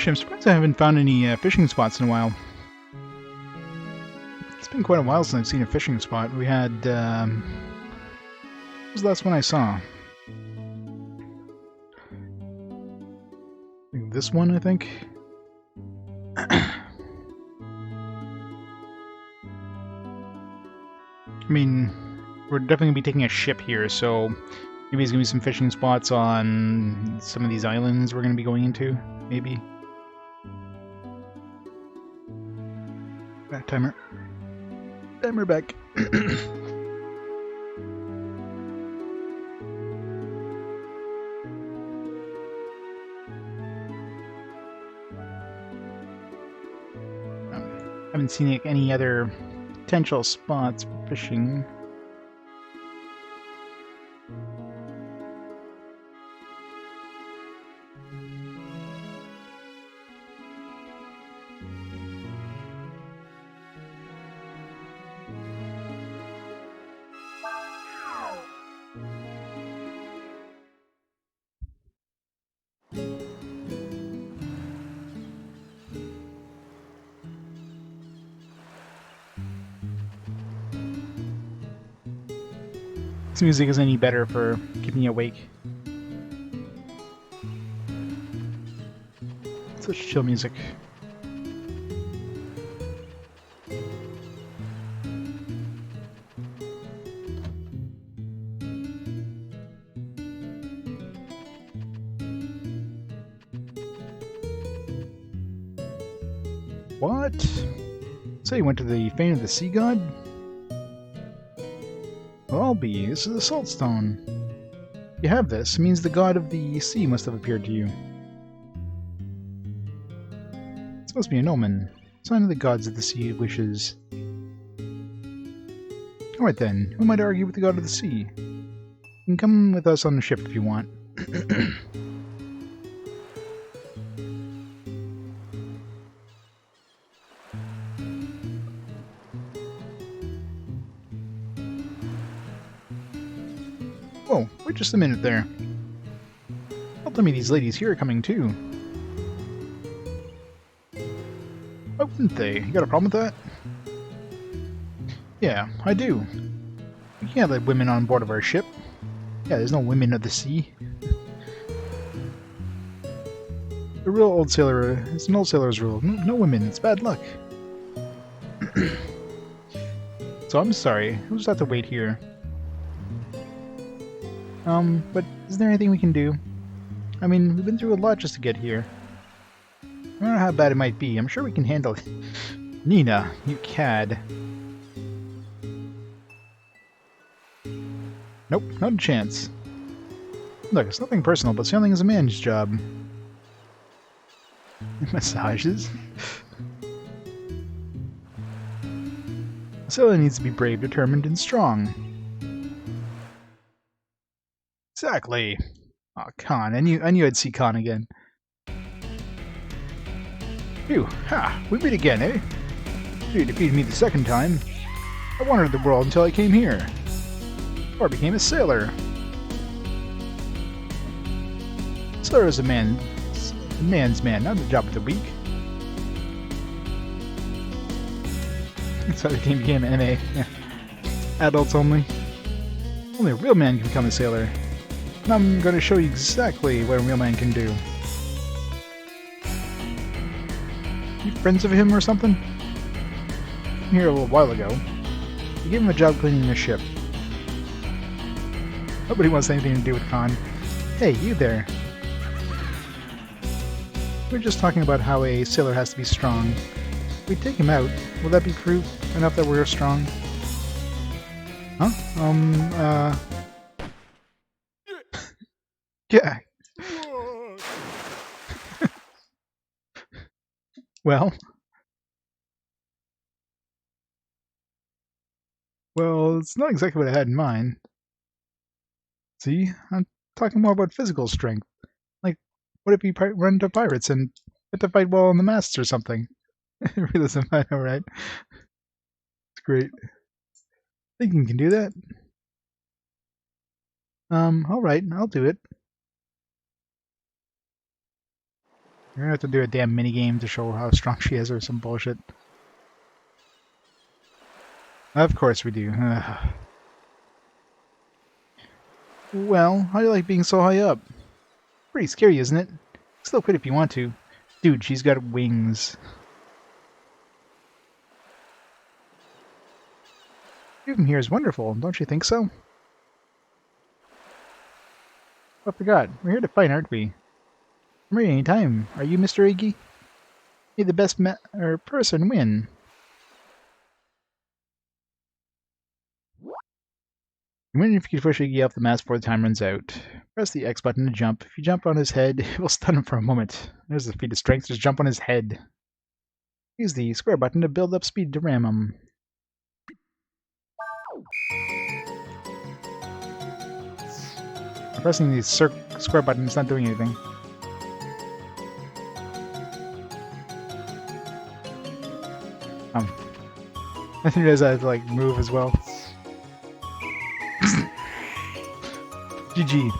Actually, I'm surprised I haven't found any fishing spots in a while. It's been quite a while since I've seen a fishing spot. We had... what was the last one I saw? This one, I think? I mean, we're definitely going to be taking a ship here, so maybe there's going to be some fishing spots on some of these islands we're going to be going into, maybe. Back timer. Timer back. Haven't seen any other potential spots for fishing. This music isn't any better for keeping you awake. Such chill music. What? So you went to the fane of the sea god? Well, I'll be. This is a salt stone. You have this. It means the god of the sea must have appeared to you. This must be an omen. Sign of the gods of the sea wishes. Alright then, who might argue with the god of the sea? You can come with us on the ship if you want. Whoa, wait just a minute there. Don't tell me these ladies here are coming too. Why wouldn't they? You got a problem with that? Yeah, I do. We can't let women on board of our ship. Yeah, there's no women of the sea. The real old sailor, it's an old sailor's rule. No women, it's bad luck. So I'm sorry, we'll just have to wait here. But is there anything we can do? I mean, we've been through a lot just to get here. I don't know how bad it might be. I'm sure we can handle it. Nina, you cad. Nope, not a chance. Look, it's nothing personal, but sailing is a man's job. Massages? A sailor needs to be brave, determined, and strong. Exactly. Oh, Khan. I knew I'd see Khan again. Phew. Ha! We meet again, eh? You defeated me the second time. I wandered the world until I came here. Or became a sailor. Sailor is a man's man, not a job of the week. That's how the game became NA. Adults only. Only a real man can become a sailor. And I'm going to show you exactly what a real man can do. You friends of him or something? Here a little while ago. You gave him a job cleaning the ship. Nobody wants anything to do with Khan. Hey, you there. We're just talking about how a sailor has to be strong. If we take him out, will that be proof enough that we're strong? Huh? Yeah. Well, it's not exactly what I had in mind. See, I'm talking more about physical strength. Like, what if you run into pirates and have to fight well on the masts or something? Realism, I know, right? It's great. Think you can do that? Alright, I'll do it. You're gonna have to do a damn minigame to show how strong she is or some bullshit. Of course we do. Well, how do you like being so high up? Pretty scary, isn't it? Still quit if you want to. Dude, she's got wings. View from here is wonderful, don't you think so? I forgot. We're here to fight, aren't we? I'm ready any time. Are you, Mr. Iggy? May the best person win. You win if you can push Iggy off the mast before the time runs out. Press the X button to jump. If you jump on his head, it will stun him for a moment. There's the feat of strength. Just jump on his head. Use the square button to build up speed to ram him. Pressing the square button is not doing anything. I think there's a like move as well. GG.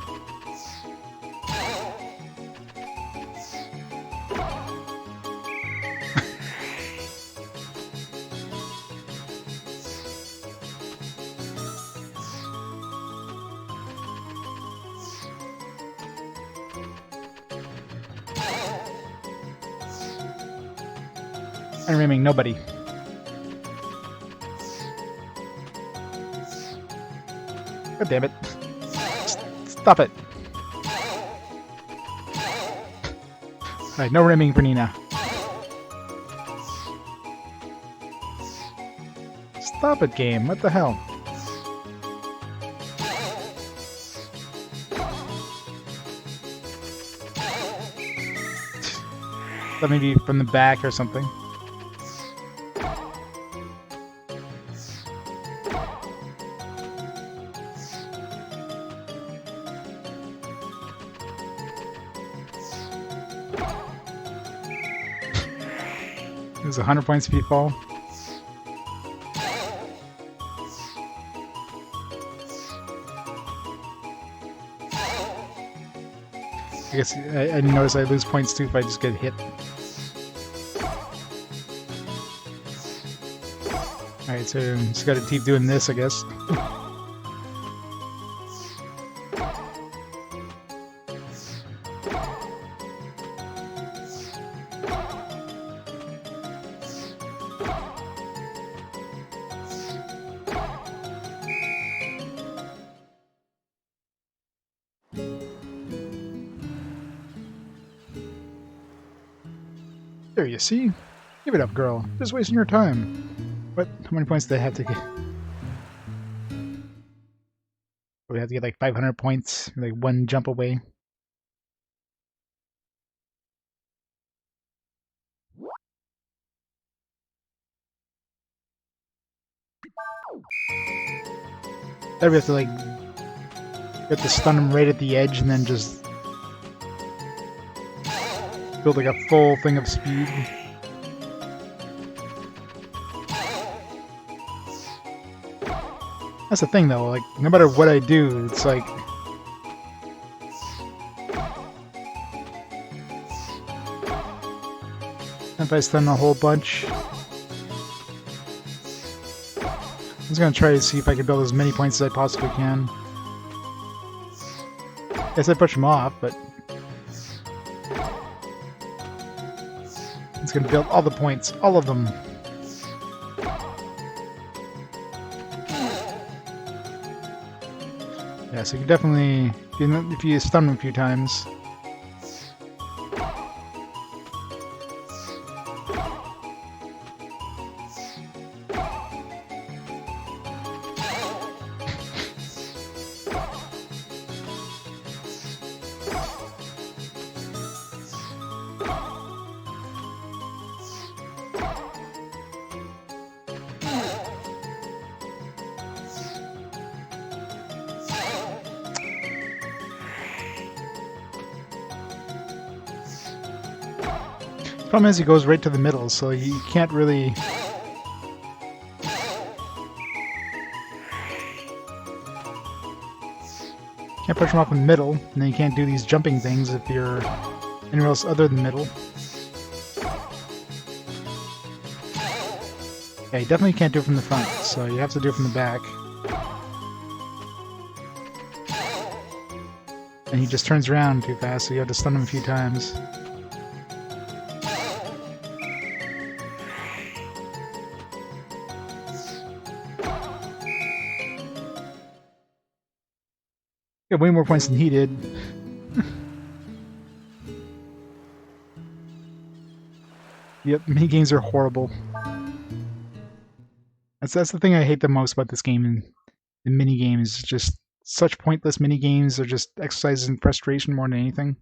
I'm ramming nobody. God damn it. Stop it. Alright, no ramming for Nina. Stop it, game. What the hell? That may be from the back or something. There's 100 points if you fall. I guess I notice I lose points too if I just get hit. Alright, so just gotta keep doing this, I guess. There, you see? Give it up, girl. Just wasting your time. What? How many points do I have to get? We have to get like 500 points, like one jump away. Then we have to like get to stun him right at the edge and then just build like a full thing of speed. That's the thing though, like no matter what I do, it's like if I stun a whole bunch, I'm just gonna try to see if I can build as many points as I possibly can. Guess I push him off, but it's gonna build all the points, all of them. Yeah, so you definitely, if you stun him a few times. Problem is he goes right to the middle, so you can't really... Can't push him off in the middle, and then you can't do these jumping things if you're Anywhere else other than middle? Yeah, you definitely can't do it from the front, so you have to do it from the back. And he just turns around too fast, so you have to stun him a few times. You have way more points than he did. Yep, minigames are horrible. That's the thing I hate the most about this game. And the minigames, just such pointless minigames. They're just exercises in frustration more than anything.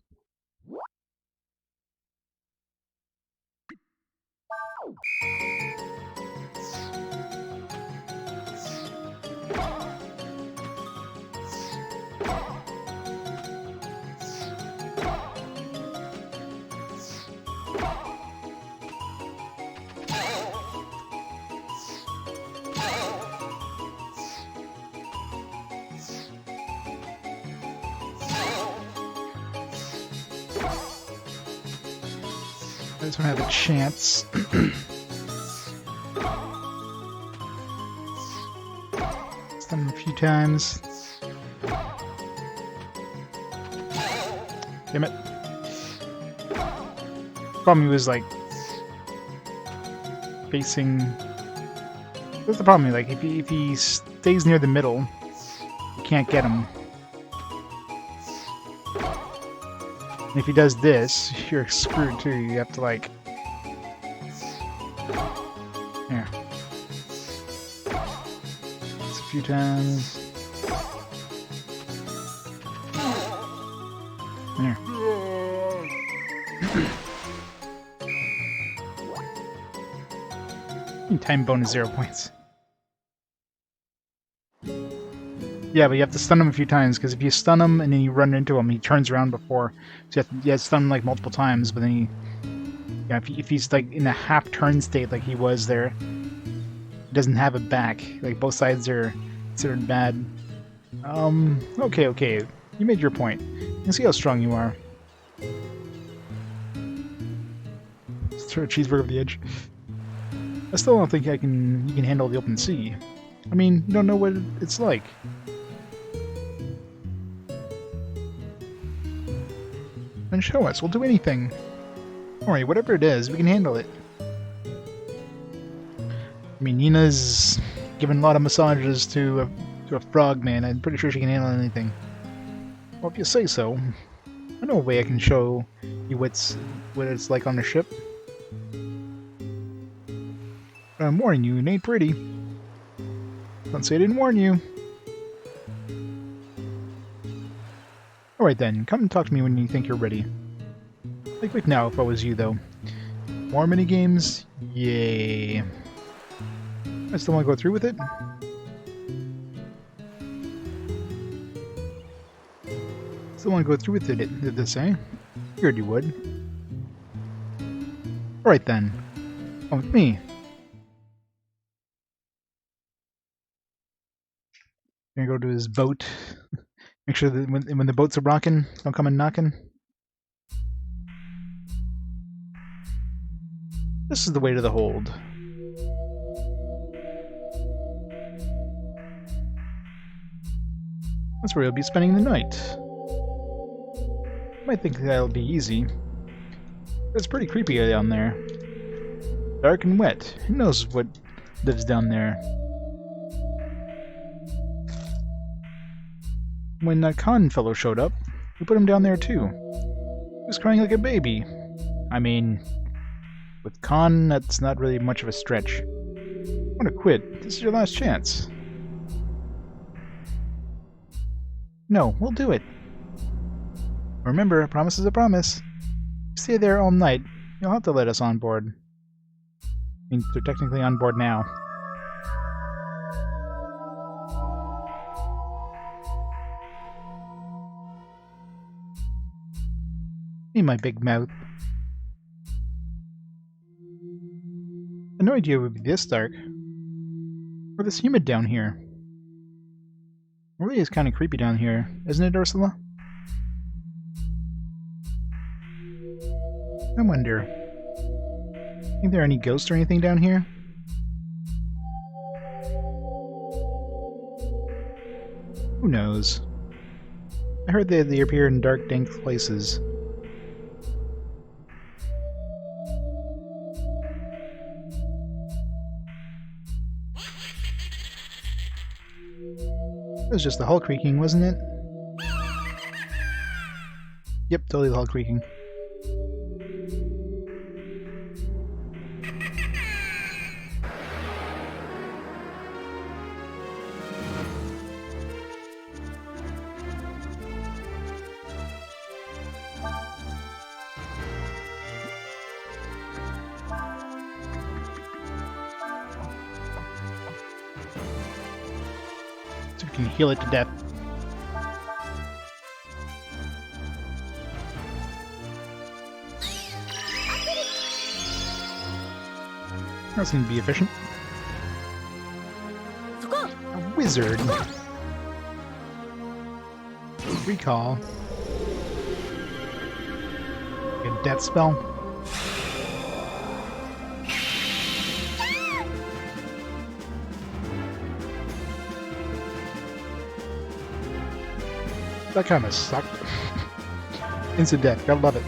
I just don't have a chance. Stun him a few times. Damn it. Problem was like facing. What's the problem? Like if he stays near the middle, you can't get him. And if he does this, you're screwed too. You have to like. Here. It's a few times. There. Time bonus 0 points. Yeah, but you have to stun him a few times, because if you stun him and then you run into him, he turns around before. So you have to stun him like multiple times, but then he... Yeah, if he's like in a half-turn state like he was there, he doesn't have it back. Like, both sides are considered bad. Okay. You made your point. You can see how strong you are. Let's throw a cheeseburger over the edge. I still don't think you can handle the open sea. I mean, you don't know what it's like. Then show us, we'll do anything. Alright, whatever it is, we can handle it. I mean, Nina's given a lot of massages to a frog man. I'm pretty sure she can handle anything. Well, if you say so. I know a way I can show you what it's like on the ship. But I'm warning you, it ain't pretty. Don't say I didn't warn you. Alright then, come and talk to me when you think you're ready. Like right now if I was you though. More minigames? Yay. I still want to go through with it? Still want to go through with it, did this, eh? Figured you would. Alright then. Come with me. Gonna go to his boat. Make sure that when the boats are rocking, don't come and knocking. This is the way to the hold. That's where you'll be spending the night. You might think that'll be easy. But it's pretty creepy down there. Dark and wet. Who knows what lives down there? When that Khan fellow showed up, we put him down there too. He was crying like a baby. I mean, with Khan, that's not really much of a stretch. I want to quit. This is your last chance. No, we'll do it. Remember, a promise is a promise. If you stay there all night, you'll have to let us on board. I mean, they're technically on board now. In my big mouth. I had no idea it would be this dark. Or this humid down here. It really is kind of creepy down here, isn't it, Ursula? I wonder. Think there are any ghosts or anything down here? Who knows? I heard they appear in dark, dank places. It was just the hull creaking, wasn't it? Yep, totally the hull creaking. So we can heal it to death. That seems to be efficient. A wizard! Recall. A death spell. That kind of sucked. Instant death, gotta love it.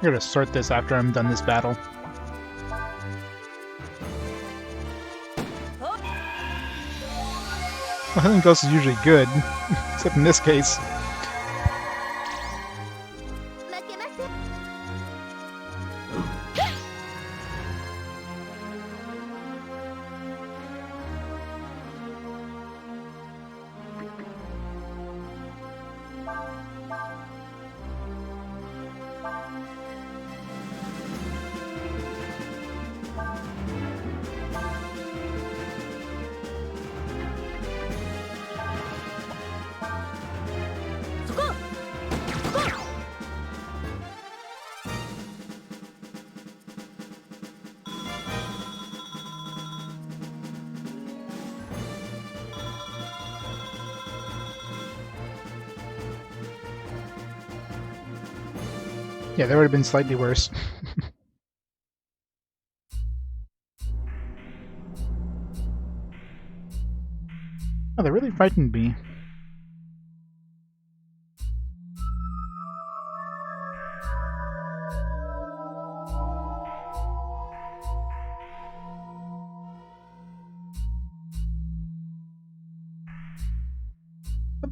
I'm gonna sort this after I'm done this battle. Well, Healing Ghost is usually good, except in this case. Yeah, that would have been slightly worse. Oh, they really frightened me.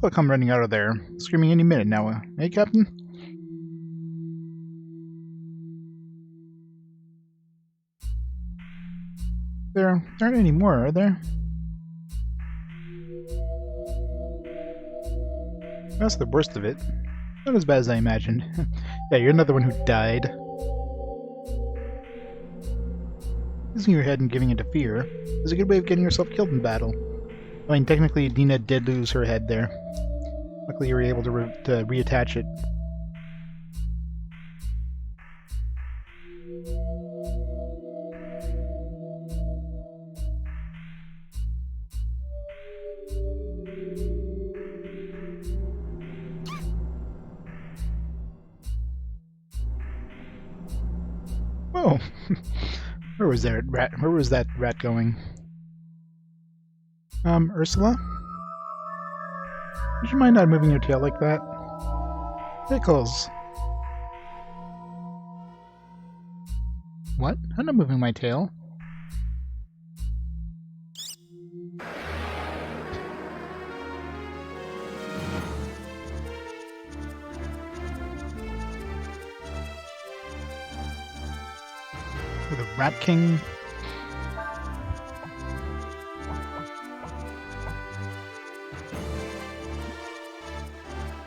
They'll come running out of there, screaming any minute now. Hey, Captain? There aren't any more, are there? That's the worst of it. Not as bad as I imagined. Yeah, you're another one who died. Using your head and giving it to fear is a good way of getting yourself killed in battle. I mean, technically, Dina did lose her head there. Luckily, you were able to reattach it. Whoa! Where was that rat? Where was that rat going? Ursula? Would you mind not moving your tail like that? Pickles! What? I'm not moving my tail. The Rat King.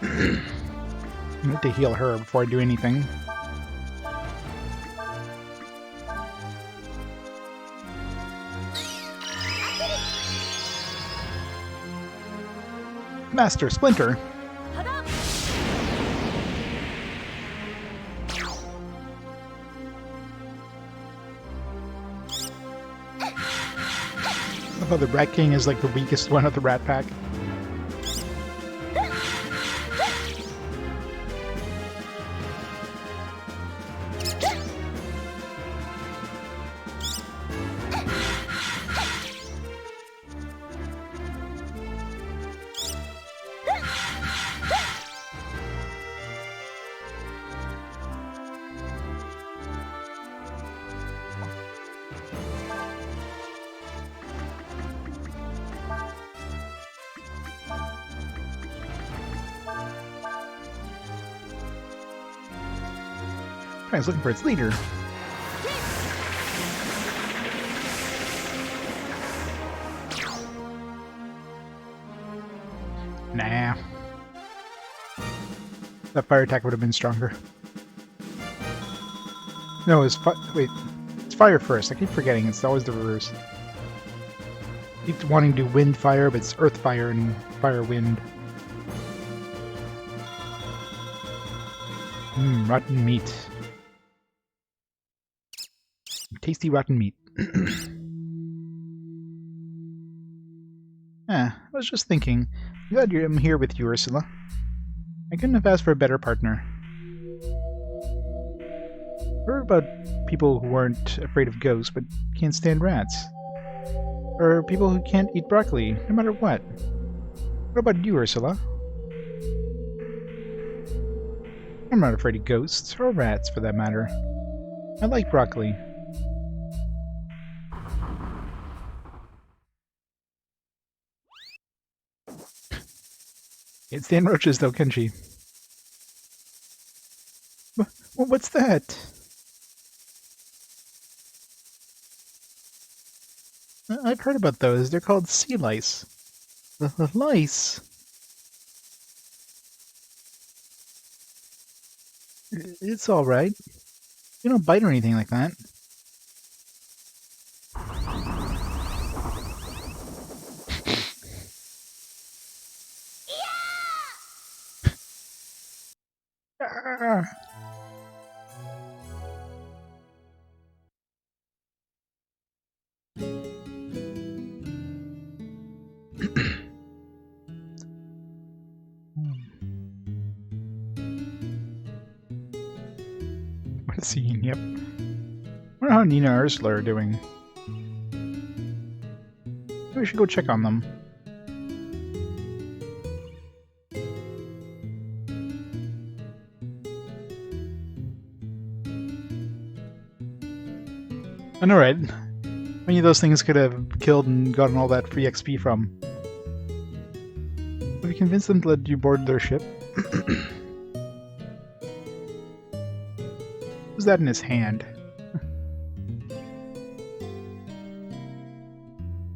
I need to heal her before I do anything. Master Splinter. Oh, the Rat King is like the weakest one of the Rat Pack. It's looking for its leader. Nah. That fire attack would have been stronger. No, it's wait. It's fire first. I keep forgetting. It's always the reverse. I keep wanting to do wind fire, but it's earth fire and fire wind. Rotten meat. Tasty rotten meat. I was just thinking. I'm glad I'm here with you, Ursula. I couldn't have asked for a better partner. Heard about people who aren't afraid of ghosts but can't stand rats. Or people who can't eat broccoli, no matter what. What about you, Ursula? I'm not afraid of ghosts, or rats for that matter. I like broccoli. Can't stand roaches though, can she? What's that? I've heard about those. They're called sea lice. The lice? It's alright. You don't bite or anything like that. What a scene, yep. I wonder how Nina and Ursula are doing. Maybe we should go check on them. I know, right? Many of those things could have killed and gotten all that free XP from. Have you convinced them to let you board their ship? Who's that in his hand?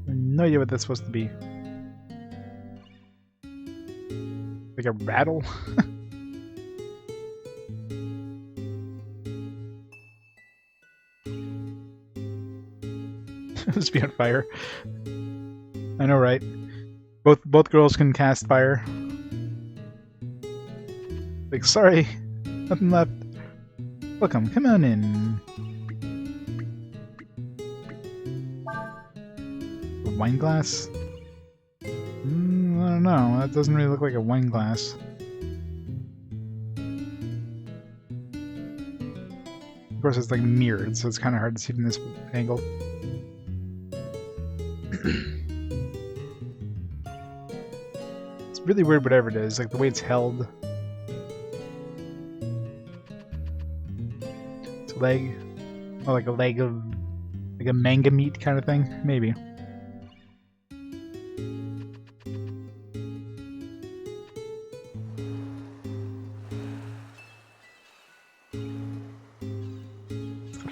No idea what that's supposed to be. Like a rattle? Just be on fire. I know, right? Both girls can cast fire. Like, sorry, nothing left. Welcome, come on in. A wine glass? I don't know. That doesn't really look like a wine glass. Of course, it's like mirrored, so it's kind of hard to see from this angle. It's really weird, whatever it is, like the way it's held. It's a leg, or like a leg of like a manga meat kind of thing, maybe.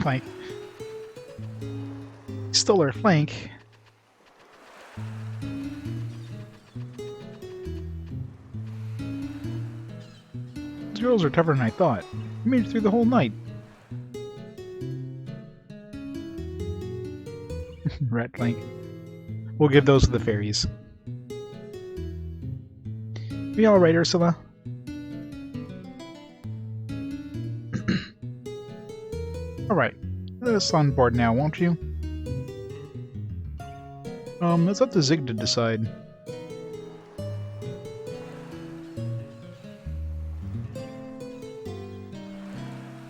Flank. Stole our flank. These girls are tougher than I thought. We made it through the whole night. Rat flank. We'll give those to the fairies. Be alright, Ursula? Alright. Let us on board now, won't you? That's up to Zig to decide.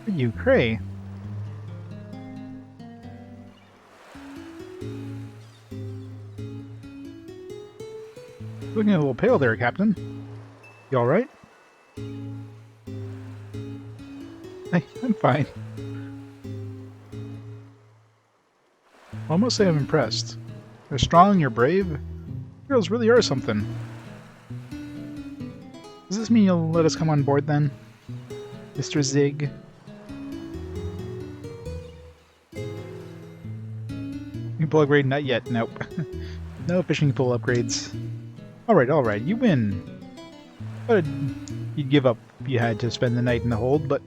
You, Cray. Looking a little pale there, Captain. You alright? Hey, I'm fine. Well, I must say I'm impressed. You're strong, you're brave. Girls really are something. Does this mean you'll let us come on board then? Mr. Zig? You pull upgrade? Not yet, nope. No fishing pole upgrades. Alright, you win. But you'd give up if you had to spend the night in the hold, but...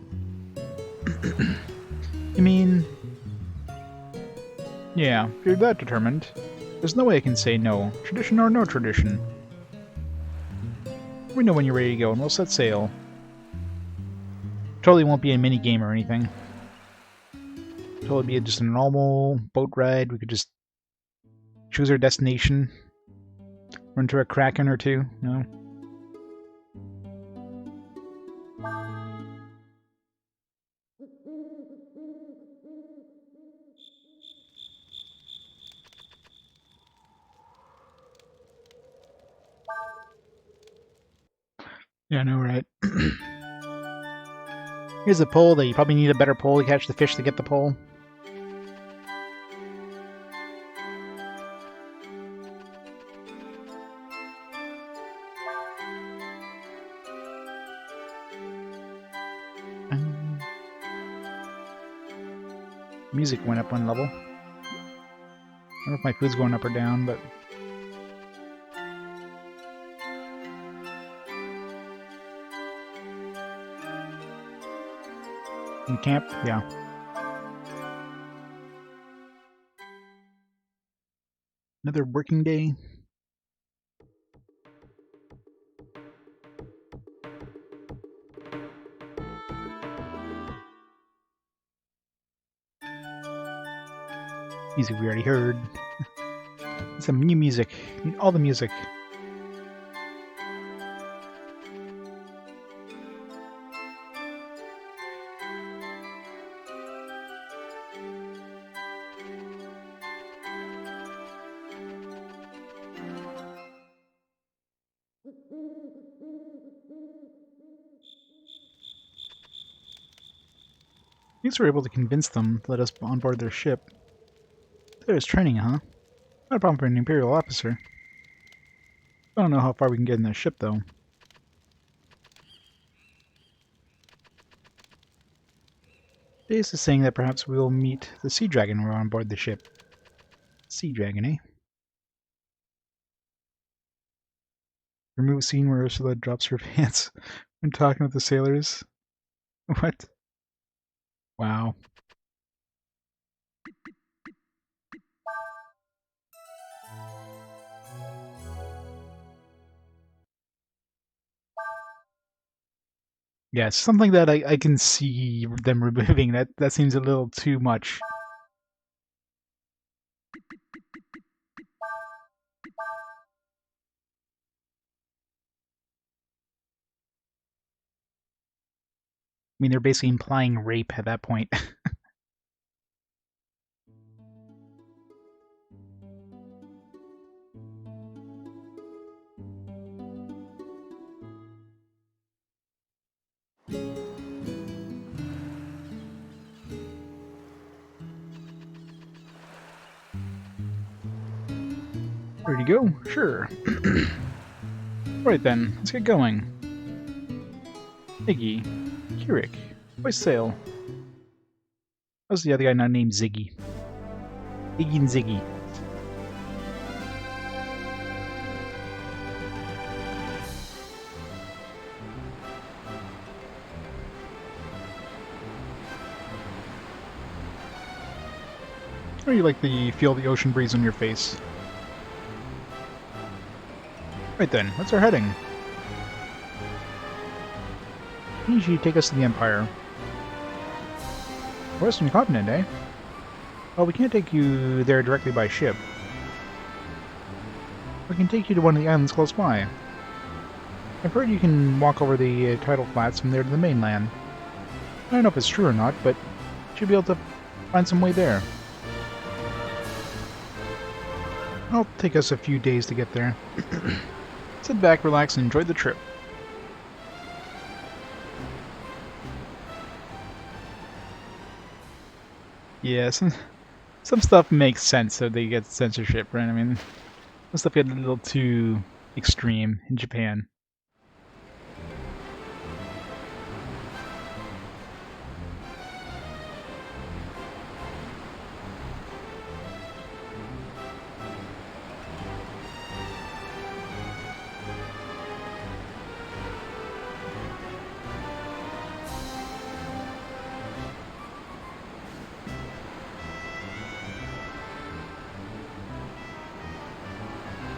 I mean... Yeah, if you're that determined, there's no way I can say no. Tradition or no tradition. We know when you're ready to go, and we'll set sail. Totally won't be a mini-game or anything. Totally be just a normal boat ride. We could just choose our destination. Run to a kraken or two. No? Yeah, I know, right? Here's a pole that you probably need a better pole to catch the fish to get the pole. Music went up one level. I don't know if my food's going up or down, but... In camp? Yeah. Another working day. Music we already heard. Some new music. Need all the music. At least we're able to convince them to let us on board their ship. There's training, huh? Not a problem for an Imperial officer. I don't know how far we can get in their ship, though. Dace is saying that perhaps we will meet the Sea Dragon when we're on board the ship. Sea Dragon, eh? Remove scene where Ursula drops her pants when talking with the sailors. What? Wow. Yeah, it's something that I can see them removing. That seems a little too much. I mean, they're basically implying rape at that point. Ready to go? Sure. Right then, let's get going. Iggy, Kirik, hoist sail. How's the other guy not named Ziggy? Iggy and Ziggy. Or you like the feel the ocean breeze on your face? Right then, what's our heading? Usually take us to the Empire. Western continent, eh? Well, we can't take you there directly by ship. We can take you to one of the islands close by. I've heard you can walk over the tidal flats from there to the mainland. I don't know if it's true or not, but you should be able to find some way there. It'll take us a few days to get there. Sit back, relax, and enjoy the trip. Yeah, some stuff makes sense that they get censorship, right? I mean, some stuff get a little too extreme in Japan.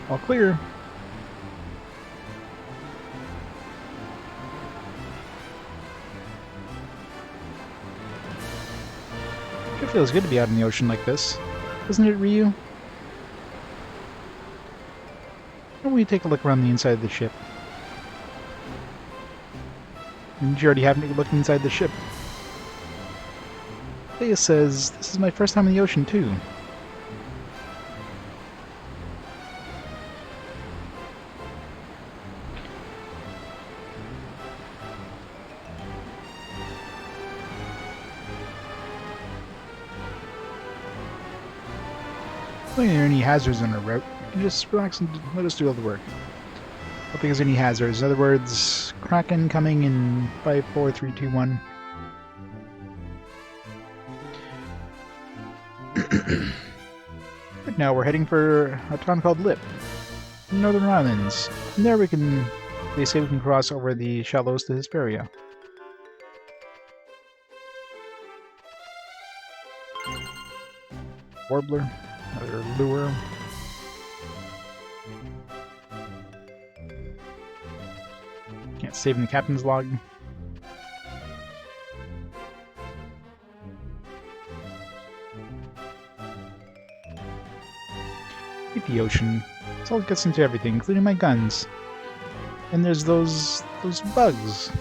All clear. It feels good to be out in the ocean like this. Doesn't it, Ryu? Why don't we take a look around the inside of the ship? Didn't you already have me looking inside the ship? Leia says, this is my first time in the ocean, too. If there are any hazards on our route, you can just relax and let us do all the work. I don't think there's any hazards. In other words, Kraken coming in 5, 4, 3, 2, 1. Right now we're heading for a town called Lip, in Northern Islands. From there they say we can cross over the shallows to Hesperia. Warbler. Another lure. Can't save in the captain's log. The ocean. It's all gets into everything, including my guns. And there's those bugs.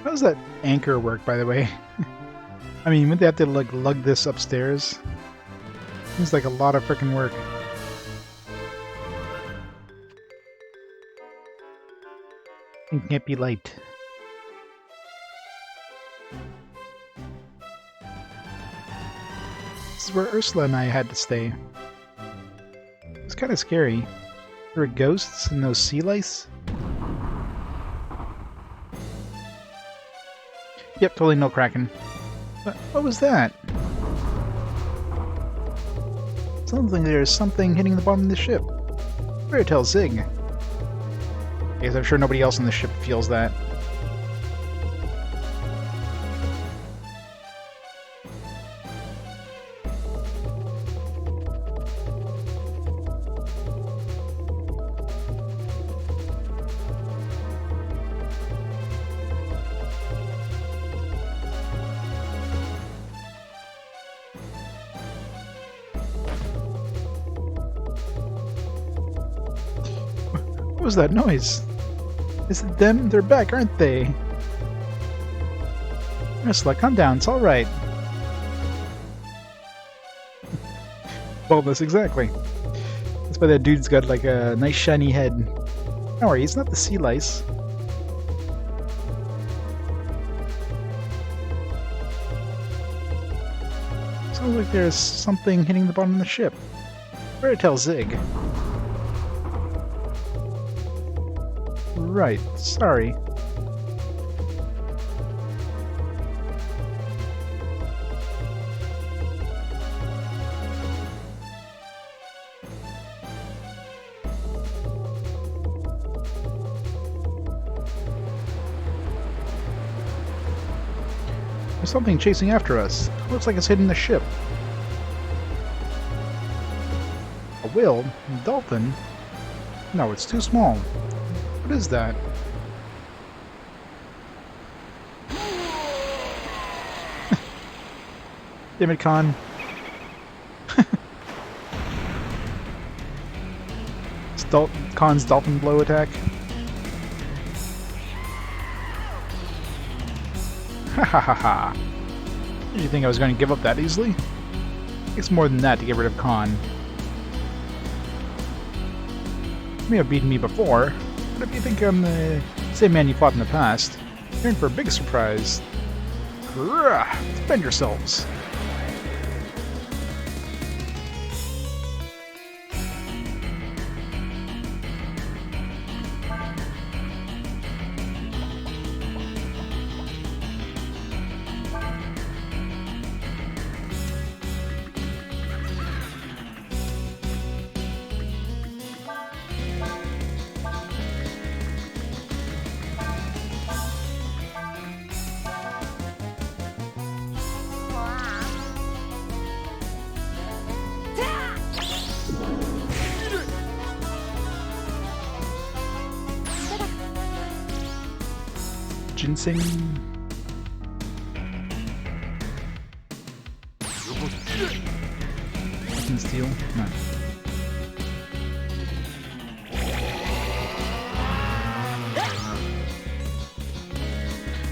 How does that anchor work, by the way? I mean, wouldn't they have to, like, lug this upstairs? Seems like a lot of frickin' work. It can't be light. This is where Ursula and I had to stay. It's kind of scary. There were ghosts and those sea lice. Yep, totally no Kraken. What was that? Sounds like there's something hitting the bottom of the ship. Better tell Zig. Because I'm sure nobody else on the ship feels that. What was that noise? Is it them? They're back, aren't they? Ursula, calm down. It's all right. Boldness, exactly. That's why that dude's got like a nice shiny head. Don't worry, it's not the sea lice. Sounds like there's something hitting the bottom of the ship. Better tell Zig. Right, sorry. There's something chasing after us. Looks like it's hitting the ship. A whale? A dolphin? No, it's too small. What is that? Damn it, Khan. Khan's dolphin blow attack. Ha ha ha ha. Did you think I was going to give up that easily? It's more than that to get rid of Khan. You may have beaten me before, but if you think I'm the same man you fought in the past, you're in for a big surprise. Hurrah! Defend yourselves! Ginseng. Nothing steel? No.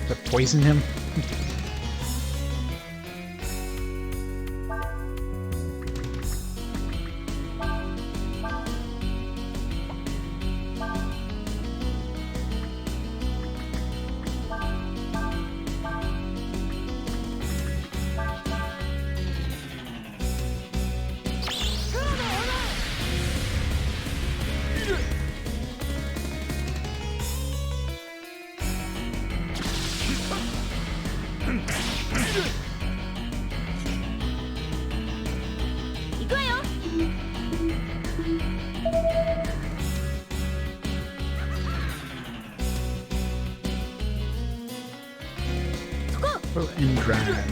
That poison him? Well, and drag.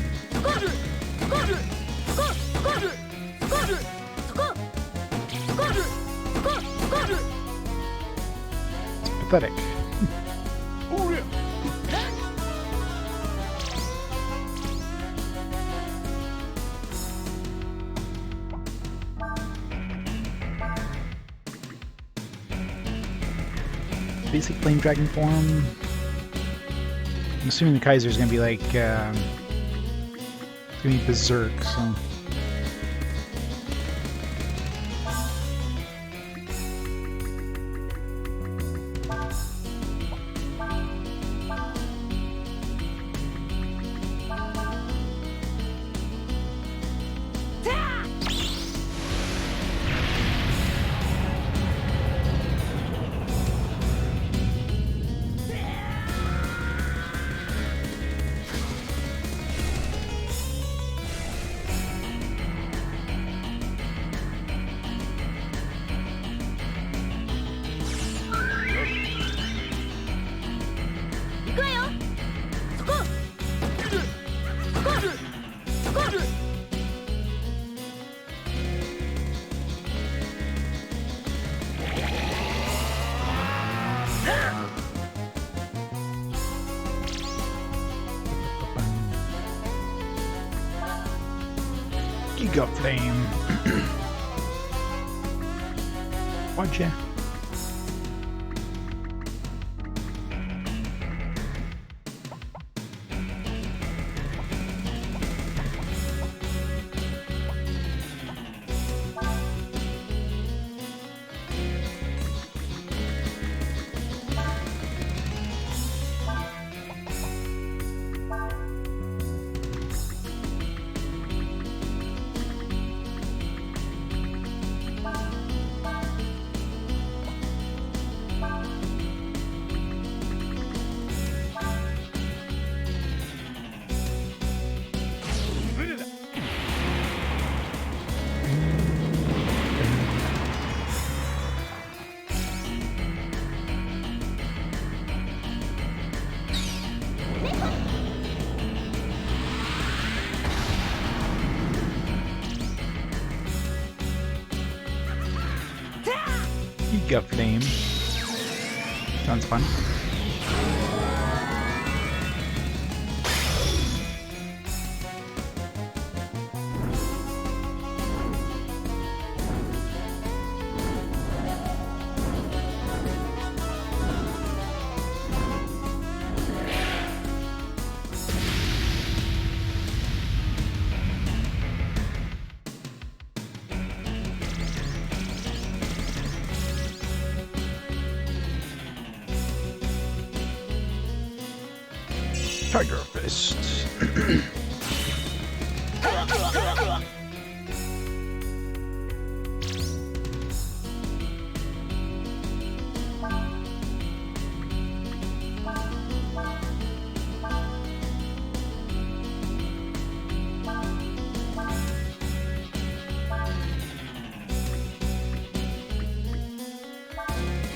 It's pathetic. Basic flame dragon form. I'm assuming the Kaiser's gonna be like, it's gonna be berserk, so. Giga Flame. Whatcha? Giga Flame. Sounds fun. Tiger Fist.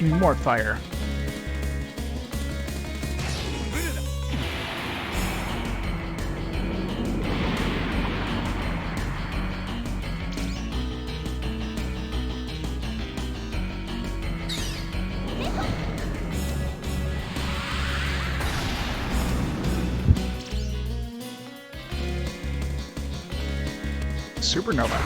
Even more fire. Supernova.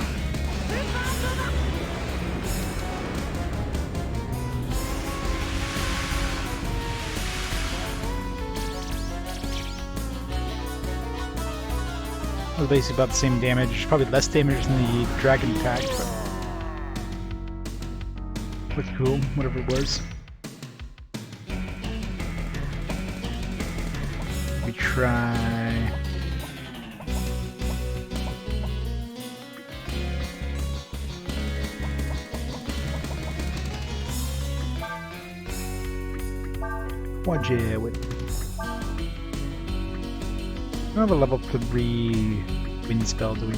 That was basically about the same damage, probably less damage than the dragon attack, but looked cool, whatever it was. We try. Quadja with. I don't have a level 3 wind spell, do we?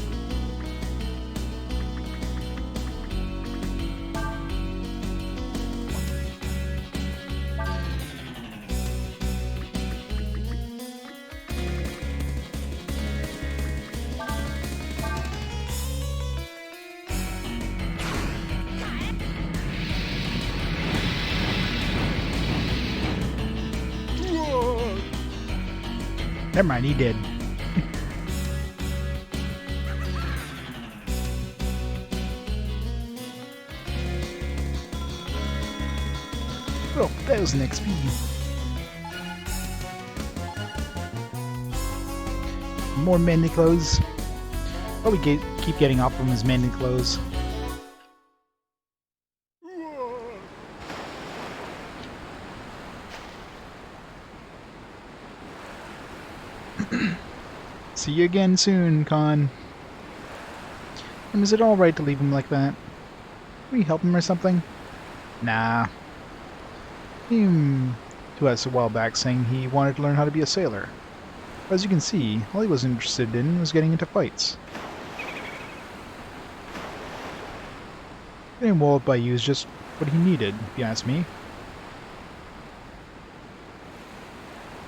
Never mind, he did. Oh, 1000 XP. More manly clothes. Probably keep getting off from his manly clothes. See you again soon, Khan. And is it alright to leave him like that? Can we help him or something? Nah. He came to us a while back saying he wanted to learn how to be a sailor. But as you can see, all he was interested in was getting into fights. Getting walled by you is just what he needed, if you ask me.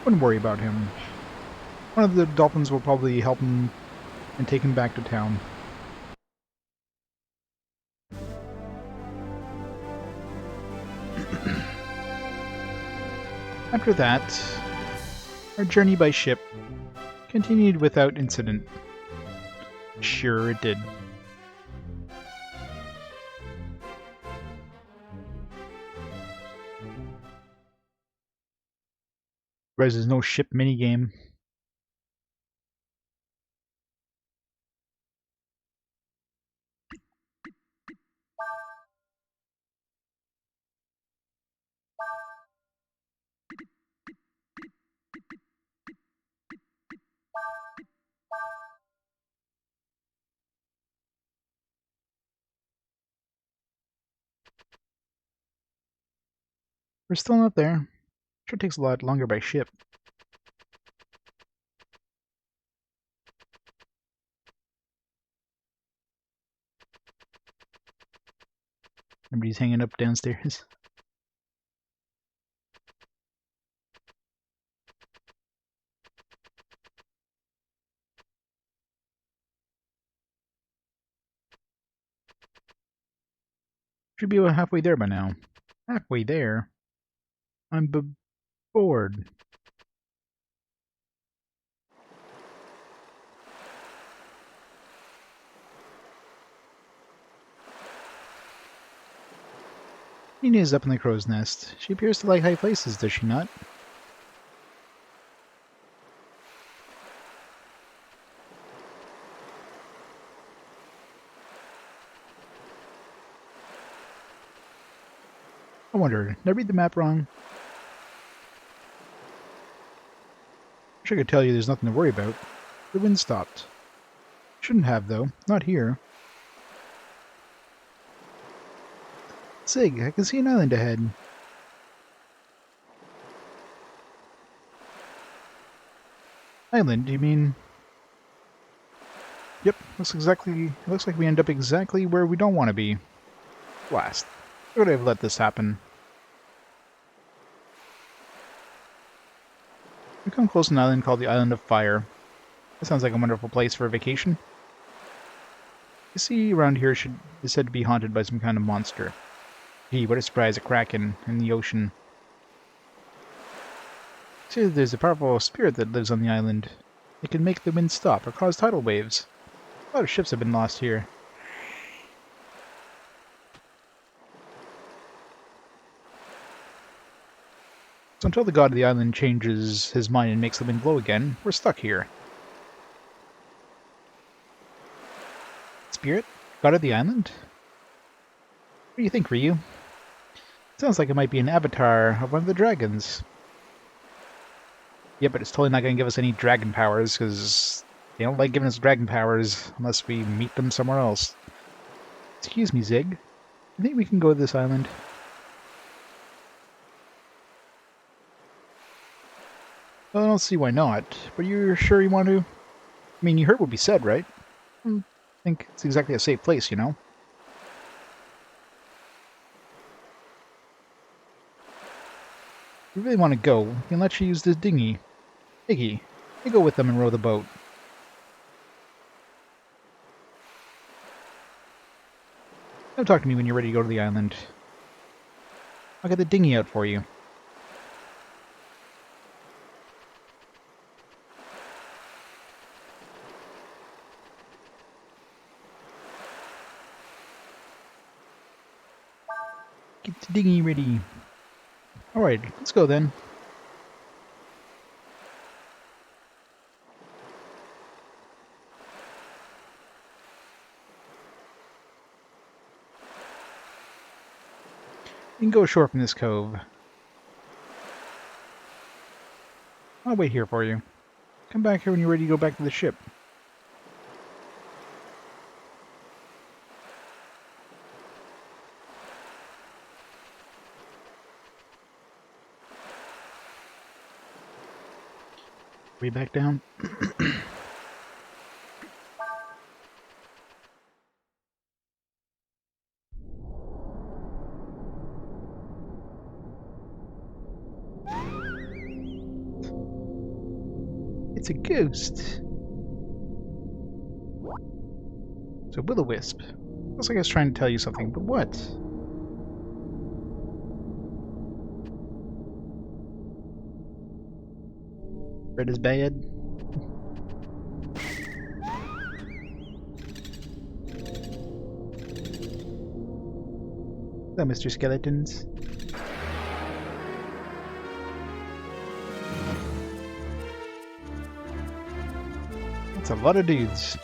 Wouldn't worry about him. One of the dolphins will probably help him and take him back to town. After that, our journey by ship continued without incident. Sure it did. There's no ship minigame. We're still not there. Sure takes a lot longer by ship. Everybody's hanging up downstairs. Should be about halfway there by now. Halfway there? I'm bored. Nina is up in the crow's nest. She appears to like high places, does she not? I wonder, did I read the map wrong? Wish I could tell you there's nothing to worry about. The wind stopped. Shouldn't have, though. Not here. Sig, I can see an island ahead. Island, you mean? Yep, looks like we end up exactly where we don't want to be. Blast. Why would I have let this happen? We come close to an island called the Island of Fire. That sounds like a wonderful place for a vacation. You see, around here is said to be haunted by some kind of monster. Gee, what a surprise, a kraken in the ocean. See, there's a powerful spirit that lives on the island. It can make the wind stop or cause tidal waves. A lot of ships have been lost here. So until the god of the island changes his mind and makes the wind blow again, we're stuck here. Spirit? God of the island? What do you think, Ryu? Sounds like it might be an avatar of one of the dragons. Yeah, but it's totally not going to give us any dragon powers, because they don't like giving us dragon powers unless we meet them somewhere else. Excuse me, Zig. I think we can go to this island. Well, I don't see why not, but you're sure you want to? I mean, you heard what we said, right? I think it's exactly a safe place, you know? If you really want to go, we can let you use this dinghy. Iggy, you go with them and row the boat. Come talk to me when you're ready to go to the island. I'll get the dinghy out for you. Get the dinghy ready. Alright, let's go then. You can go ashore from this cove. I'll wait here for you. Come back here when you're ready to go back to the ship. Way back down. It's a ghost. It's a will-o-wisp. Looks like I was trying to tell you something, but what? Red is bad. Hello, Mr. Skeletons. That's a lot of dudes.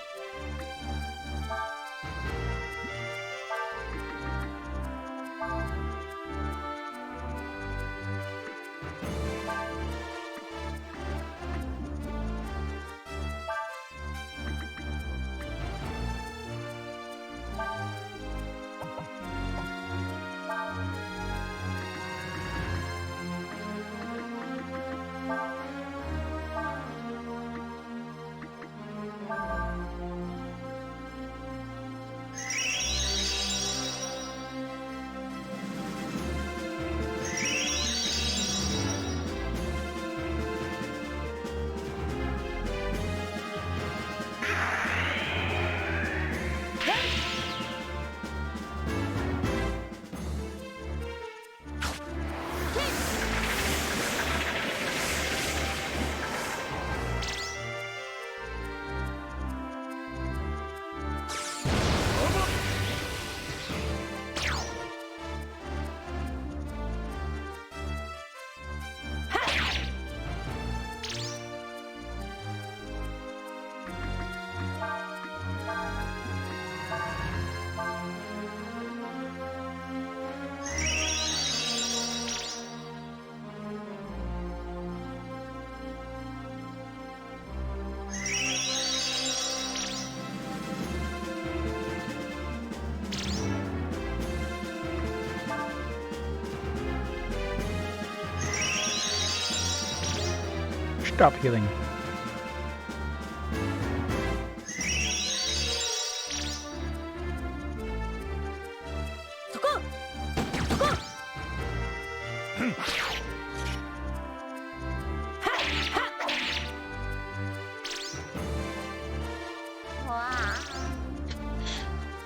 Stop healing.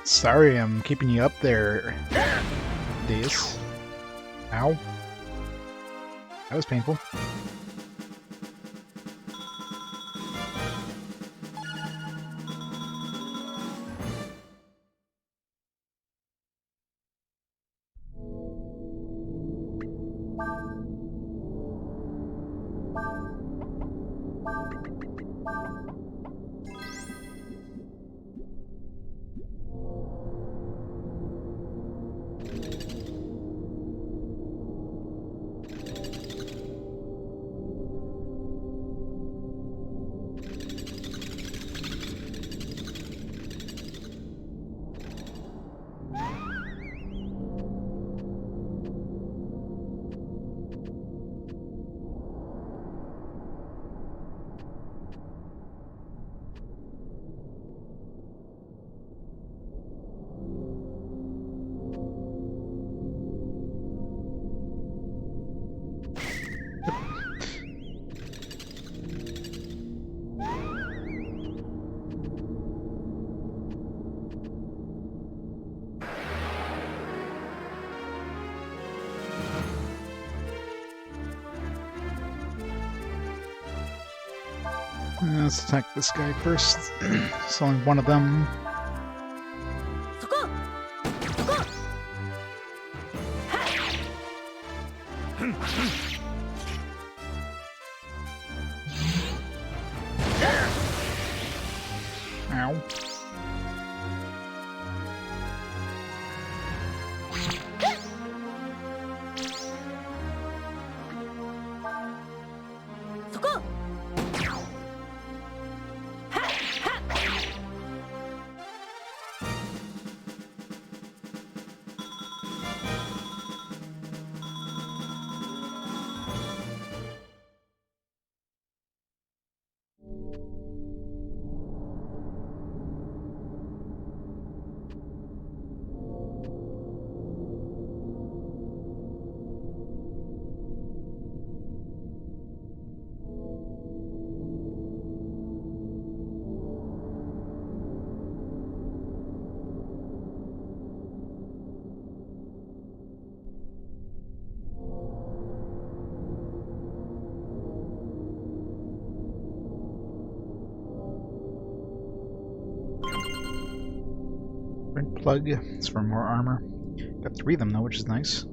Sorry, I'm keeping you up there, Deus. Ow. That was painful. Let's attack this guy first. It's only one of them. Ow. Red plug. It's for more armor. Got 3 of them though, which is nice.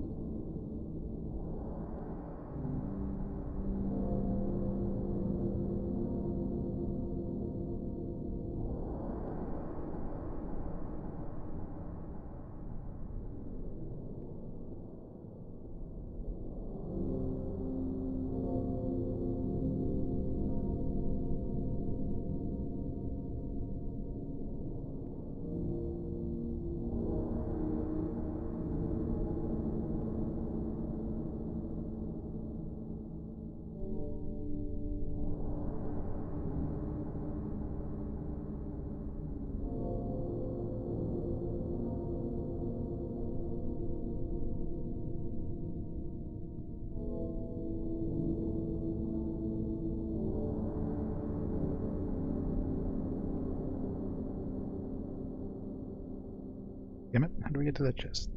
Damn it, how do we get to that chest?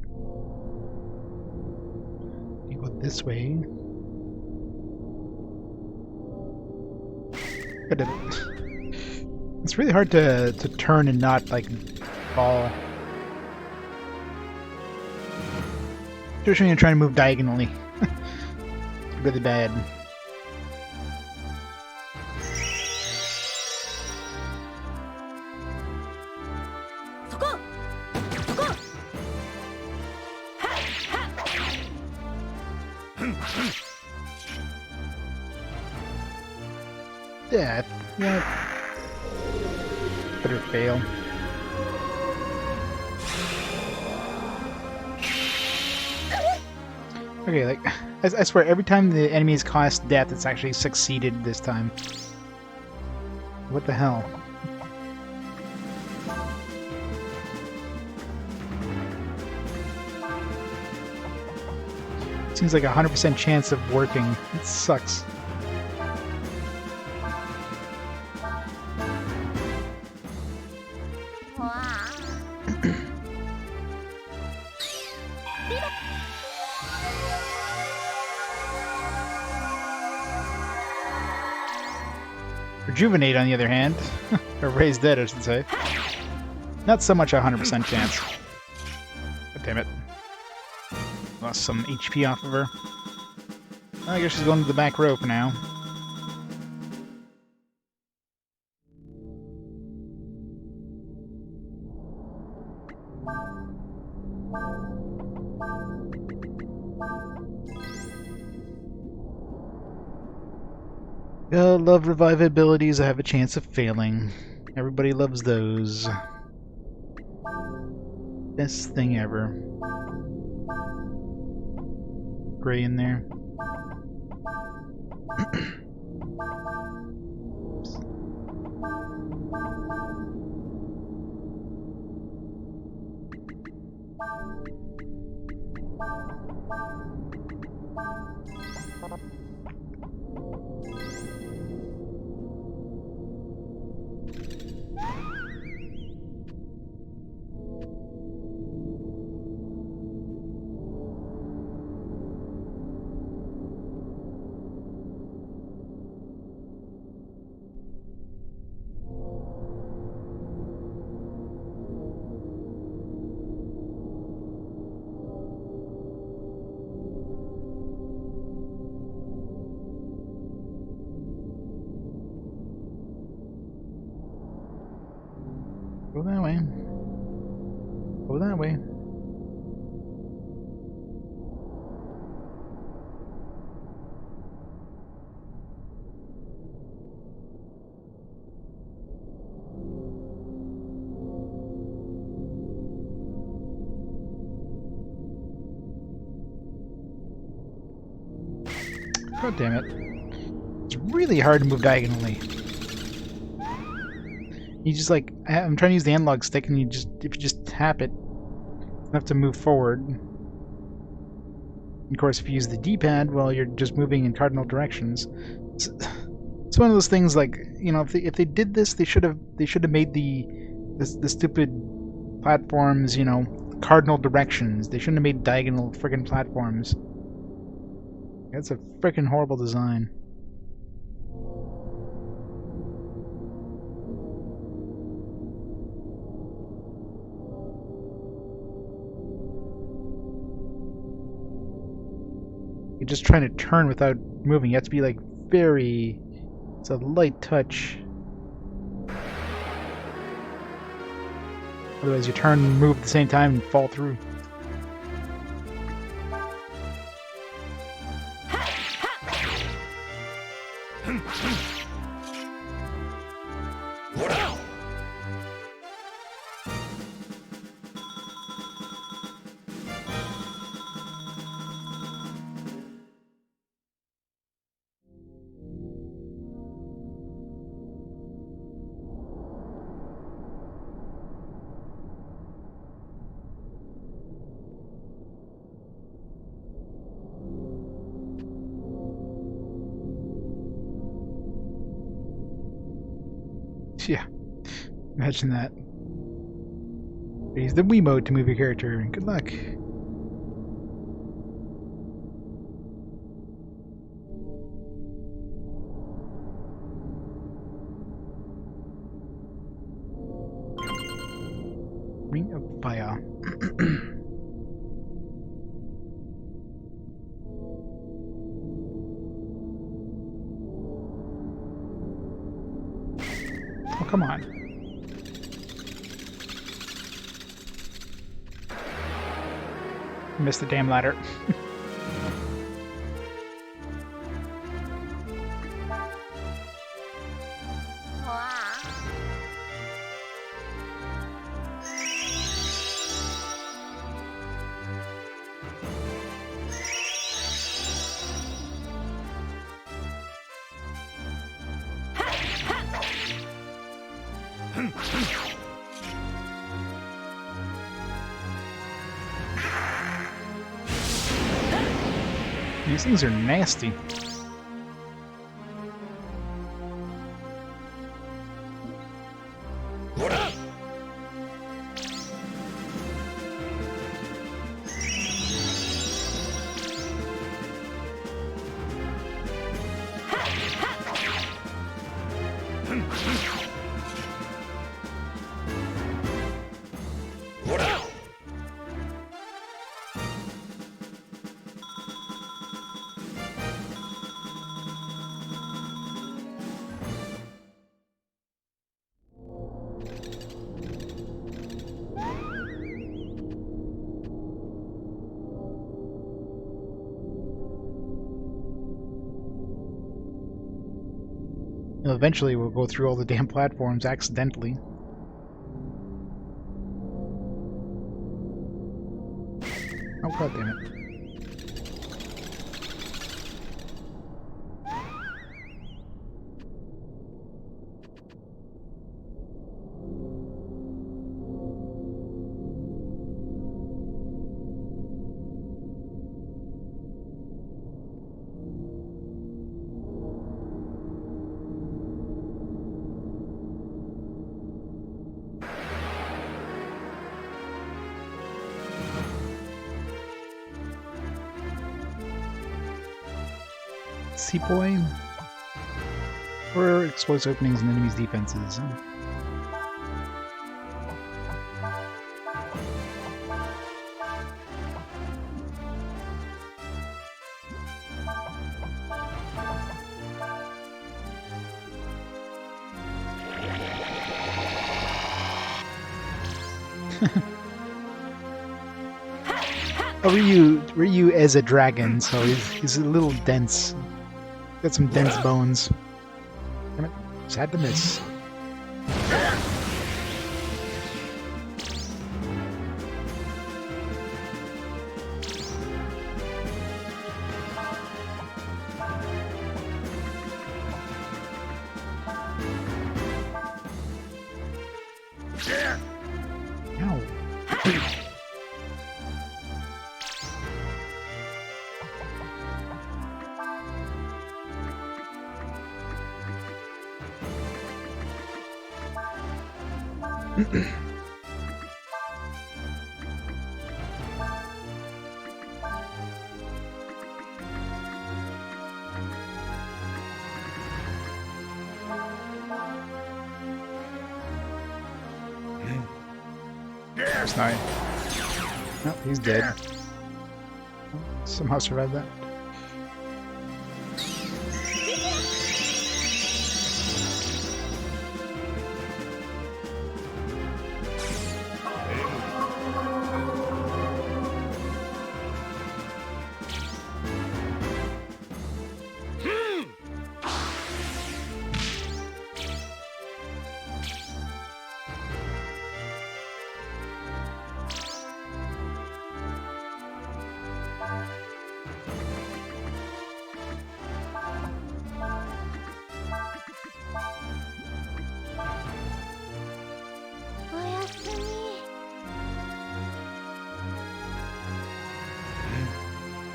You go this way. I did it. It's really hard to turn and not, like, fall. Especially when you're trying to move diagonally. It's really bad. Yeah, better fail. Okay, like, I swear, every time the enemies cost death, it's actually succeeded this time. What the hell? Seems like a 100% chance of working. It sucks. Rejuvenate, on the other hand, or raise dead, I should say. Not so much a 100% chance. God damn it. Lost some HP off of her. I guess she's going to the back row for now. Love revive abilities. I have a chance of failing. Everybody loves those. Best thing ever. Gray in there. Go that way. Go that way. God damn it. It's really hard to move diagonally. You just like, I'm trying to use the analog stick and if you just tap it, it's enough to move forward. And of course, if you use the D-pad, well, you're just moving in cardinal directions. It's one of those things like, you know, if they did this, they should have made the stupid platforms, you know, cardinal directions. They shouldn't have made diagonal friggin' platforms. That's a frickin' horrible design. You're just trying to turn without moving. You have to be like it's a light touch. Otherwise you turn and move at the same time and fall through. Yeah, imagine that. Use the Wii mode to move your character, and good luck. Ring of Fire. Oh, come on. Missed the damn ladder. These things are nasty. Eventually we'll go through all the damn platforms accidentally. Oh, god damn it. Seapoy? Or exploits openings in enemies' defenses. Oh, Ryu as a dragon, so he's a little dense. Got some dense bones. Damn it. Just had to miss. Ow. There's nine. Nope, he's dead. Somehow survived that.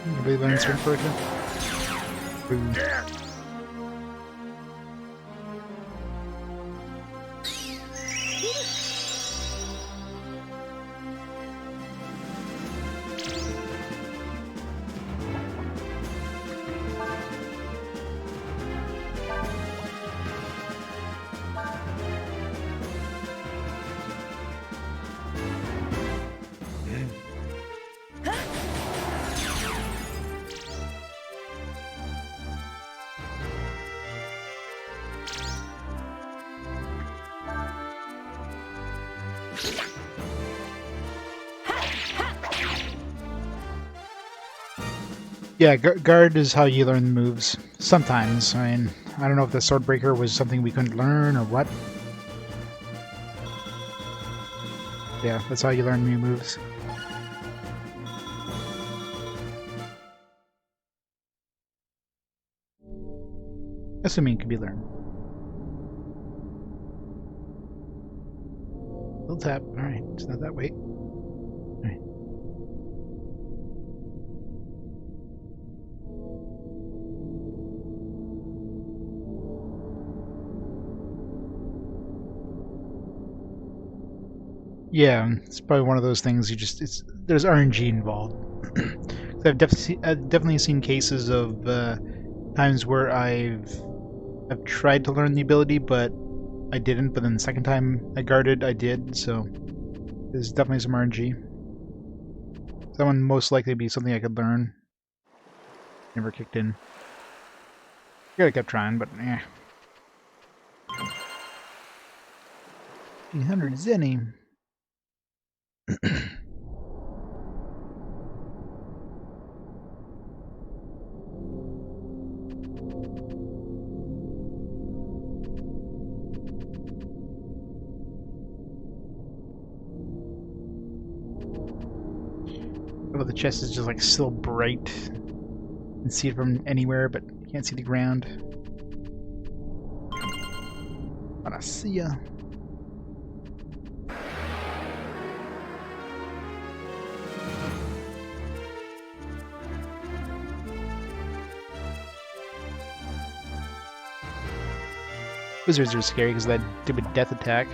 Nobody learns from Persia. Boom. Yeah, guard is how you learn the moves. Sometimes. I mean, I don't know if the Swordbreaker was something we couldn't learn or what. Yeah, that's how you learn new moves. Assuming it can be learned. Still tap. Alright, it's not that way. Alright. Yeah, it's probably one of those things there's RNG involved. I've definitely seen cases of times where I've tried to learn the ability, but I didn't. But then the second time I guarded, I did. So there's definitely some RNG. That one most likely be something I could learn. Never kicked in. Gotta kept trying, but eh. 300 zenny. Oh, the chest is just like still bright. You can see it from anywhere, but you can't see the ground. But I see ya. Wizards are scary because of that stupid death attack.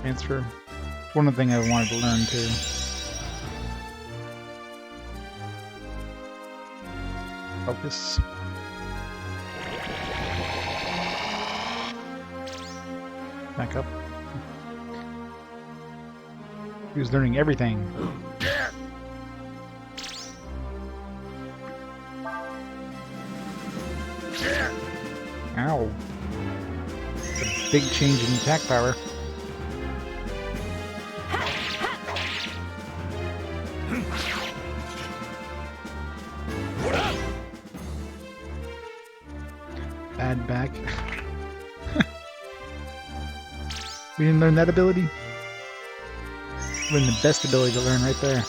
Transfer. One of the things I wanted to learn too. Focus. Back up. He was learning everything. Ow. It's a big change in attack power. Bad back. We didn't learn that ability? Learn the best ability to learn right there.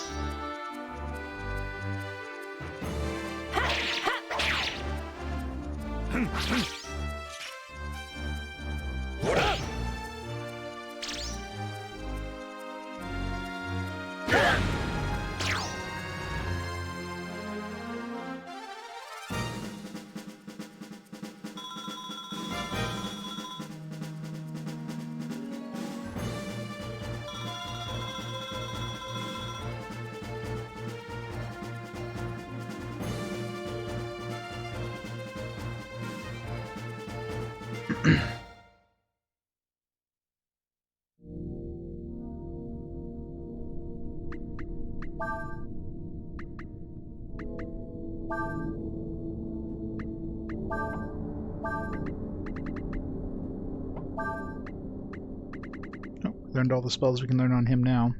Learned all the spells we can learn on him now.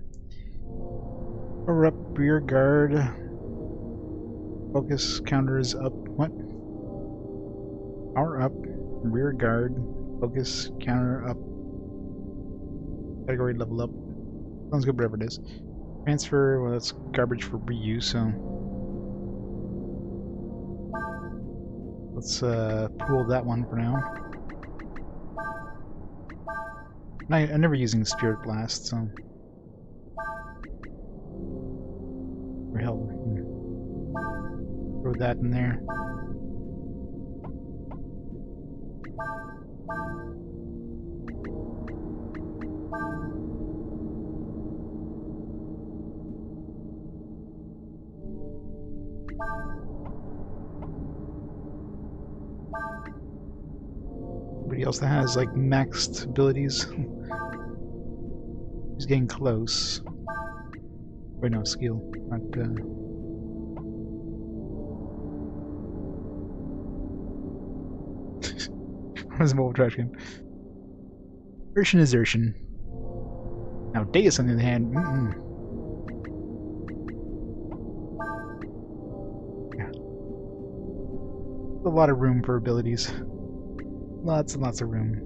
Power up, rear guard. Focus counter is up. What? Power up, rear guard. Focus counter up. Category level up. Sounds good, whatever it is. Transfer, well, that's garbage for reuse, so. Let's pool that one for now. I'm never using Spirit Blast, so. Or hell, throw that in there. Everybody else that has like maxed abilities. He's getting close. Wait, no, skill, not Where's the mobile trash can? Urshan is Urshan. Now Deus on the other hand, yeah. A lot of room for abilities. Lots and lots of room.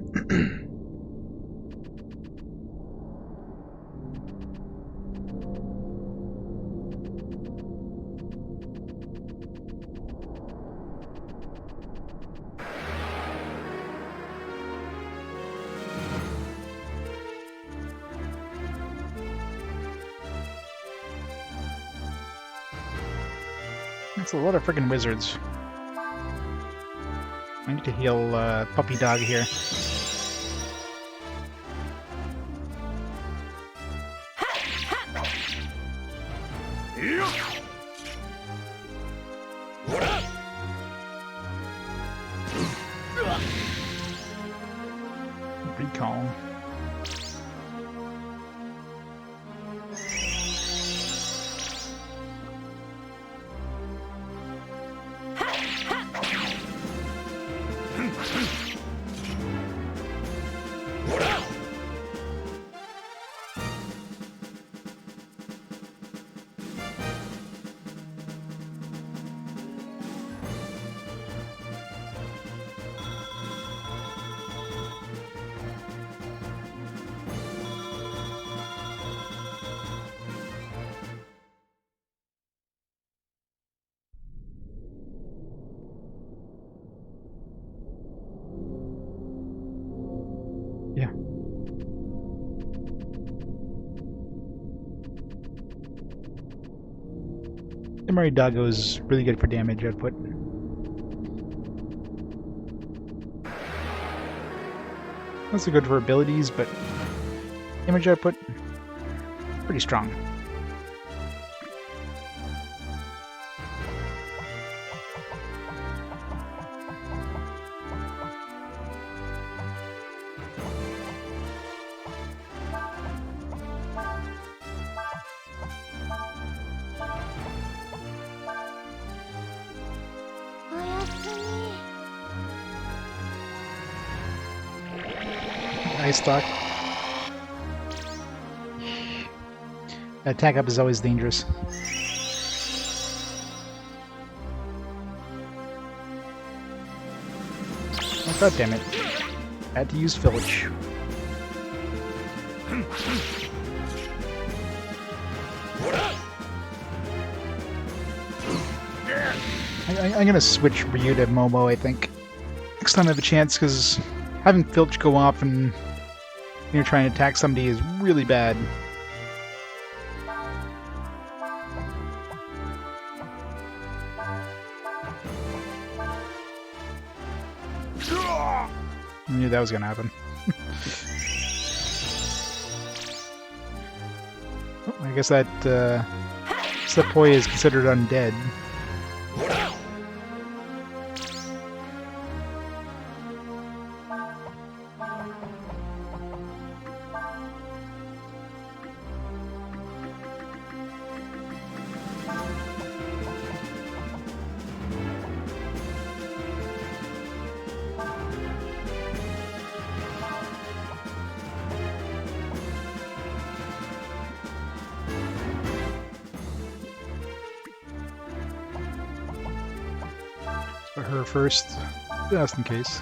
That's a lot of freaking wizards. I need to heal Puppy Dog here. Recall. Yeah. Samurai Doggo is really good for damage output. Also good for abilities, but damage output, pretty strong. Ice stock. Attack up is always dangerous. Oh, God damn it. Had to use Filch. I'm gonna switch Ryu to Momo, I think. Next time I have a chance, because having Filch go off and you're trying to attack somebody is really bad. I knew that was gonna happen. Oh, I guess that Sepoy is considered undead. For her first, just in case.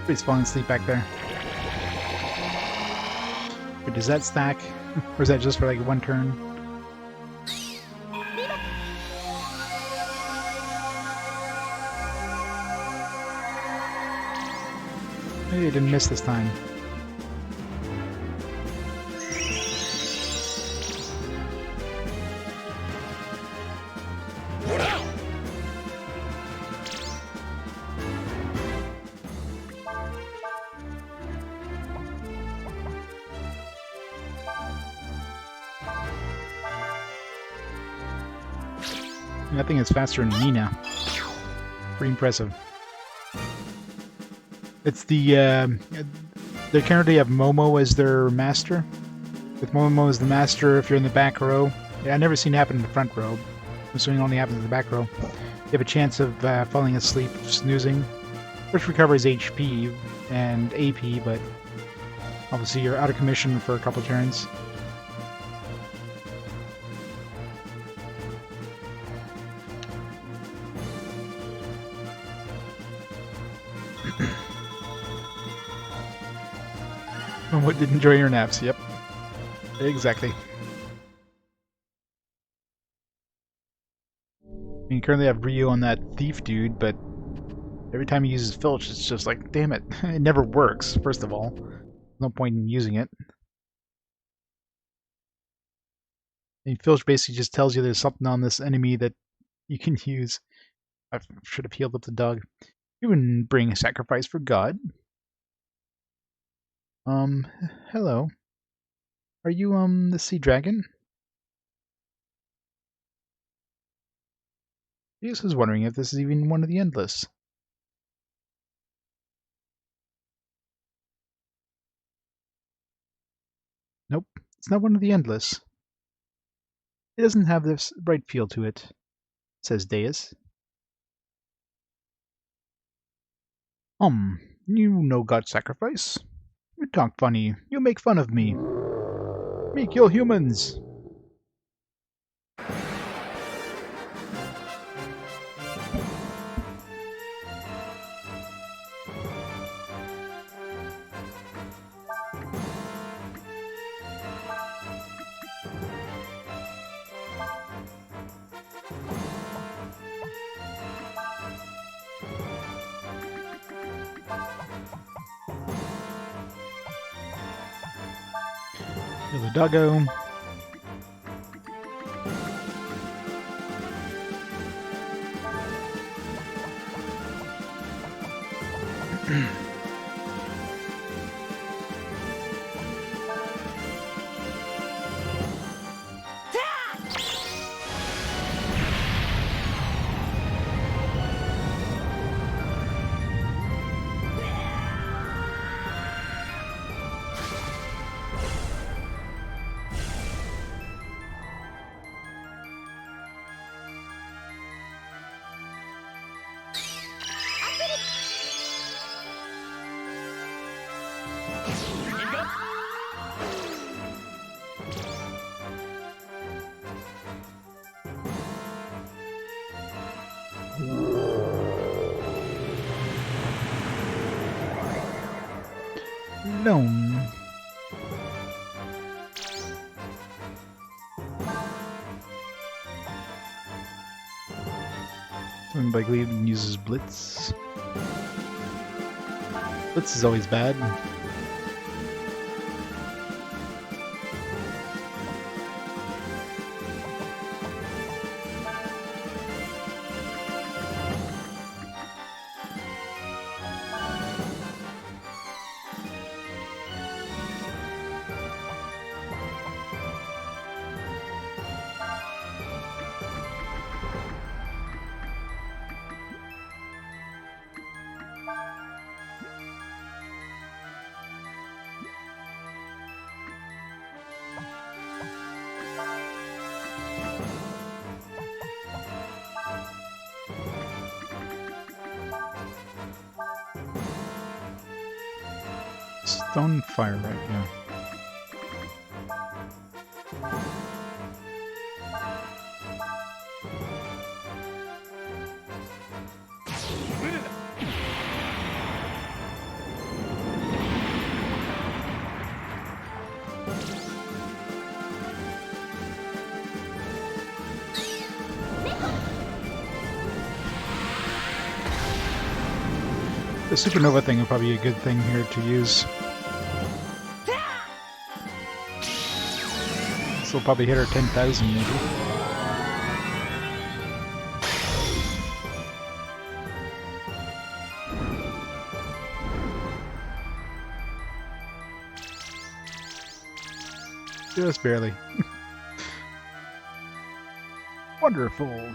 He's falling asleep back there. But does that stack? Or is that just for like one turn? Maybe I didn't miss this time. That thing is faster than me now. Pretty impressive. It's the currently have Momo as their master. With Momo as the master, if you're in the back row, yeah, I've never seen it happen in the front row. I'm assuming it only happens in the back row. You have a chance of falling asleep, snoozing, which recovers HP and AP, but obviously you're out of commission for a couple turns. What did enjoy your naps? Yep. Exactly. mean, currently I have Ryu on that thief dude, but every time he uses Filch, it's just like, damn it, it never works, first of all. No point in using it. And Filch basically just tells you there's something on this enemy that you can use. I should have healed up the dog. You wouldn't bring a sacrifice for God. Hello. Are you, the sea dragon? Yes, I was wondering if this is even one of the Endless. Nope, it's not one of the Endless. It doesn't have this bright feel to it, says Deus. You know God sacrifice? You talk funny. You make fun of me. Me kill humans. Kill the doggo. Gnome. Someone by Gleed uses Blitz. Blitz is always bad. Stone fire, right? Yeah. The supernova thing would probably be a good thing here to use. This will probably hit our 10,000 maybe. Just barely. Wonderful.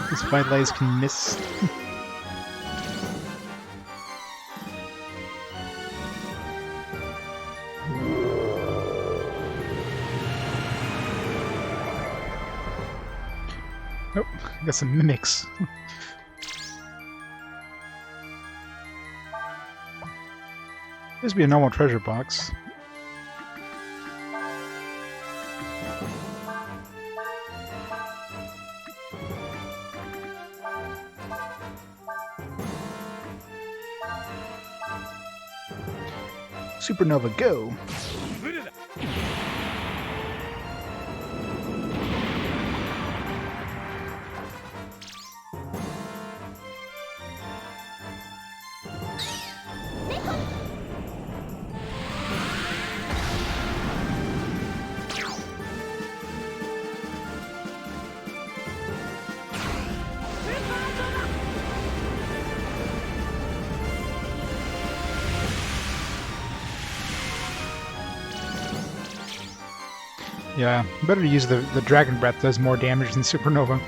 These Vitalize can miss. Oh, I got some mimics. This would be a normal treasure box. Supernova, go! Yeah, better to use the Dragon Breath, does more damage than Supernova.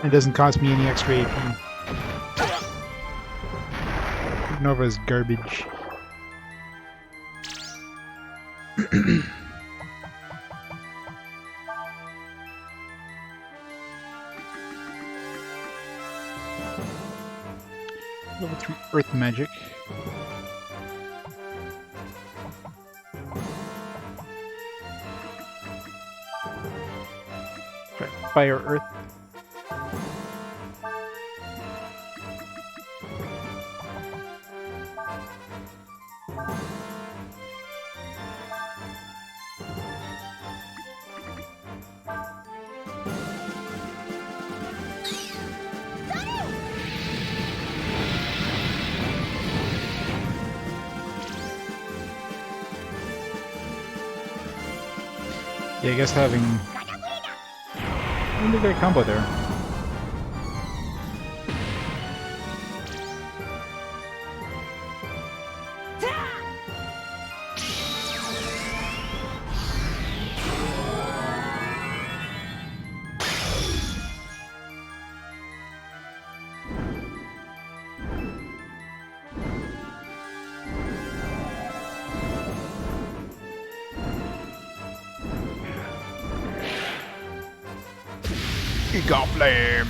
It doesn't cost me any extra AP. Supernova is garbage. Level 3 Earth Magic. Fire Earth. Yeah, I guess having... I did get a combo there. Got flame.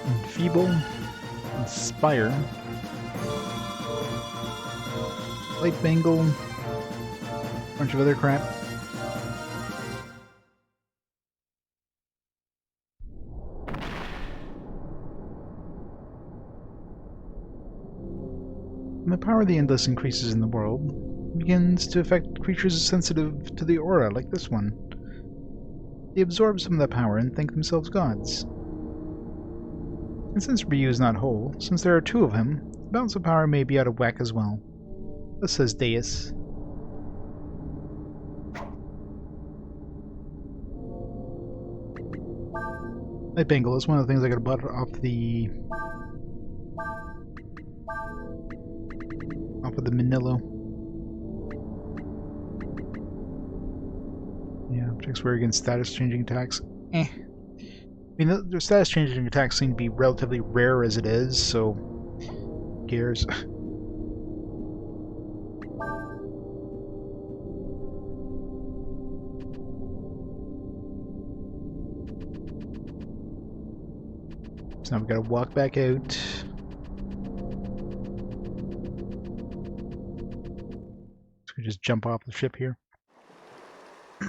Enfeeble, Inspire, Light Bangle, bunch of other crap. When the power of the Endless increases in the world, it begins to affect creatures sensitive to the aura, like this one. They absorb some of the power and think themselves gods. And since Ryu is not whole, since there are two of him, the balance of power may be out of whack as well. Thus says Deus. Light Bangle is one of the things I got bought off of the Manilo. Yeah, protects where against status changing attacks. I mean, the status changing attacks seem to be relatively rare as it is, so who cares? So now we gotta walk back out. So we just jump off the ship here.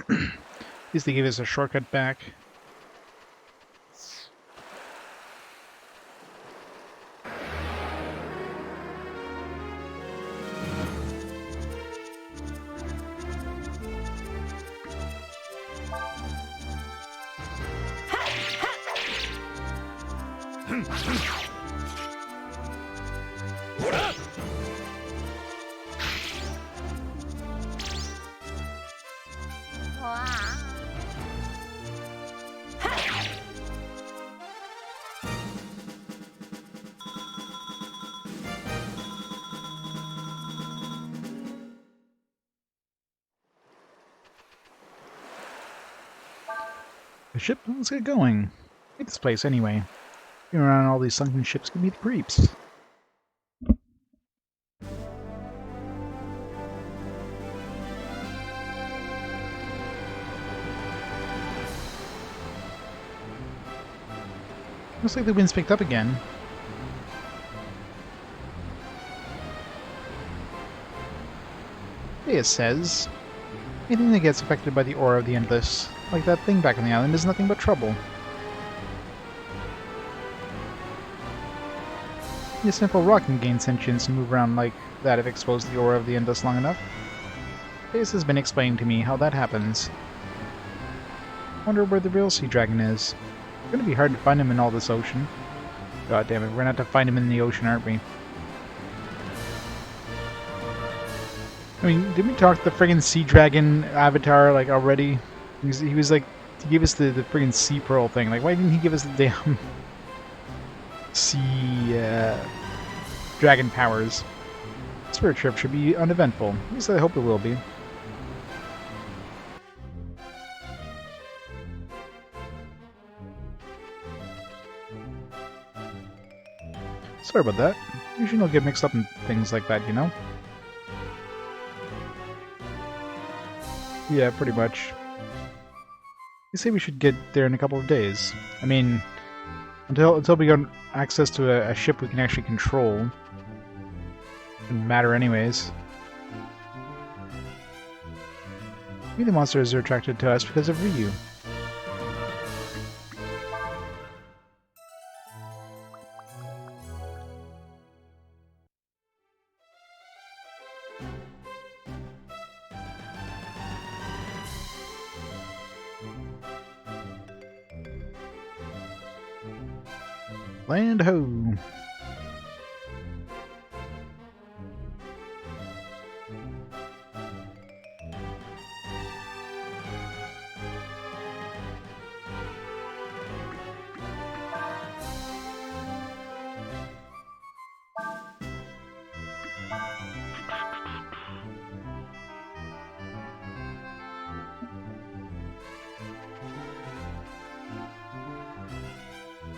At least they gave us a shortcut back. The ship, let's get going. I hate this place anyway. Being around all these sunken ships give me the creeps. Looks like the wind's picked up again. It says, anything that gets affected by the aura of the Endless, like that thing back on the island, is nothing but trouble. A simple rock can gain sentience and move around like that if exposed to the aura of the Endless long enough. This has been explained to me how that happens. Wonder where the real sea dragon is. It's gonna be hard to find him in all this ocean. God damn it, we're gonna have to find him in the ocean, aren't we? I mean, didn't we talk to the friggin' sea dragon avatar, like, already? He was like, he gave us the friggin' sea pearl thing. Like, why didn't he give us the damn sea, dragon powers? Spirit trip should be uneventful. At least I hope it will be. Sorry about that. Usually don't get mixed up in things like that, you know? Yeah, pretty much. You say we should get there in a couple of days. I mean, until we get access to a ship we can actually control. Doesn't matter anyways. Maybe the monsters are attracted to us because of Ryu. Land ho!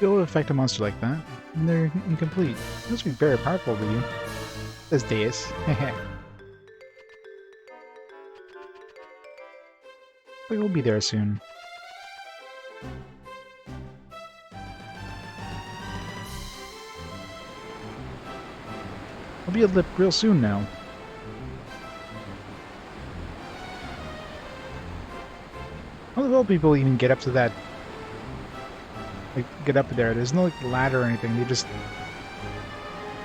You'll affect a monster like that, and they're incomplete. It must be very powerful to you. Says Deus. But we'll be there soon. I'll be a lip real soon now. How the hell people even get up to that? Like, get up there. There's no like ladder or anything. You just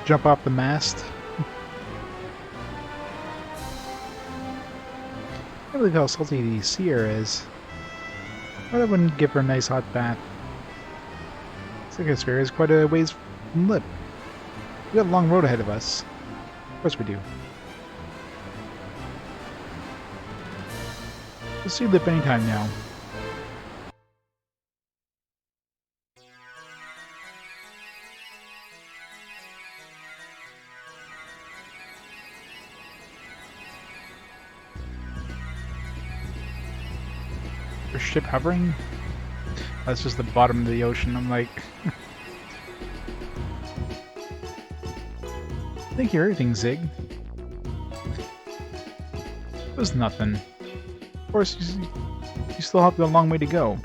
jump off the mast. I can't believe how salty the sea air is. But I wouldn't give her a nice hot bath. Psychosphere is quite a ways from Lip. We got a long road ahead of us. Of course we do. We'll see Lip anytime now. Ship hovering? That's just the bottom of the ocean. I'm like... Thank you for everything, Zig. It was nothing. Of course, you still have a long way to go.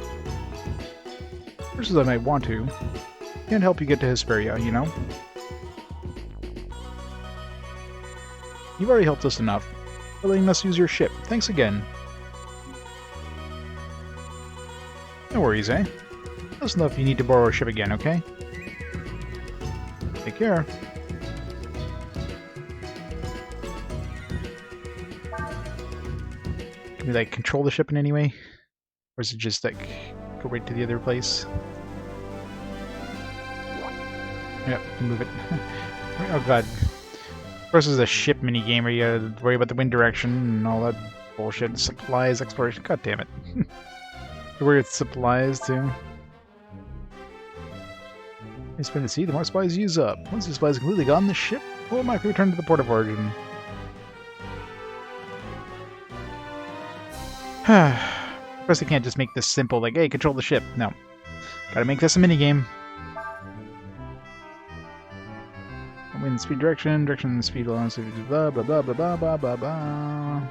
First as I might want to. Can't help you get to Hesperia, you know? You've already helped us enough. For letting us use your ship. Thanks again. No worries, eh? Let us know if you need to borrow a ship again, okay? Take care. Can we, like, control the ship in any way? Or is it just, like, go right to the other place? Yep, move it. Oh god. Of course, there's a ship minigame where you gotta worry about the wind direction and all that bullshit. Supplies, exploration. God damn it. Where it's supplies too. You spend the sea, the more supplies you use up. Once the supplies are completely gone, the ship will automatically return to the port of origin. Of course, I can't just make this simple, like, hey, control the ship. No. Gotta make this a minigame. Wind speed direction, speed velocity, blah blah blah blah blah blah blah blah.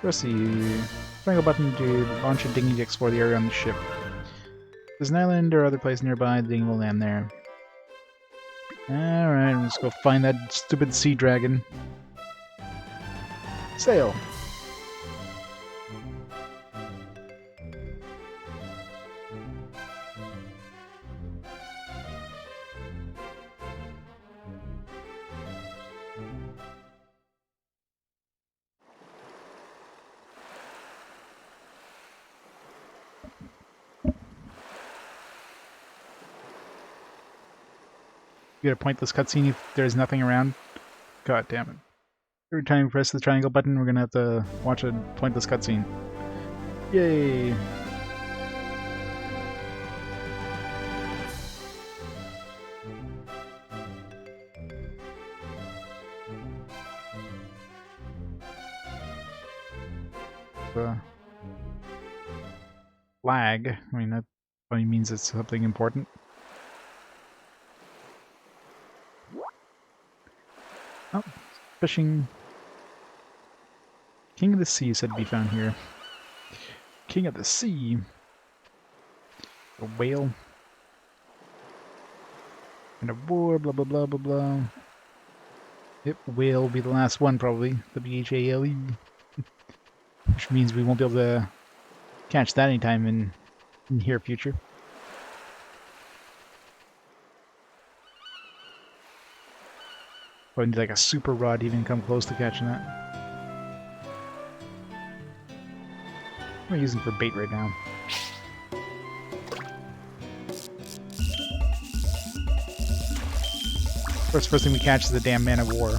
Press the triangle button to launch a dinghy to explore the area on the ship. If there's an island or other place nearby, the dinghy will land there. Alright, let's go find that stupid sea dragon. Sail! You get a pointless cutscene if there's nothing around. God damn it. Every time you press the triangle button, we're gonna have to watch a pointless cutscene. Yay! Flag. I mean, that probably means it's something important. Oh, fishing. King of the Sea said to be found here. King of the Sea. A whale. And a war, blah blah blah blah blah. It will be the last one, probably. W-H-A-L-E. Which means we won't be able to catch that anytime in near future. Probably need like a super rod to even come close to catching that. I'm using for bait right now. Of course, first thing we catch is the damn man of war.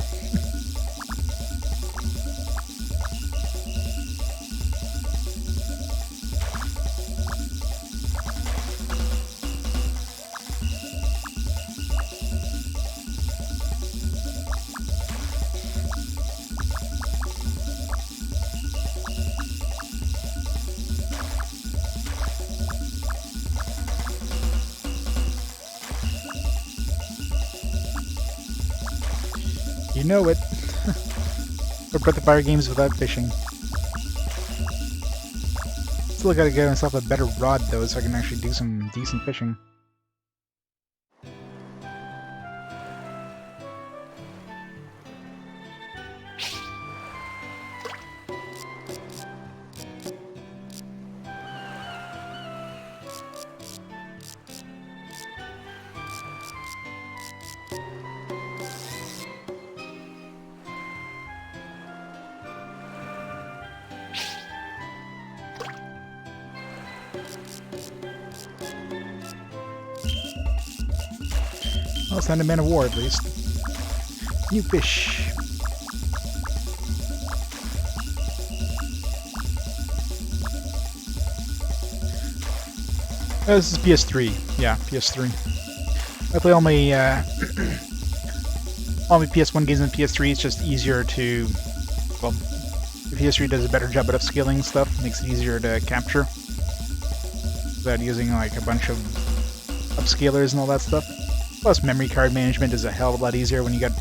You know it. Or Breath of Fire games without fishing. Still gotta get myself a better rod though, so I can actually do some decent fishing. Well, it's not a man of war, at least. New fish. This is PS3. Yeah, PS3. I play all my PS1 games on PS3. It's just easier to, well, the PS3 does a better job at upscaling stuff. Makes it easier to capture without using like a bunch of upscalers and all that stuff. Plus, memory card management is a hell of a lot easier when you got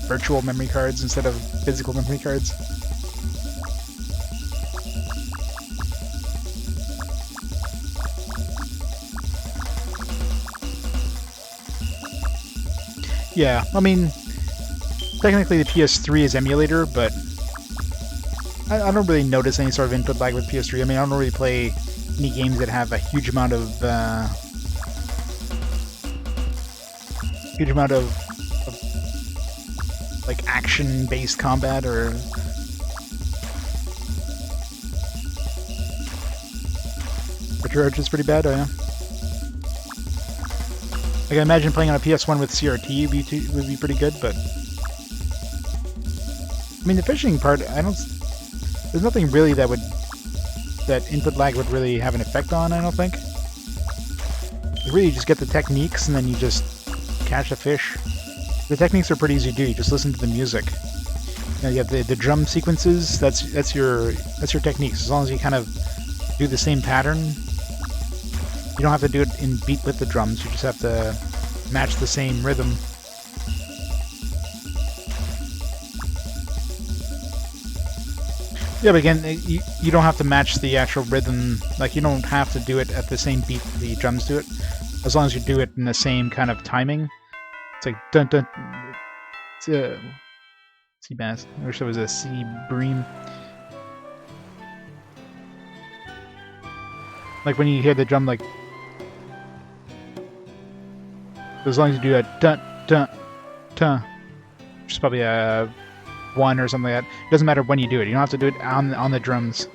virtual memory cards instead of physical memory cards. Yeah, I mean, technically the PS3 is emulator, but I don't really notice any sort of input lag with PS3. I mean, I don't really play any games that have a huge amount of like action-based combat or Charge is pretty bad. Oh yeah. Like I imagine playing on a PS1 with CRT would be pretty good, but I mean the fishing part, there's nothing really that input lag would really have an effect on. I don't think. You really just get the techniques and then you just catch a fish. The techniques are pretty easy to do. You just listen to the music. You have the drum sequences. That's your techniques. As long as you kind of do the same pattern, you don't have to do it in beat with the drums. You just have to match the same rhythm. Yeah, but again, you don't have to match the actual rhythm. Like, you don't have to do it at the same beat the drums do it. As long as you do it in the same kind of timing. It's like dun dun. It's a C bass. I wish there was a C bream. Like when you hear the drum, like, as long as you do a dun dun dun, which is probably a 1 or something like that. It doesn't matter when you do it. You don't have to do it on the drums.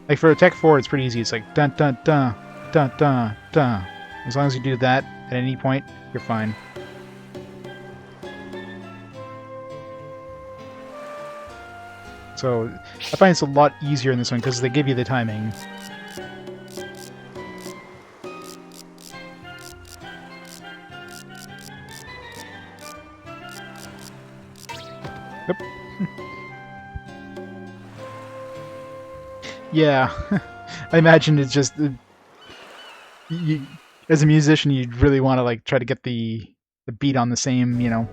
Like for Tech 4, it's pretty easy. It's like dun dun dun dun dun dun. As long as you do that at any point, you're fine. So I find it's a lot easier in this one because they give you the timing. Yep. Yeah, I imagine it's just as a musician, you'd really want to like try to get the beat on the same, you know,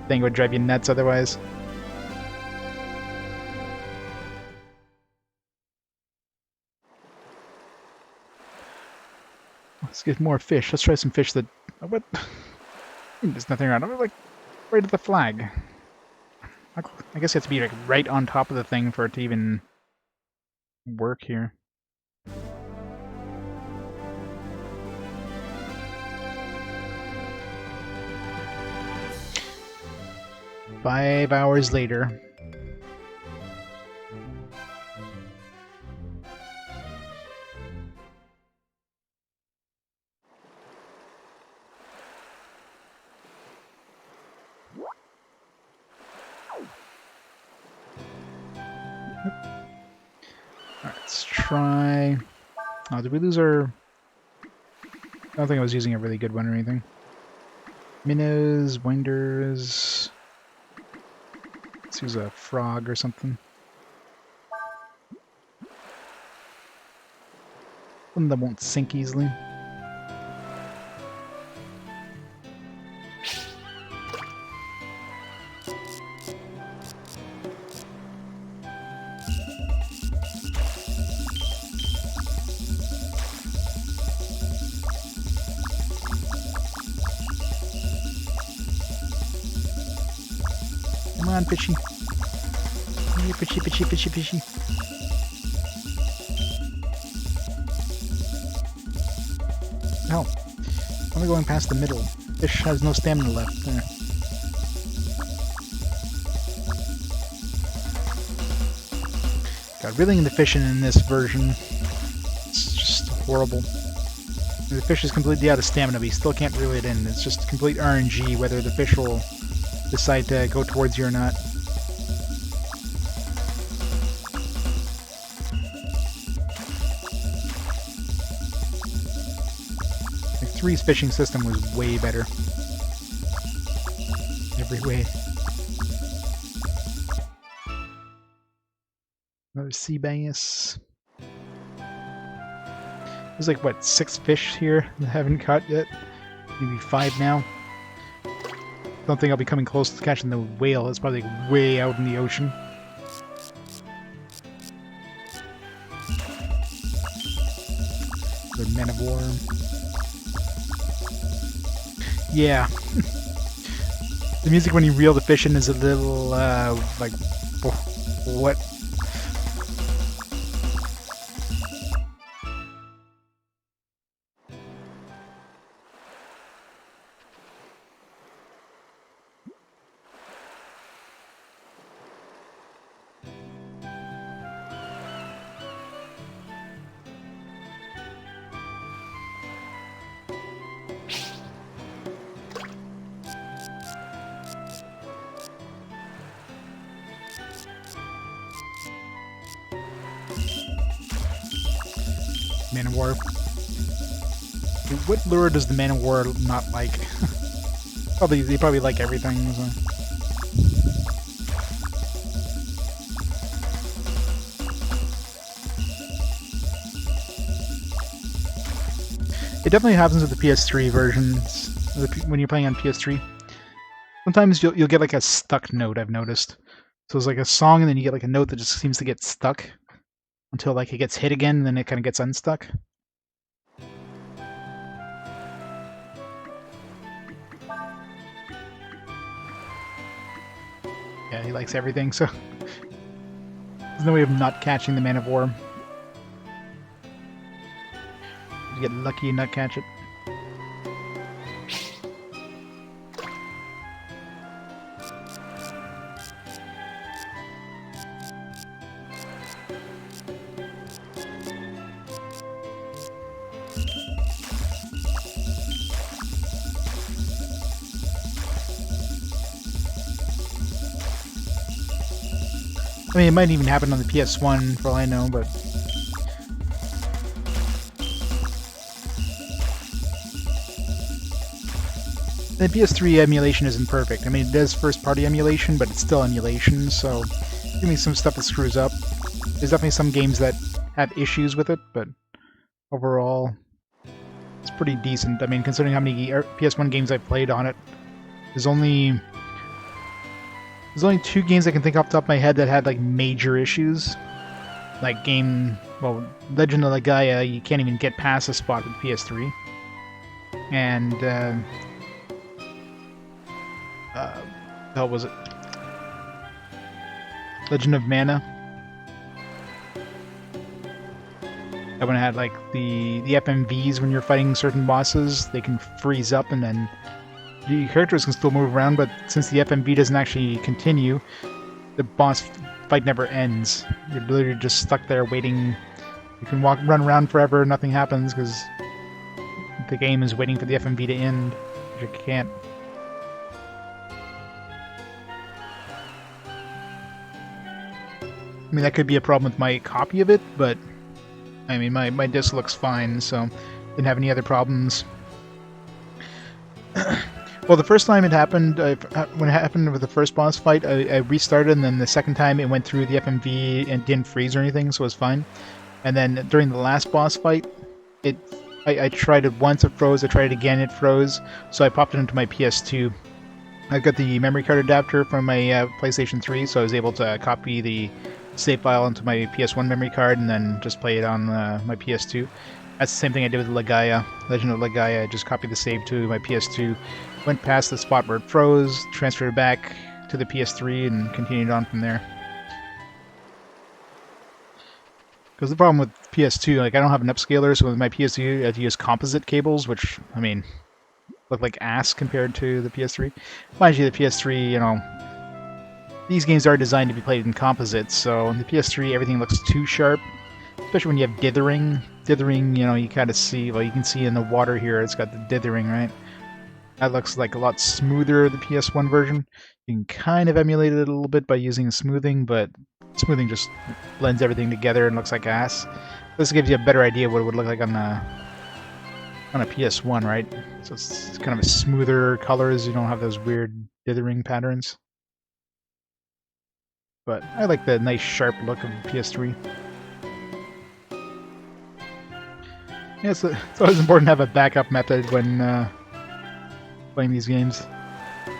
thing. Would drive you nuts otherwise. Let's get more fish. Let's try some fish that... What? There's nothing around. I'm like right at the flag. I guess you have to be like right on top of the thing for it to even work here. 5 hours later. Alright, let's try... Oh, did we lose our... I don't think I was using a really good one or anything. Minnows, winders... Let's use a frog or something. One that won't sink easily. Come on, fishy. Fishy, fishy, fishy, fishy. No. Only going past the middle. Fish has no stamina left. There. God, reeling the fish in this version, it's just horrible. The fish is completely out of stamina, but you still can't reel it in. It's just complete RNG whether the fish will decide to go towards you or not. Like 3's fishing system was way better. Every way. Another sea bass. There's like, what, 6 fish here that I haven't caught yet? Maybe 5 now. Don't think I'll be coming close to catching the whale. It's probably like way out in the ocean. The man of war. Yeah. The music when you reel the fish in is a little, like, what? Man of War. What lure does the Man of War not like? They probably like everything. So. It definitely happens with the PS3 versions, when you're playing on PS3. Sometimes you'll get like a stuck note, I've noticed. So it's like a song and then you get like a note that just seems to get stuck until like it gets hit again and then it kind of gets unstuck. Yeah, he likes everything, so there's no way of not catching the Man of War. You get lucky and not catch it. I mean, it might even happen on the PS1 for all I know, but... The PS3 emulation isn't perfect. I mean, it does first-party emulation, but it's still emulation, so... Give me some stuff that screws up. There's definitely some games that have issues with it, but... Overall... It's pretty decent. I mean, considering how many PS1 games I've played on it, there's only 2 games I can think off the top of my head that had like major issues. Like Legend of Legaia, you can't even get past a spot with PS3. And hell was it? Legend of Mana. That one had like the FMVs when you're fighting certain bosses, they can freeze up and then your characters can still move around, but since the FMV doesn't actually continue, the boss fight never ends. You're literally just stuck there waiting. You can run around forever, nothing happens, because the game is waiting for the FMV to end, which it can't. I mean, that could be a problem with my copy of it, but I mean, my disc looks fine, so didn't have any other problems. Well, the first time it happened, when it happened with the first boss fight, I restarted, and then the second time it went through the FMV and didn't freeze or anything, so it was fine. And then during the last boss fight, I tried it once, it froze, I tried it again, it froze, so I popped it into my PS2. I've got the memory card adapter from my PlayStation 3, so I was able to copy the save file into my PS1 memory card and then just play it on my PS2. That's the same thing I did with Legaia. Legend of Legaia, I just copied the save to my PS2, went past the spot where it froze, transferred it back to the PS3, and continued on from there. Because the problem with PS2, like I don't have an upscaler, so with my PS2 I have to use composite cables, which, I mean, look like ass compared to the PS3. Mind you, the PS3, you know, these games are designed to be played in composites, so in the PS3 everything looks too sharp, especially when you have dithering. Dithering, you know, you kind of see, well, you can see in the water here, it's got the dithering, right? That looks like a lot smoother, the PS1 version. You can kind of emulate it a little bit by using smoothing, but smoothing just blends everything together and looks like ass. This gives you a better idea of what it would look like on a PS1, right? So it's kind of a smoother colors, you don't have those weird dithering patterns. But I like the nice sharp look of PS3. Yeah, it's always important to have a backup method when playing these games.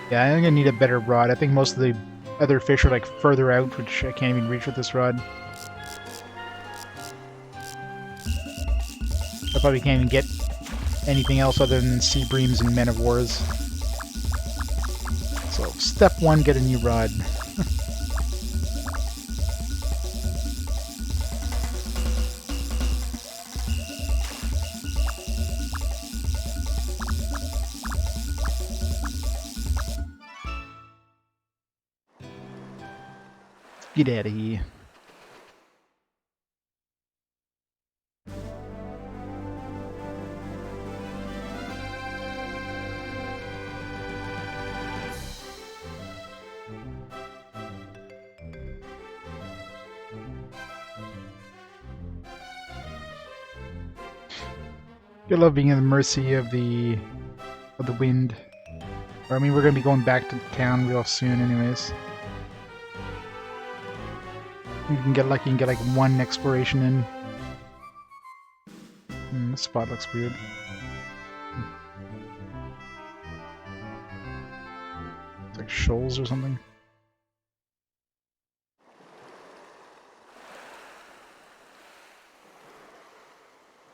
Yeah, I'm gonna need a better rod. I think most of the other fish are like further out, which I can't even reach with this rod. I probably can't even get anything else other than sea breams and men of wars. So, step 1, get a new rod. Get out of here. I love being at the mercy of the wind. Or, I mean, we're gonna be going back to town real soon, anyways. You can get lucky and get like 1 exploration in. This spot looks weird. It's like shoals or something.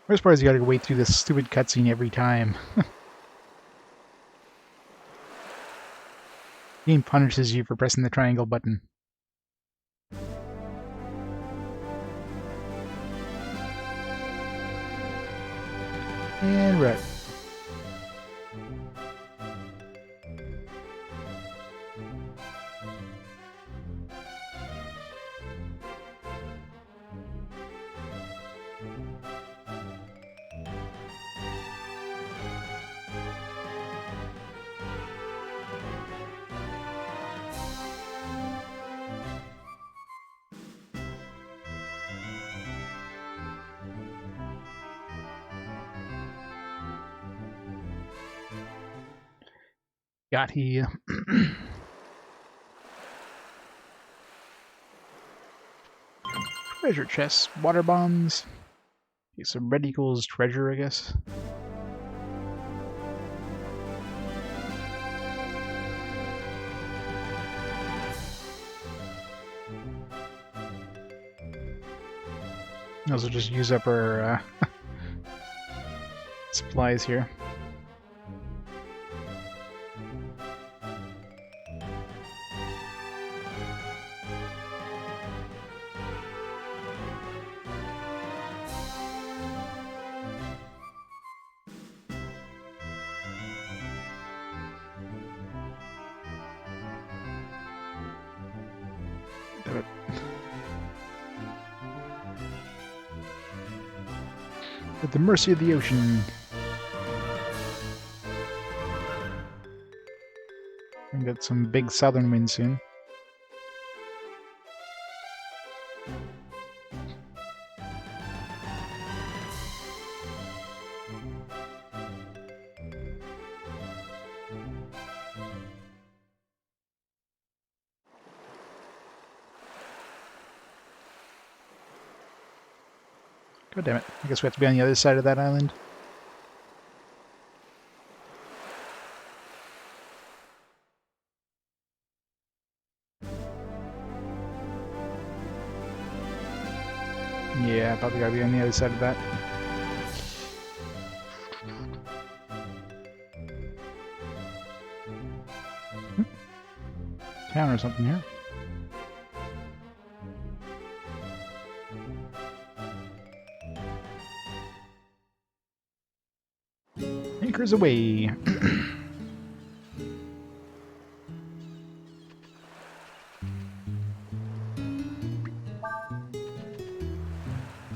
Worst part is you gotta wait through this stupid cutscene every time. The game punishes you for pressing the triangle button. And right. Got he. Treasure chests, water bombs. Okay, so red equals treasure, I guess. Also just use up our supplies here. At the mercy of the ocean. We'll get some big southern wind soon. God damn it. I guess we have to be on the other side of that island. Yeah, probably gotta be on the other side of that. Town or something here. Anchors away.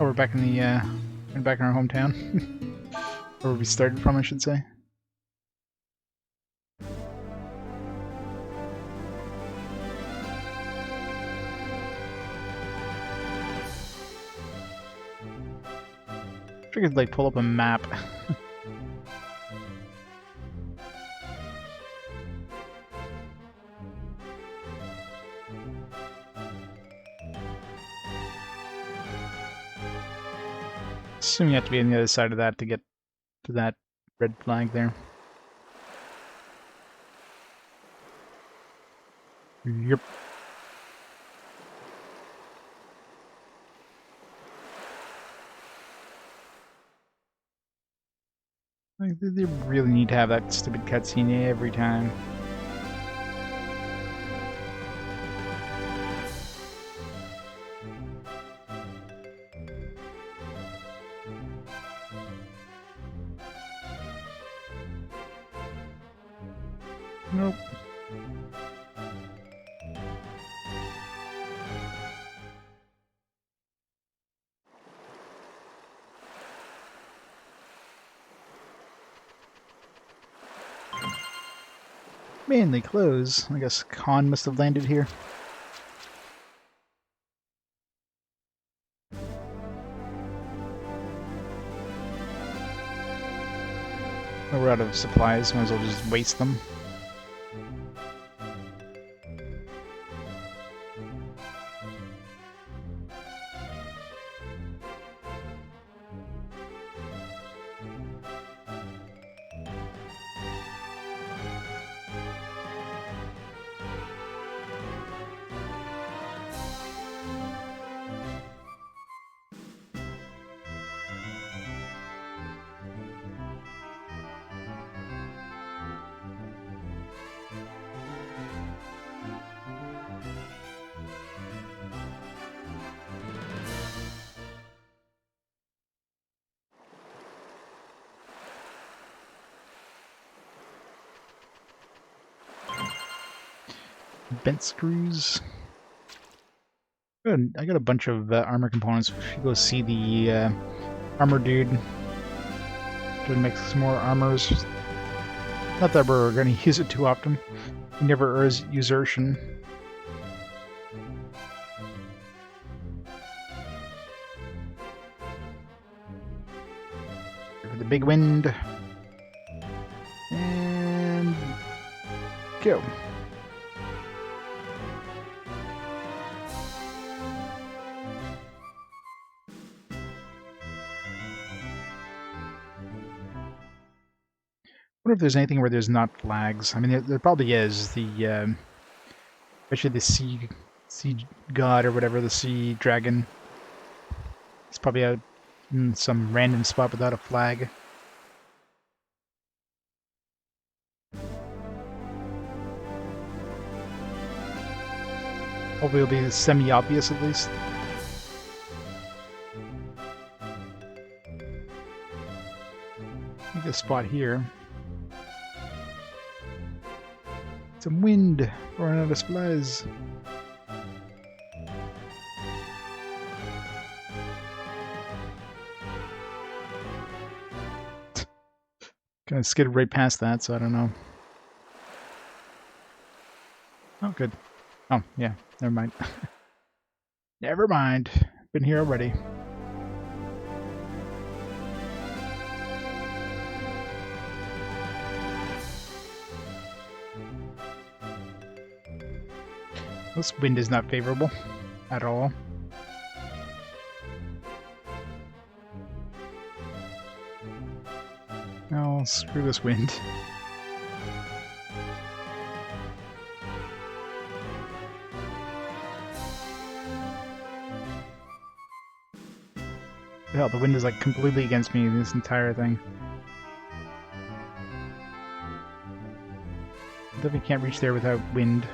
Oh, we're back in the back in our hometown. Where we started from, I should say. Figured like pull up a map. Assume you have to be on the other side of that to get to that red flag there. Yep. Like, they really need to have that stupid cutscene every time. Nope. Mainly clothes. I guess Khan must have landed here. We're out of supplies, might as well just waste them. Bent screws. Good. I got a bunch of armor components. We should go see the armor dude to make some more armors. Not that we're going to use it too often. We never use Urshan. For the big wind. And go. I wonder if there's anything where there's not flags. I mean, there probably is. The especially the sea god or whatever, the sea dragon. It's probably out in some random spot without a flag. Hopefully, it'll be semi-obvious at least. I think this spot here. Some wind pouring out of supplies. Kind of skidded right past that, so I don't know. Oh, good. Oh, yeah. Never mind. Never mind. Been here already. This wind is not favorable at all. Oh, screw this wind. Hell, the wind is like completely against me in this entire thing. Definitely can't reach there without wind.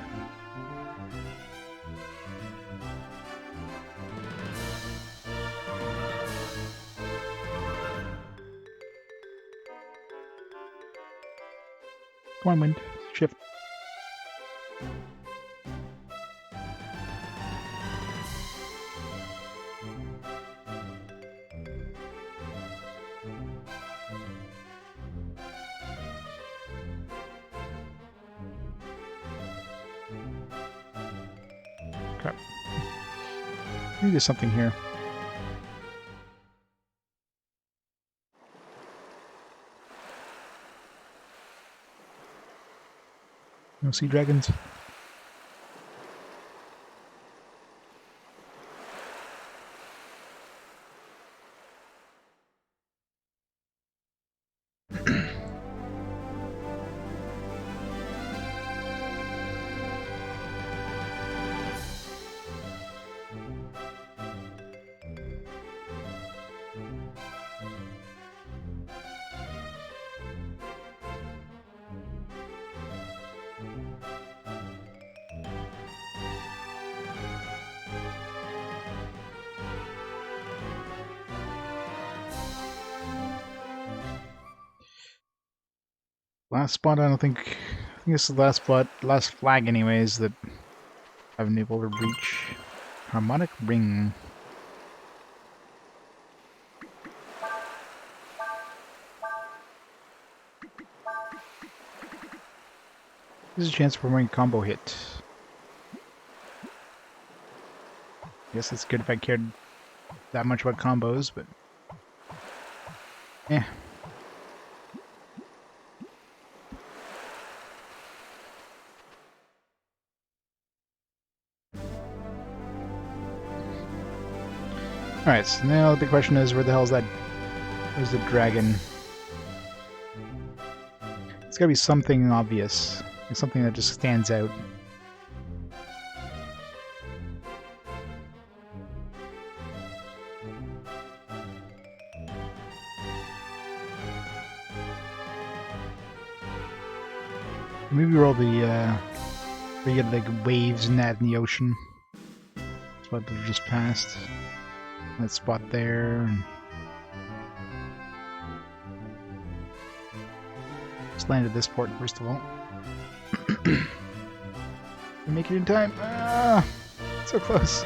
Come on, wind. Shift. Crap. Maybe there's something here. No sea dragons. Last spot, I don't think. I think this is the last spot, last flag, anyways, that I haven't been able to reach. Harmonic ring. This is a chance for my combo hit. Guess it's good if I cared that much about combos, but yeah. Alright, so now the big question is, where the hell is that? Where's the dragon? It's gotta be something obvious. Like something that just stands out. Maybe roll the, where you get like waves and that in the ocean. That's what they just passed. That spot there. And just landed this port first of all. Make it in time. Ah, so close.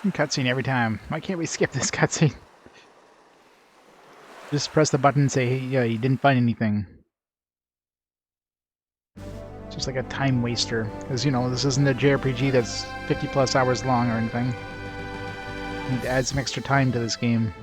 Cutscene every time. Why can't we skip this cutscene? Just press the button and say, hey, yeah, you didn't find anything. It's just like a time waster. Because, you know, this isn't a JRPG that's 50 plus hours long or anything. You need to add some extra time to this game.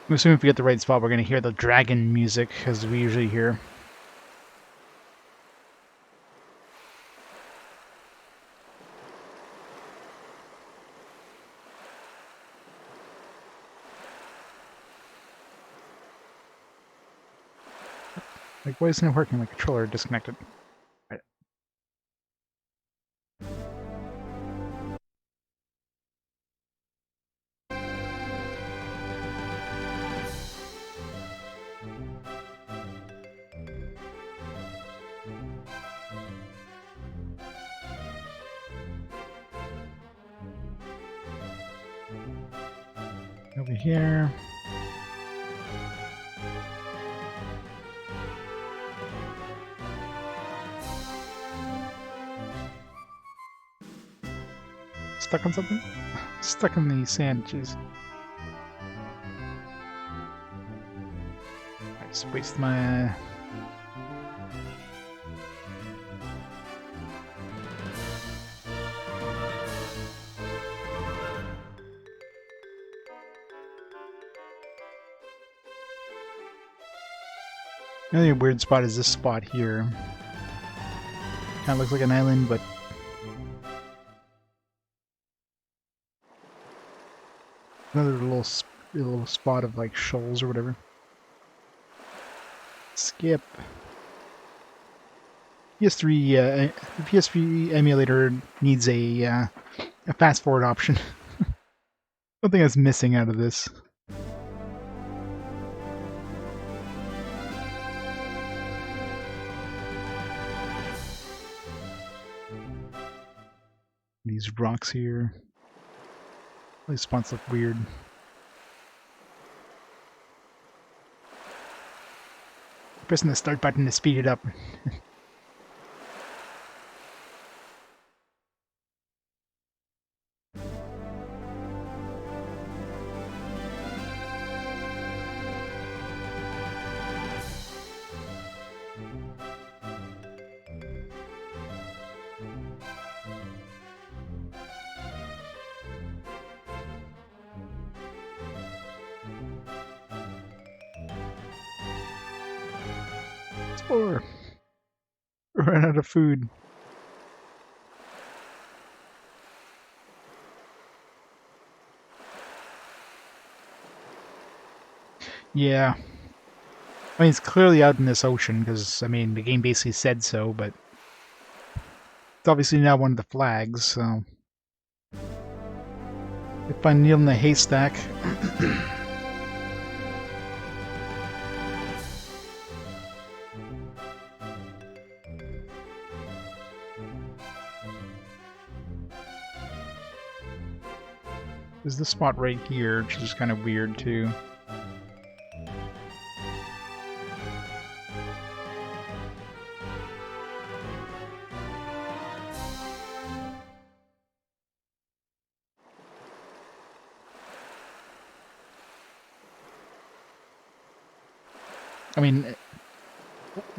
I'm assuming if we get the right spot, we're going to hear the dragon music, as we usually hear. Like, why isn't it working? My controller disconnected. Right. Over here. Stuck on something? Stuck in the sand, jeez. I just waste my... The only weird spot is this spot here. Kind of looks like an island, but... Another little spot of, like, shoals or whatever. Skip. PS3, the PS3 emulator needs a fast forward option. Something that's missing out of this. These rocks here. These spots look weird. Pressing the start button to speed it up. Explore. Run out of food. Yeah. I mean, it's clearly out in this ocean, because, I mean, the game basically said so, but it's obviously not one of the flags, so... If I needle in a haystack... There's this spot right here, which is kind of weird, too. I mean,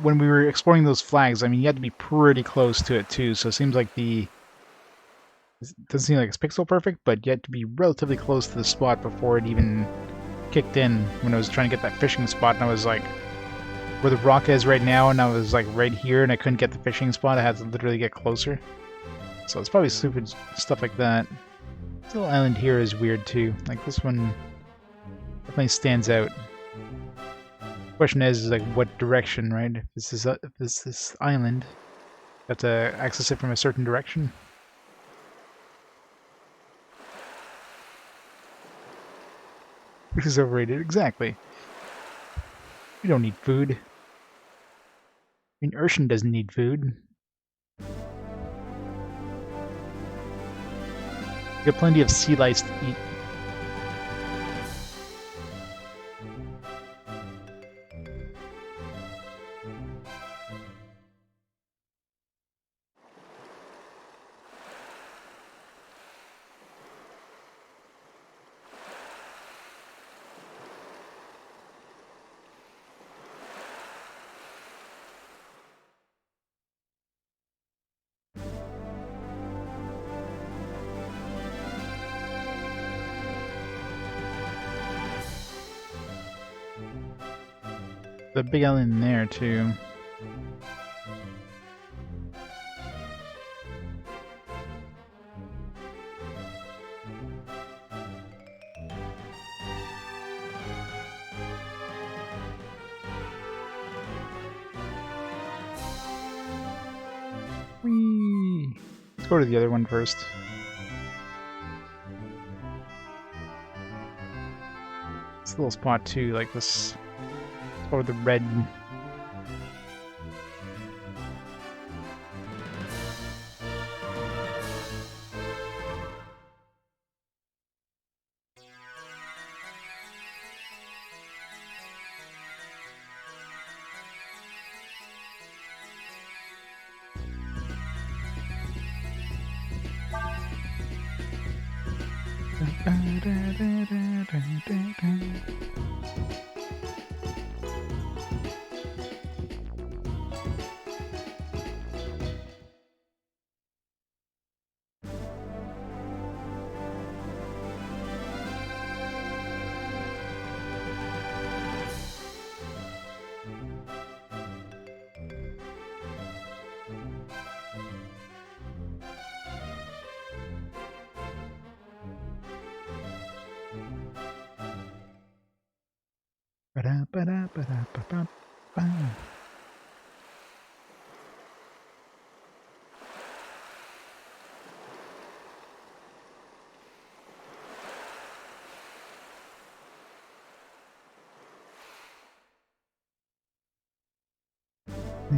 when we were exploring those flags, I mean, you had to be pretty close to it, too, so it seems like it doesn't seem like it's pixel perfect, but you had to be relatively close to the spot before it even kicked in when I was trying to get that fishing spot, and I was like, where the rock is right now, and I was like right here, and I couldn't get the fishing spot. I had to literally get closer. So it's probably stupid stuff like that. This little island here is weird too. Like this one definitely stands out. The question is like what direction, right? If this is this island, you have to access it from a certain direction. Which is overrated, exactly. We don't need food. I mean, Urshan doesn't need food. We got plenty of sea lice to eat. The big island in there too. Whee! Let's go to the other one first. This little spot too, like this, or the red.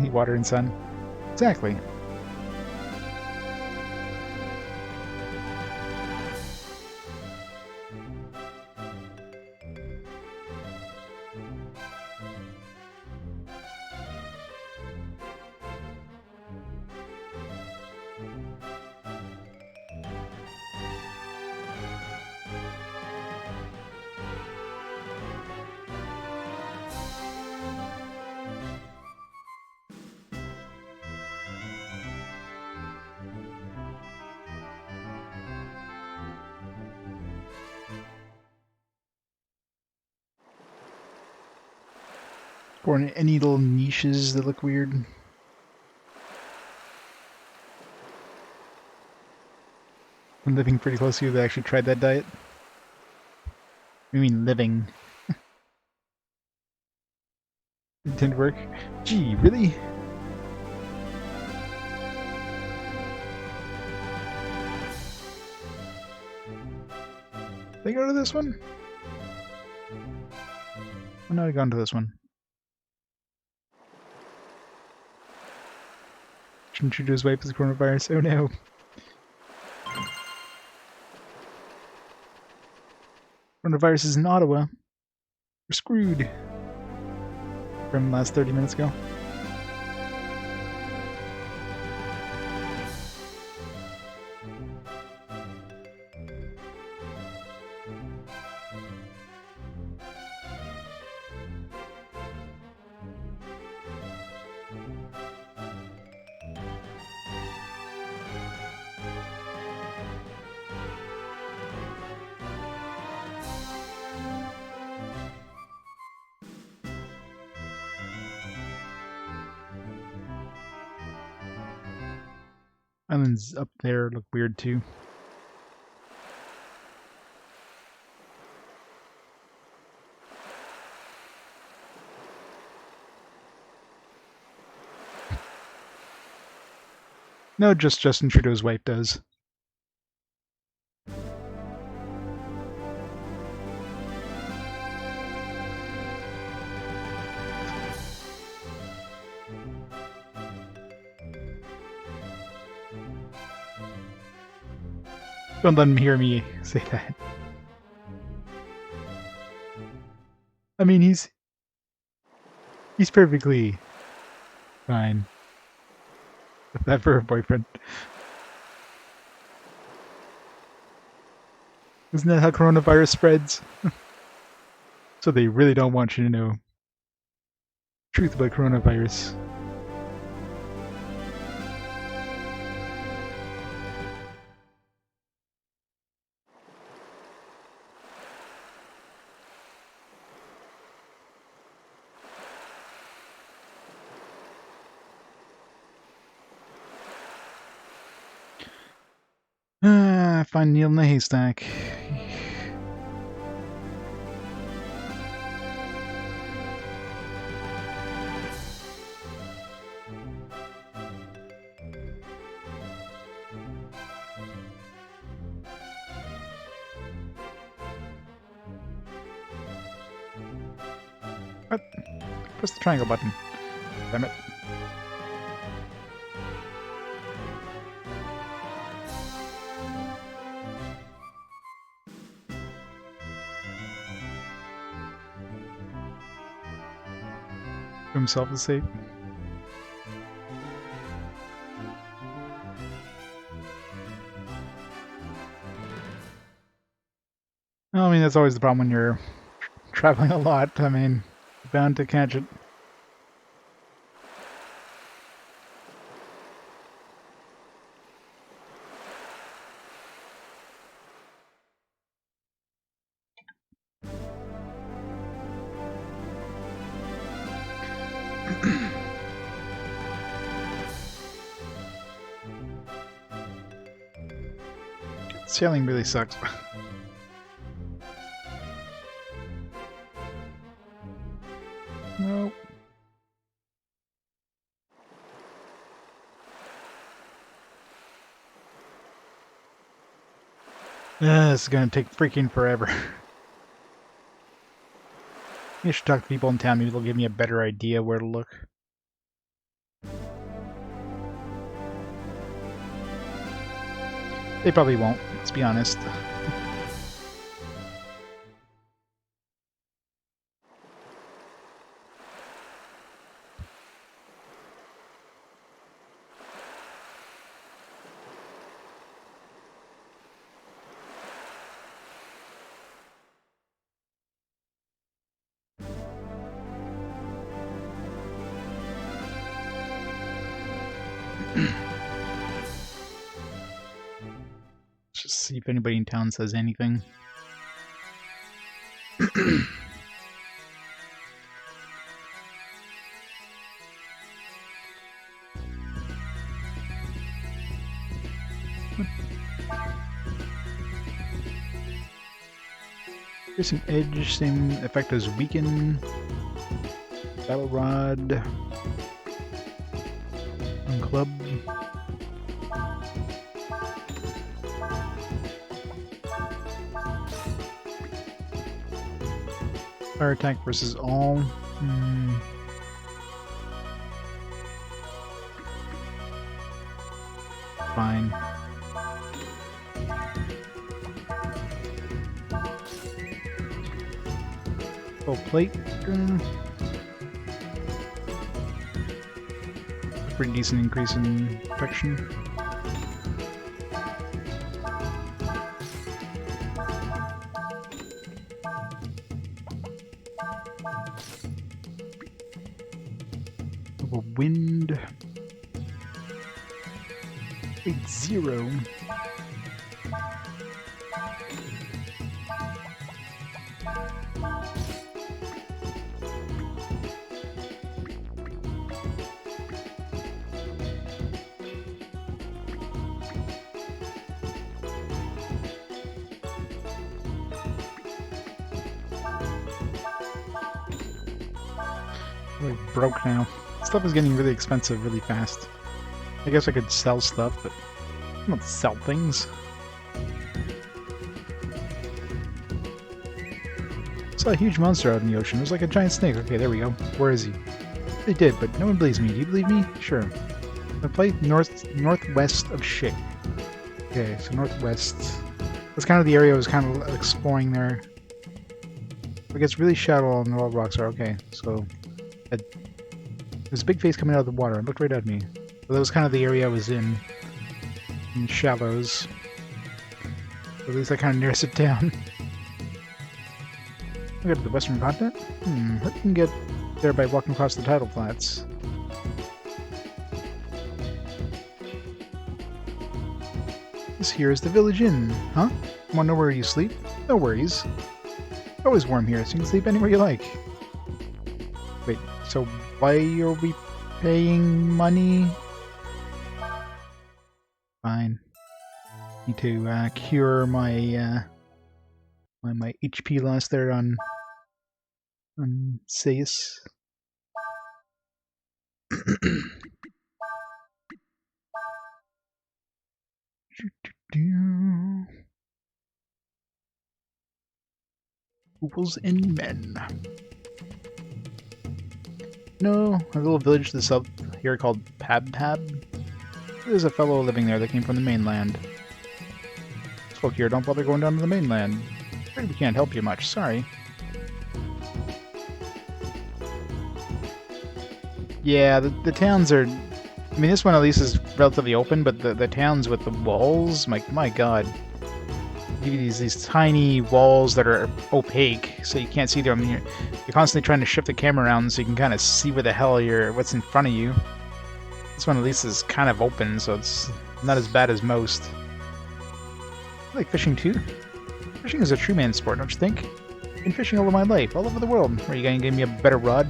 Heat, water, and sun. Exactly. Or any little niches that look weird. I'm living pretty close to you that actually tried that diet. I mean living. It didn't work. Gee, really? Did I go to this one? Oh, no, I gone to this one. Introduce wipe as coronavirus. Oh no. Coronavirus is in Ottawa. We're screwed. From last 30 minutes ago. Islands up there look weird too. No, just Justin Trudeau's wife does. Don't let him hear me say that. I mean, he's perfectly fine with that for a boyfriend. Isn't that how coronavirus spreads? So they really don't want you to know the truth about coronavirus. I find Neil in the haystack. What? Press the triangle button. Damn it. Himself to save. I mean, that's always the problem when you're traveling a lot. I mean, you're bound to catch it. Sailing really sucks. Nope. This is gonna take freaking forever. I should talk to people in town, maybe they'll give me a better idea where to look. They probably won't, let's be honest. Just see if anybody in town says anything. Here's an edge, same effect as weaken. Battle Rod. And club. Fire attack versus all. Fine. Full plate. Pretty decent increase in protection. Level wind. 0. Really broke now. Stuff is getting really expensive really fast. I guess I could sell stuff, but I don't sell things. I saw a huge monster out in the ocean. It was like a giant snake. Okay, there we go. Where is he? They did, but no one believes me. Do you believe me? Sure. I play northwest of Shik. Okay, so northwest. That's kind of the area I was kind of exploring there. It gets really shallow and the wall rocks are okay. So there's a big face coming out of the water. It looked right at me. So that was kind of the area I was in shallows. So at least I kind of narrows it down. Look at the western continent. You can get there by walking across the tidal flats. This here is the village inn, huh? Want to know where you sleep? No worries. It's always warm here, so you can sleep anywhere you like. Wait, so why are we paying money? Fine. Need to cure my my HP loss there on Seius. Fools and men. No, a little village to the south here called Pab. There's a fellow living there that came from the mainland. Folk here don't bother going down to the mainland. Afraid we can't help you much, sorry. Yeah, the towns are... I mean, this one at least is relatively open, but the towns with the walls, my god. Give you these tiny walls that are opaque, so you can't see them. You're constantly trying to shift the camera around so you can kind of see where the hell what's in front of you. This one at least is kind of open, so it's not as bad as most. I like fishing too. Fishing is a true man's sport, don't you think? I've been fishing all of my life, all over the world. Are you going to give me a better rod?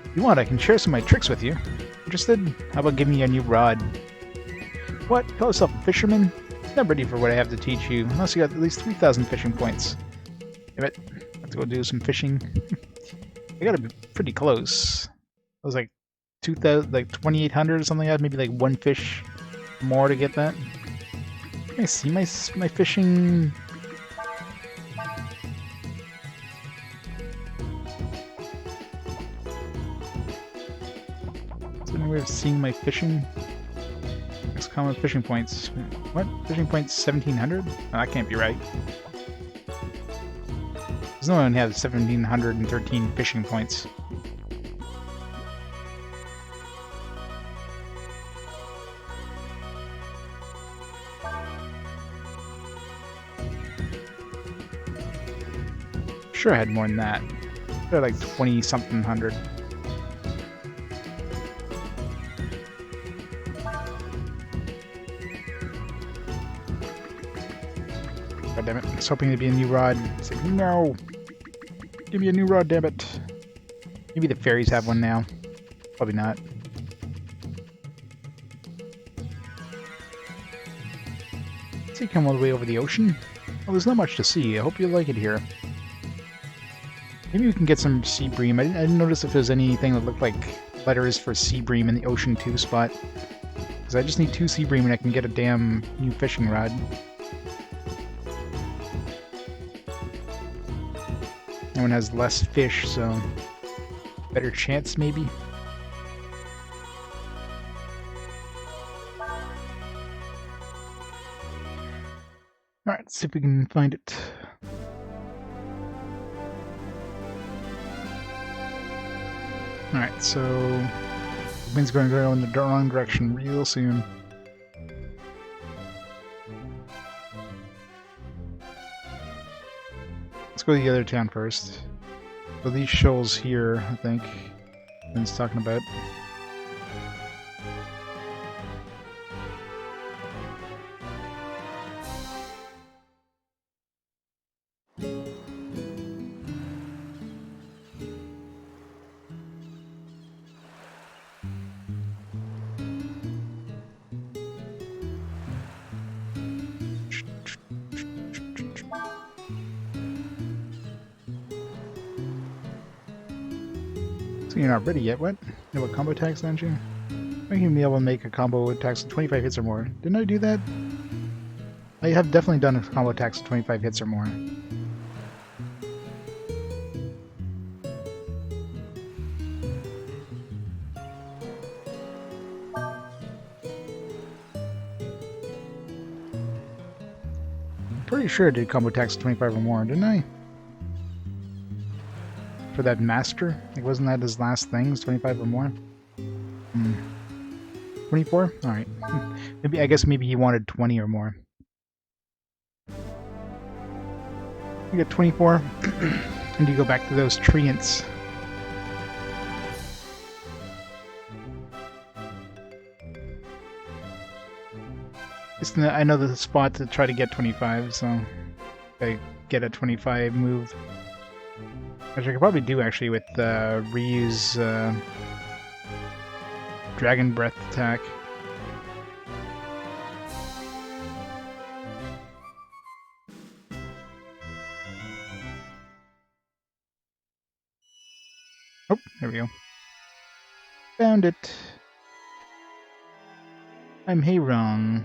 If you want, I can share some of my tricks with you. Interested? How about giving me a new rod? What? Call yourself a fisherman? Not ready for what I have to teach you, unless you got at least 3,000 fishing points. Damn it. I have to go do some fishing. I gotta be pretty close. It was like 2,000, like 2,800 or something like that. Maybe like one fish more to get that. Can I see my fishing? Is there any way of seeing my fishing? Common fishing points. What? Fishing points 1,700? Oh, that can't be right. There's no one who has 1,713 fishing points. Sure, I had more than that. I had like 20-something hundred. God damn it. I was hoping there'd be a new rod. It's like, no! Give me a new rod, damn it. Maybe the fairies have one now. Probably not. So you come all the way over the ocean? Well, there's not much to see. I hope you like it here. Maybe we can get some sea bream. I didn't notice if there's anything that looked like letters for sea bream in the Ocean 2 spot. Because I just need 2 sea bream and I can get a damn new fishing rod. That one has less fish, so better chance maybe. Alright, let's see if we can find it. Alright, so the wind's going to go in the wrong direction real soon. Let's go to the other town first. So these shoals here, I think, Ben's talking about. So you're not ready yet, what? You know what combo attacks, don't you? I can be able to make a combo attacks with 25 hits or more. Didn't I do that? I have definitely done a combo attacks with 25 hits or more. I'm pretty sure I did combo attacks with 25 or more, didn't I? For that master? Like, wasn't that his last thing? 25 or more? 24? Alright. I guess maybe he wanted 20 or more. We got 24. And you go back to those treants. I know the spot to try to get 25, so I get a 25 move. Which I could probably do actually with Ryu's Dragon Breath attack. Oh, there we go. Found it. I'm Heirong.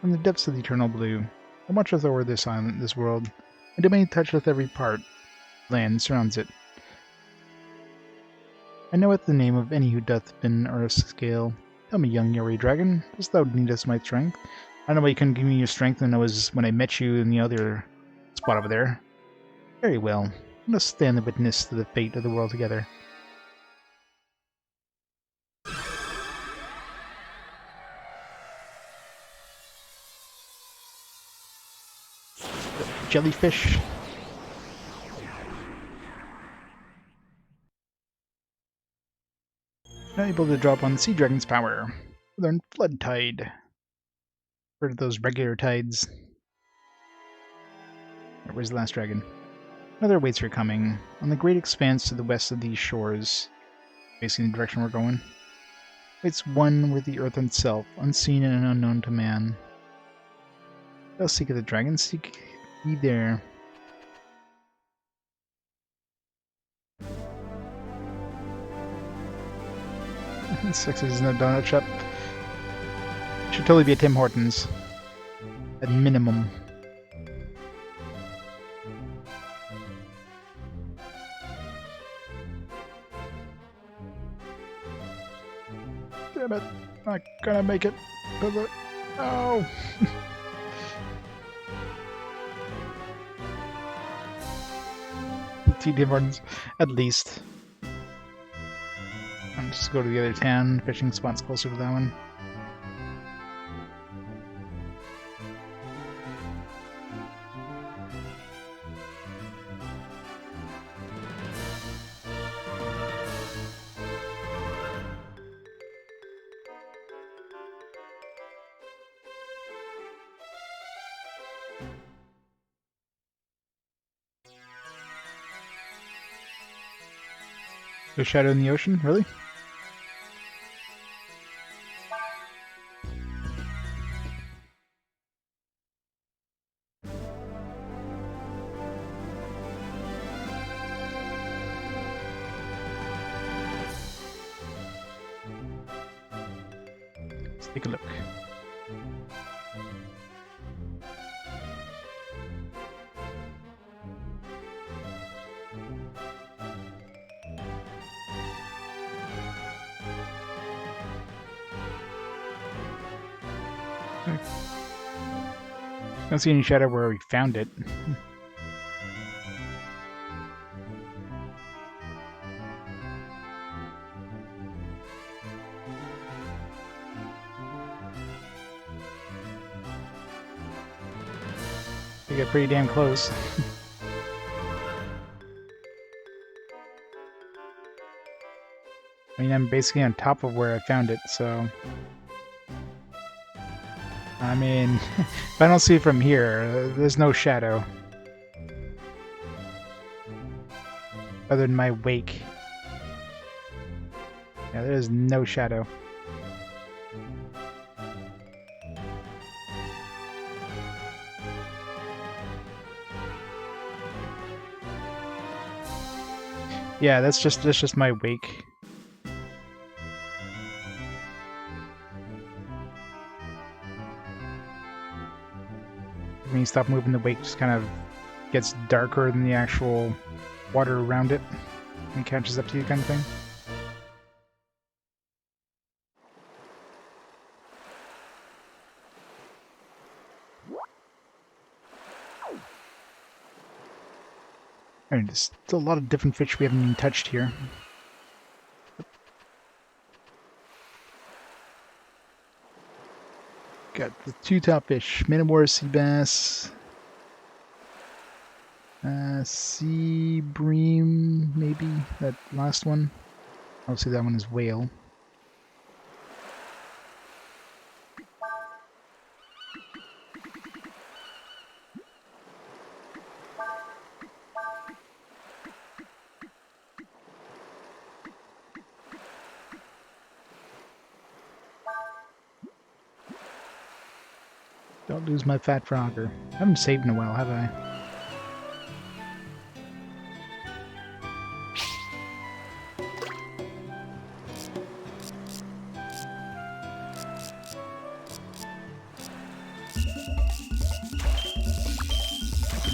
From the depths of the eternal blue, I watcheth o'er this island, this world, and domain toucheth every part. Land surrounds it. I knoweth the name of any who doth been earth's scale. Tell me, young Yuri dragon, dost thou needest my strength? I know why you couldn't give me your strength, and it was when I met you in the other spot over there. Very well. Let us stand the witness to the fate of the world together. Jellyfish. Now able to drop on Sea Dragon's power. Learn Flood Tide. Heard of those regular tides. Where's the last dragon? Another waits for coming. On the great expanse to the west of these shores. Basically the direction we're going. Waits one with the earth itself, unseen and unknown to man. Thou seeketh the dragon, seek ye there. Six is in a donut shop. Should totally be a Tim Hortons. At minimum. Damn it. Not gonna make it. Oh! Tim Hortons, at least. I'll just go to the other town. Fishing spot's closer to that one. The shadow in the ocean? Really? Take a look. Don't see any shadow where we found it. We get pretty damn close. I mean, I'm basically on top of where I found it, so... I mean, if I don't see it from here, there's no shadow. Other than my wake. Yeah, there's no shadow. Yeah, that's just my wake. When you stop moving, the wake just kind of gets darker than the actual water around it and catches up to you, kind of thing. Alright, there's still a lot of different fish we haven't even touched here. Got the two top fish, man-of-war, sea bass, sea bream, maybe, that last one. Obviously that one is whale. Don't lose my fat frogger. I haven't saved in a while, have I?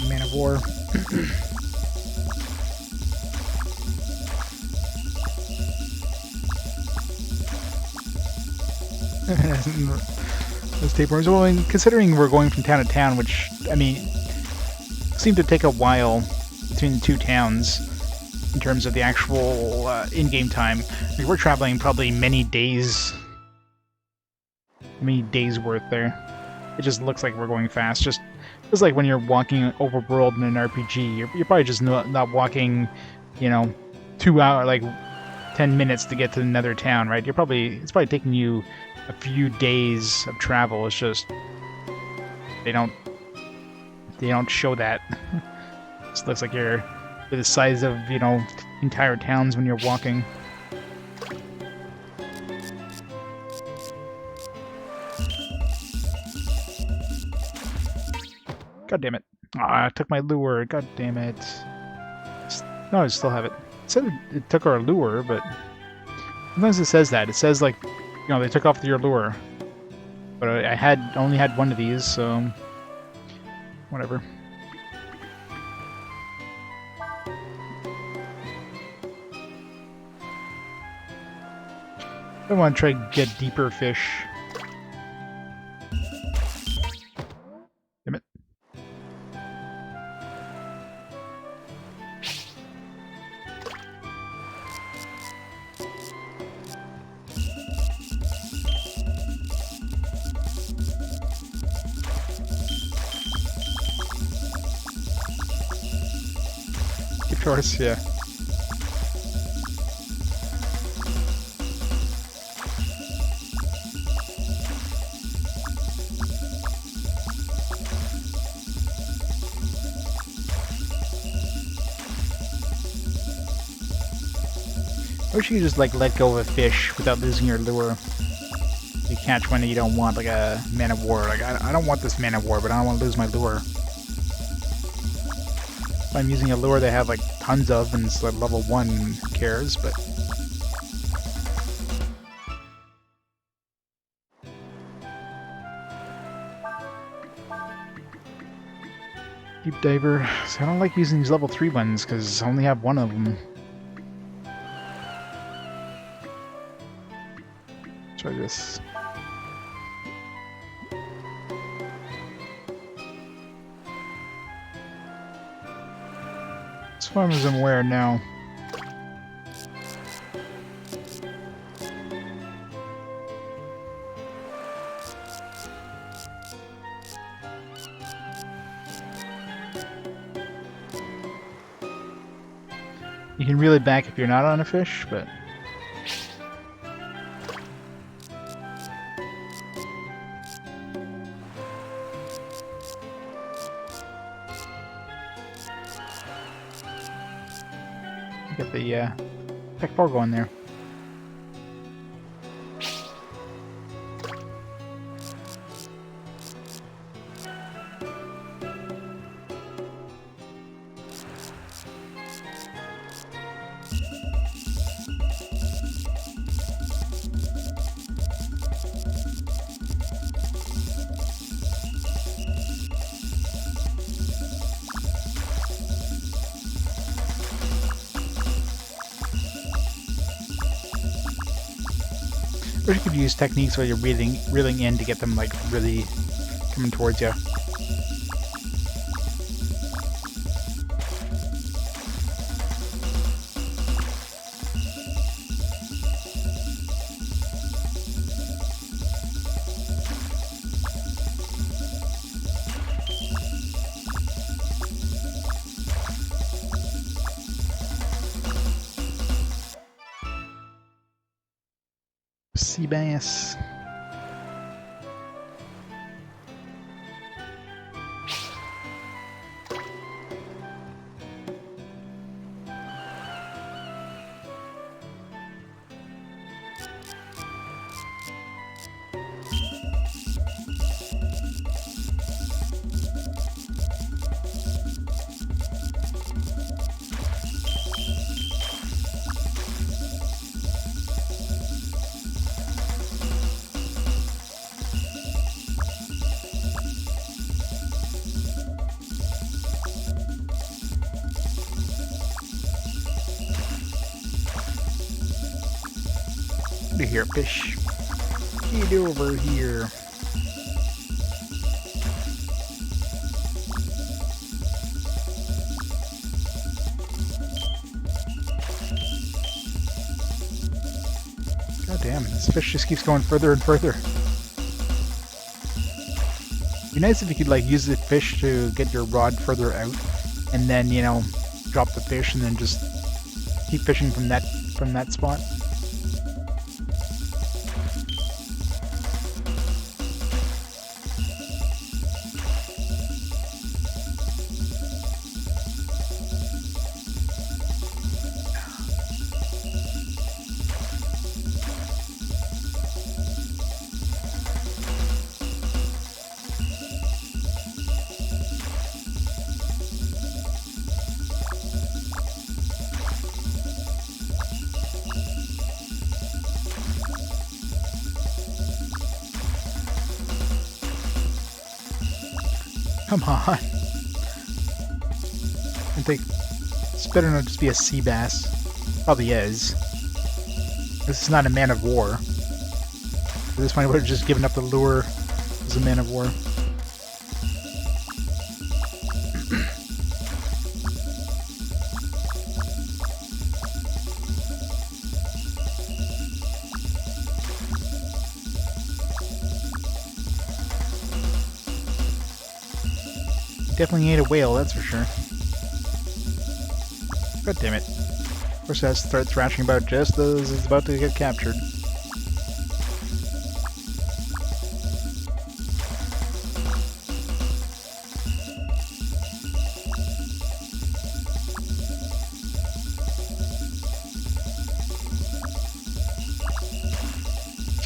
Man of war. Those tapeworms. Well, and considering we're going from town to town, which, I mean, seemed to take a while between the two towns in terms of the actual in-game time. I mean, we're traveling probably many days worth there. It just looks like we're going fast. Just like when you're walking overworld in an RPG, you're probably just not walking, 2 hours, like 10 minutes to get to another town, right? It's probably taking you a few days of travel. It's just they don't show that. It just looks like you're the size of entire towns when you're walking. God damn it! I took my lure. God damn it! No, I still have it. It said it took our lure, but sometimes it says that. It says like, they took off your lure. But I only had one of these, so whatever. I want to try to get deeper fish. Damn it. Of course, yeah. I wish you could just let go of a fish without losing your lure. You catch one that you don't want, like a man of war. Like I don't want this man of war, but I don't want to lose my lure. If I'm using a lure they have like tons of and it's like level 1, who cares, but Deep diver. So I don't like using these level 3 ones because I only have one of them. Try this. As far as I'm aware now. You can reel it back if you're not on a fish, but... Get the Tech 4 going there. Or you could use techniques where you're reeling in to get them like really coming towards you. Sea bass. Get here, fish. Get over here. God damn, this fish just keeps going further and further. It'd be nice if you could like use the fish to get your rod further out, and then you know drop the fish and then just keep fishing from that spot. Come on. I think it's better not just be a sea bass. Probably is. This is not a man of war. At this point I would have just given up the lure as a man of war. Definitely ate a whale, that's for sure. God damn it. Of course it has to start thrashing about just as it's about to get captured.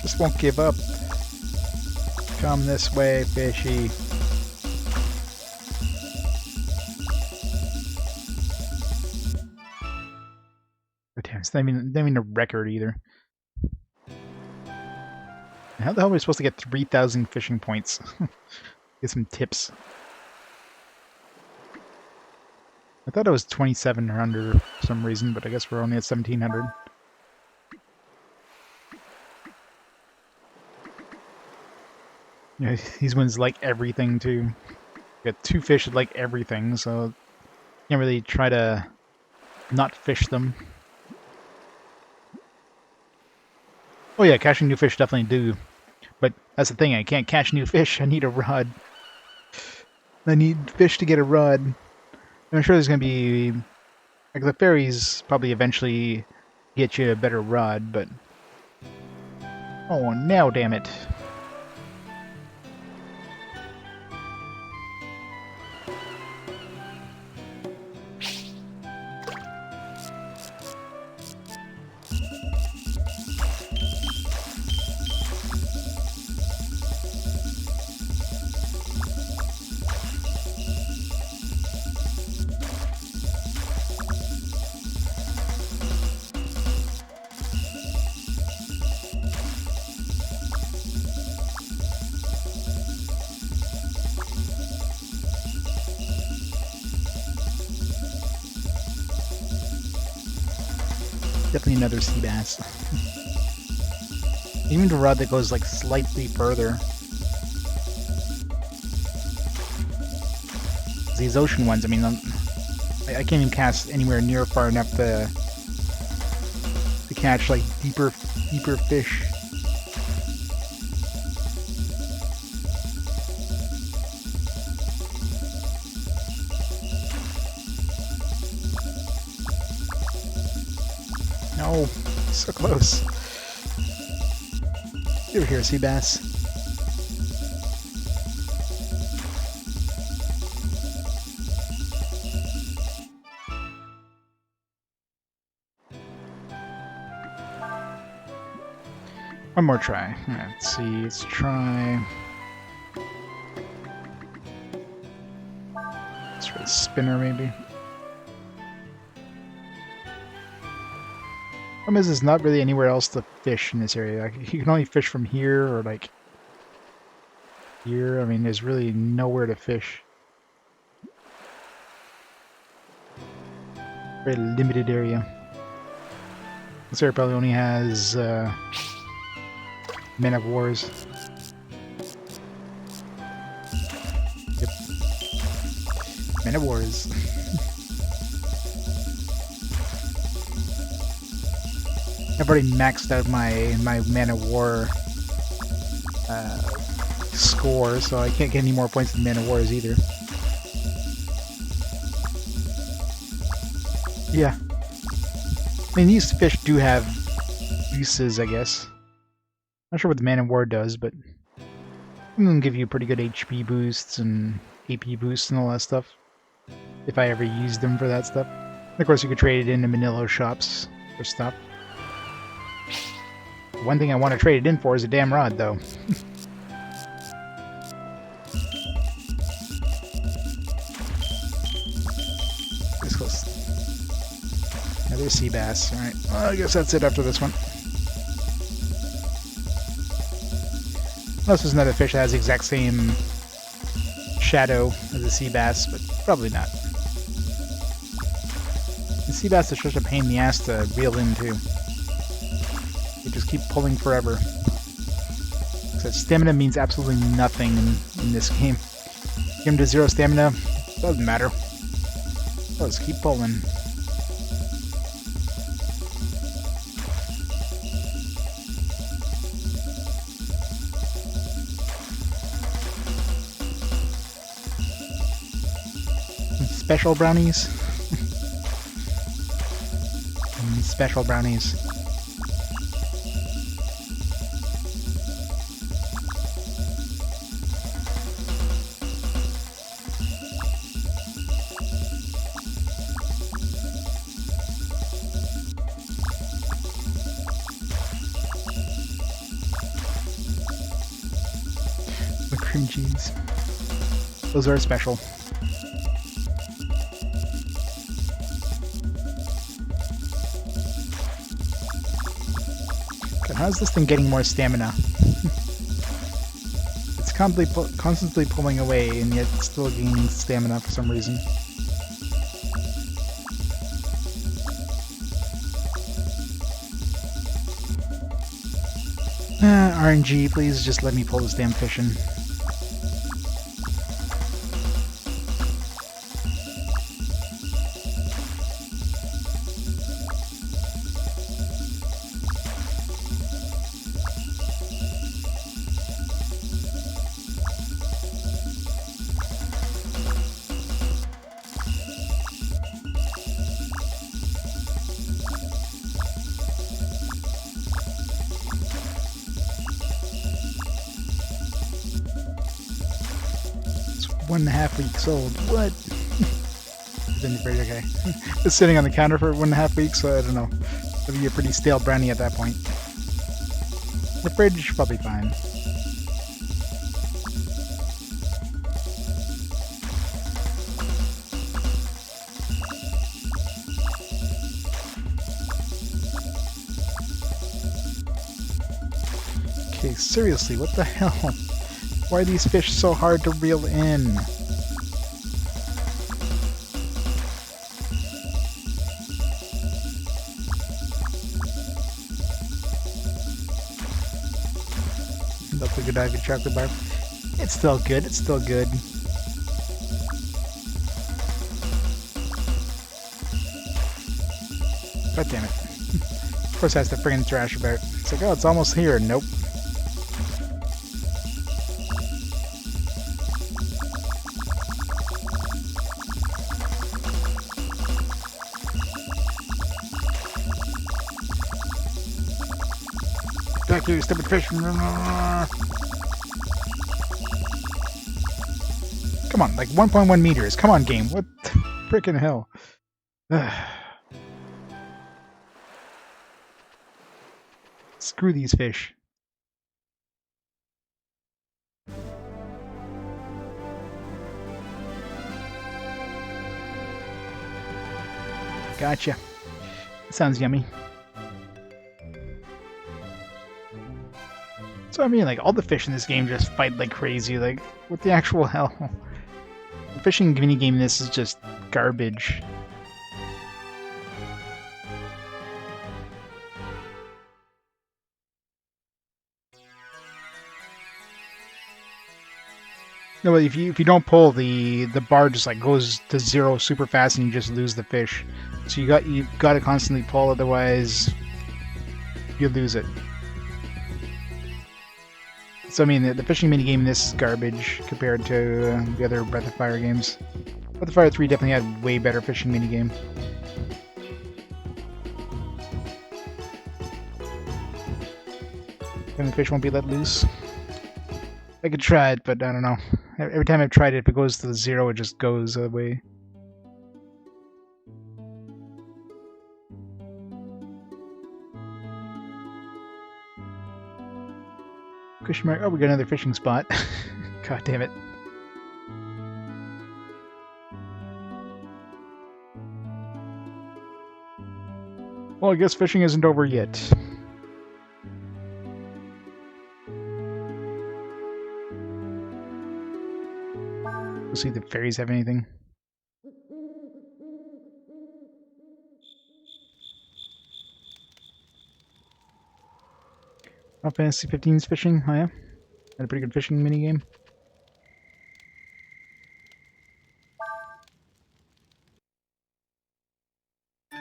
Just won't give up. Come this way, fishy. It's not even a record either. How the hell are we supposed to get 3,000 fishing points? Get some tips. I thought it was 2,700 for some reason, but I guess we're only at 1,700. Yeah, these ones like everything too. Got 2 fish that like everything, so can't really try to not fish them. Oh yeah, catching new fish definitely do. But that's the thing, I can't catch new fish, I need a rod. I need fish to get a rod. I'm sure there's gonna be... like, the fairies probably eventually get you a better rod, but... oh, now damn it. Definitely another sea bass. Even a rod that goes like slightly further. These ocean ones, I mean, I can't even cast anywhere near far enough to catch like deeper fish. No, so close. Get over here, sea bass. One more try. Alright, let's see. Let's try. Let's try a spinner, maybe. Problem is, there's not really anywhere else to fish in this area. Like, you can only fish from here or like here. I mean, there's really nowhere to fish. Very limited area. This area probably only has Men of Wars. Yep. Men of Wars. I've already maxed out my Man of War score, so I can't get any more points than Man of Wars either. Yeah. I mean, these fish do have uses, I guess. Not sure what the Man of War does, but it can give you pretty good HP boosts and AP boosts and all that stuff. If I ever used them for that stuff. And of course, you could trade it into Manila shops for stuff. One thing I want to trade it in for is a damn rod, though. This close. Another sea bass. Alright, well, I guess that's it after this one. Unless there's another fish that has the exact same shadow as a sea bass, but probably not. The sea bass is such a pain in the ass to reel into. You just keep pulling forever. So stamina means absolutely nothing in this game. Get him to 0 stamina, doesn't matter. Let's keep pulling. Special brownies. Special brownies. The cream cheese. Those are special. How's this thing getting more stamina? It's constantly pulling away, and yet it's still gaining stamina for some reason. RNG, please just let me pull this damn fish in. It's 1.5 weeks old. What? Okay. It's sitting on the counter for 1.5 weeks, so I don't know. It'll be a pretty stale brownie at that point. The fridge, probably fine. Okay, seriously, what the hell? Why are these fish so hard to reel in? That's a good ivy chocolate bar. It's still good, it's still good. God damn it. Of course it has to friggin' thrash about. It's like, oh, it's almost here. Nope. Back here, you stupid fish. Come on, like 1.1 meters. Come on, game. What the frickin' hell? Screw these fish. Gotcha. Sounds yummy. So I mean, like, all the fish in this game just fight like crazy. Like, what the actual hell? The fishing mini game in this is just garbage. No, if you don't pull, the bar just like goes to 0 super fast and you just lose the fish. So you got to constantly pull, otherwise you lose it. So I mean, the fishing mini game in this is garbage compared to the other Breath of Fire games. Breath of Fire 3 definitely had way better fishing mini game. And the fish won't be let loose. I could try it, but I don't know. Every time I've tried it, if it goes to 0, it just goes away. Question mark. Oh, we got another fishing spot. God damn it. Well, I guess fishing isn't over yet. We'll see if the fairies have anything. Final Fantasy 15's fishing, oh yeah. Had a pretty good fishing minigame. I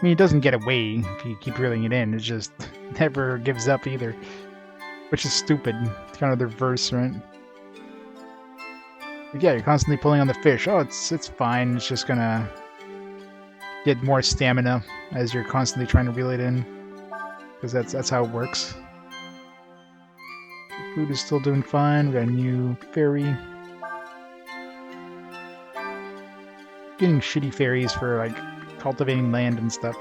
mean, it doesn't get away if you keep reeling it in. It just never gives up either. Which is stupid. It's kind of the reverse, right? But yeah, you're constantly pulling on the fish. Oh, it's fine. It's just gonna get more stamina as you're constantly trying to reel it in. Because that's how it works. The food is still doing fine. We got a new fairy. Getting shitty fairies for like cultivating land and stuff.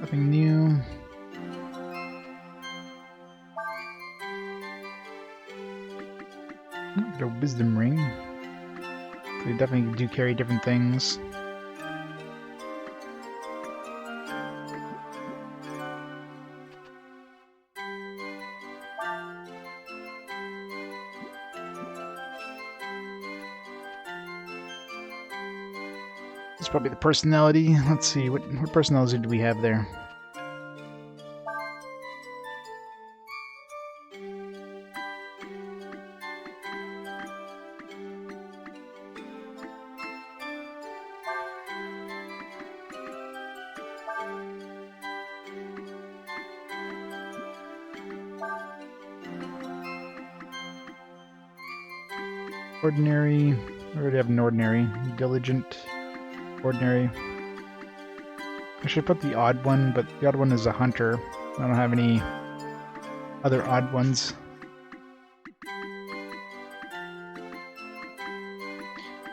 Nothing new. Get a wisdom ring. They definitely do carry different things. It's probably the personality. Let's see, what personality do we have there? Ordinary. I already have an ordinary. Diligent. Ordinary. I should put the odd one, but the odd one is a hunter. I don't have any other odd ones.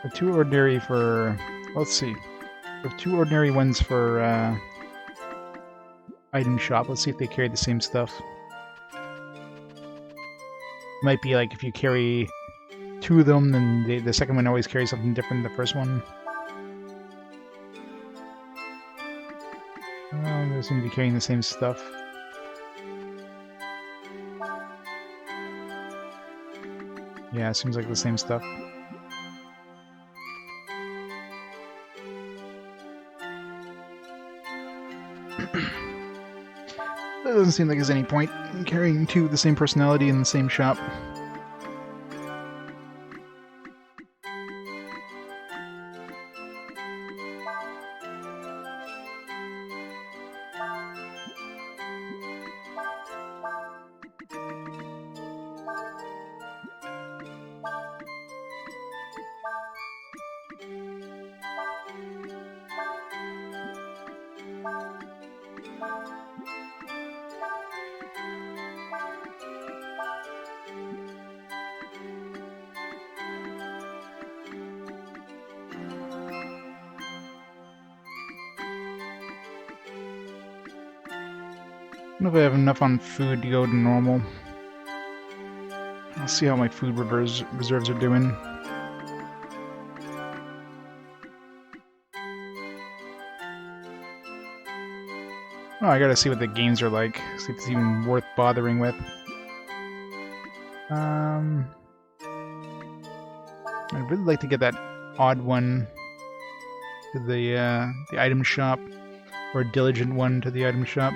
The two ordinary for... Let's see. We have two ordinary ones for item shop. Let's see if they carry the same stuff. Might be like if you carry two of them, then the second one always carries something different than the first one. They seem to be carrying the same stuff. Yeah, it seems like the same stuff. It doesn't seem like there's any point in carrying two of the same personality in the same shop. I don't know if I have enough on food to go to normal. I'll see how my food reserves are doing. Oh, I gotta see what the games are like. See if it's even worth bothering with. I'd really like to get that odd one to the item shop, or a diligent one to the item shop.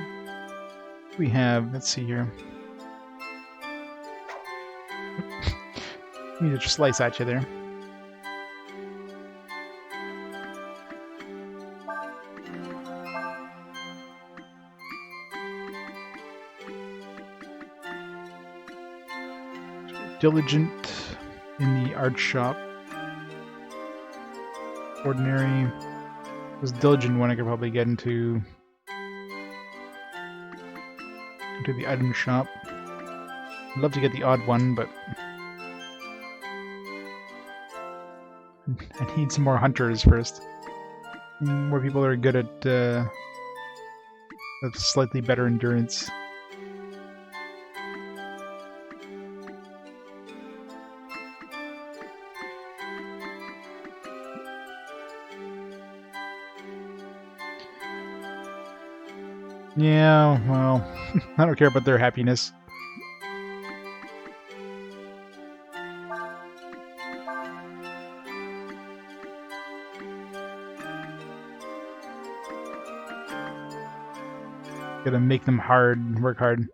We have, let's see here. Let me just slice at you there. Diligent in the art shop. Ordinary. This diligent one I could probably get into the item shop. I'd love to get the odd one, but I need some more hunters first. More people that are good at slightly better endurance. Yeah, well, I don't care about their happiness. Gotta make them work hard.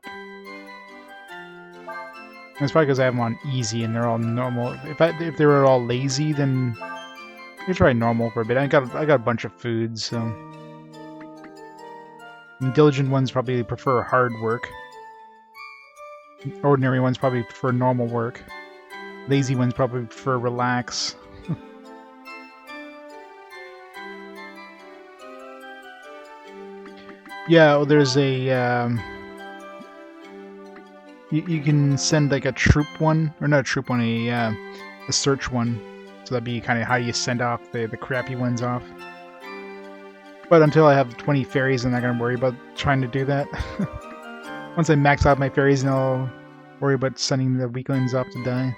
That's probably because I have them on easy and they're all normal. If they were all lazy, then you try normal for a bit. I got a bunch of food, so. And diligent ones probably prefer hard work. Ordinary ones probably prefer normal work. Lazy ones probably prefer relax. Yeah, well, there's a you can send like a troop one, or not a troop one, a search one. So that'd be kind of how you send off the crappy ones off. But until I have 20 fairies, I'm not going to worry about trying to do that. Once I max out my fairies, then I'll worry about sending the weaklings off to die.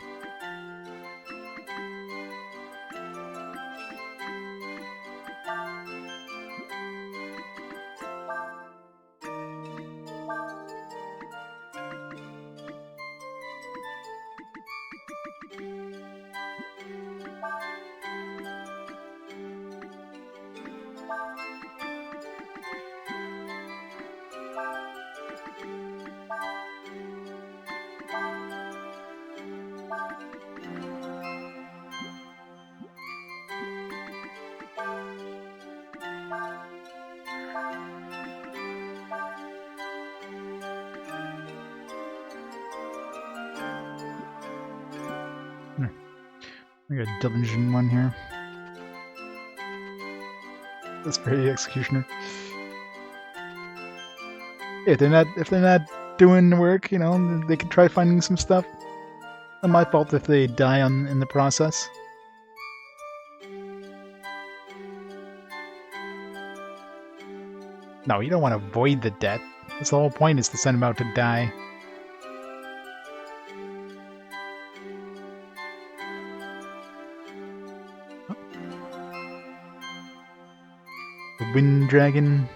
I got a dungeon one here. That's very executioner. Yeah, if they're not doing the work, you know, they can try finding some stuff. Not my fault if they die in the process. No, you don't want to avoid the death. That's the whole point, is to send them out to die. The wind dragon.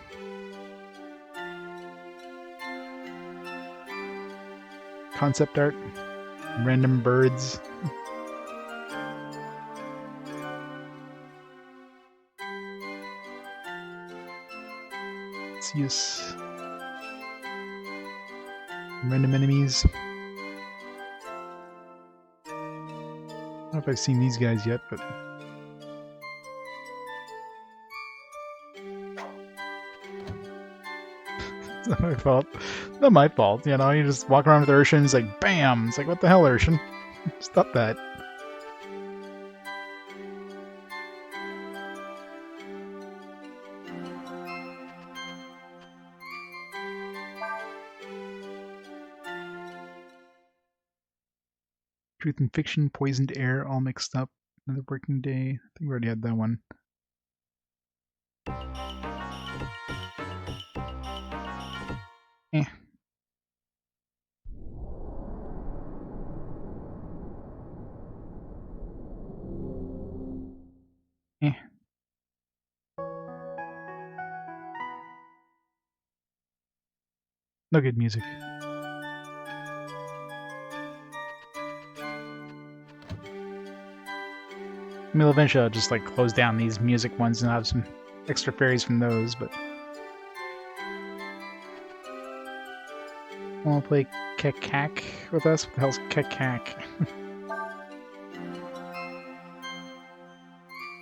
Concept art. Random birds. Let's use random enemies. I don't know if I've seen these guys yet, but it's not my fault. Not my fault, you know, you just walk around with Urshan, it's like, BAM! It's like, what the hell, Urshan? Stop that. Truth and fiction, poisoned air, all mixed up. Another working day. I think we already had that one. Eh. Eh. No good music. I mean, eventually I'll just like close down these music ones and have some extra fairies from those, but wanna play Kekak with us? What the hell's Kekak?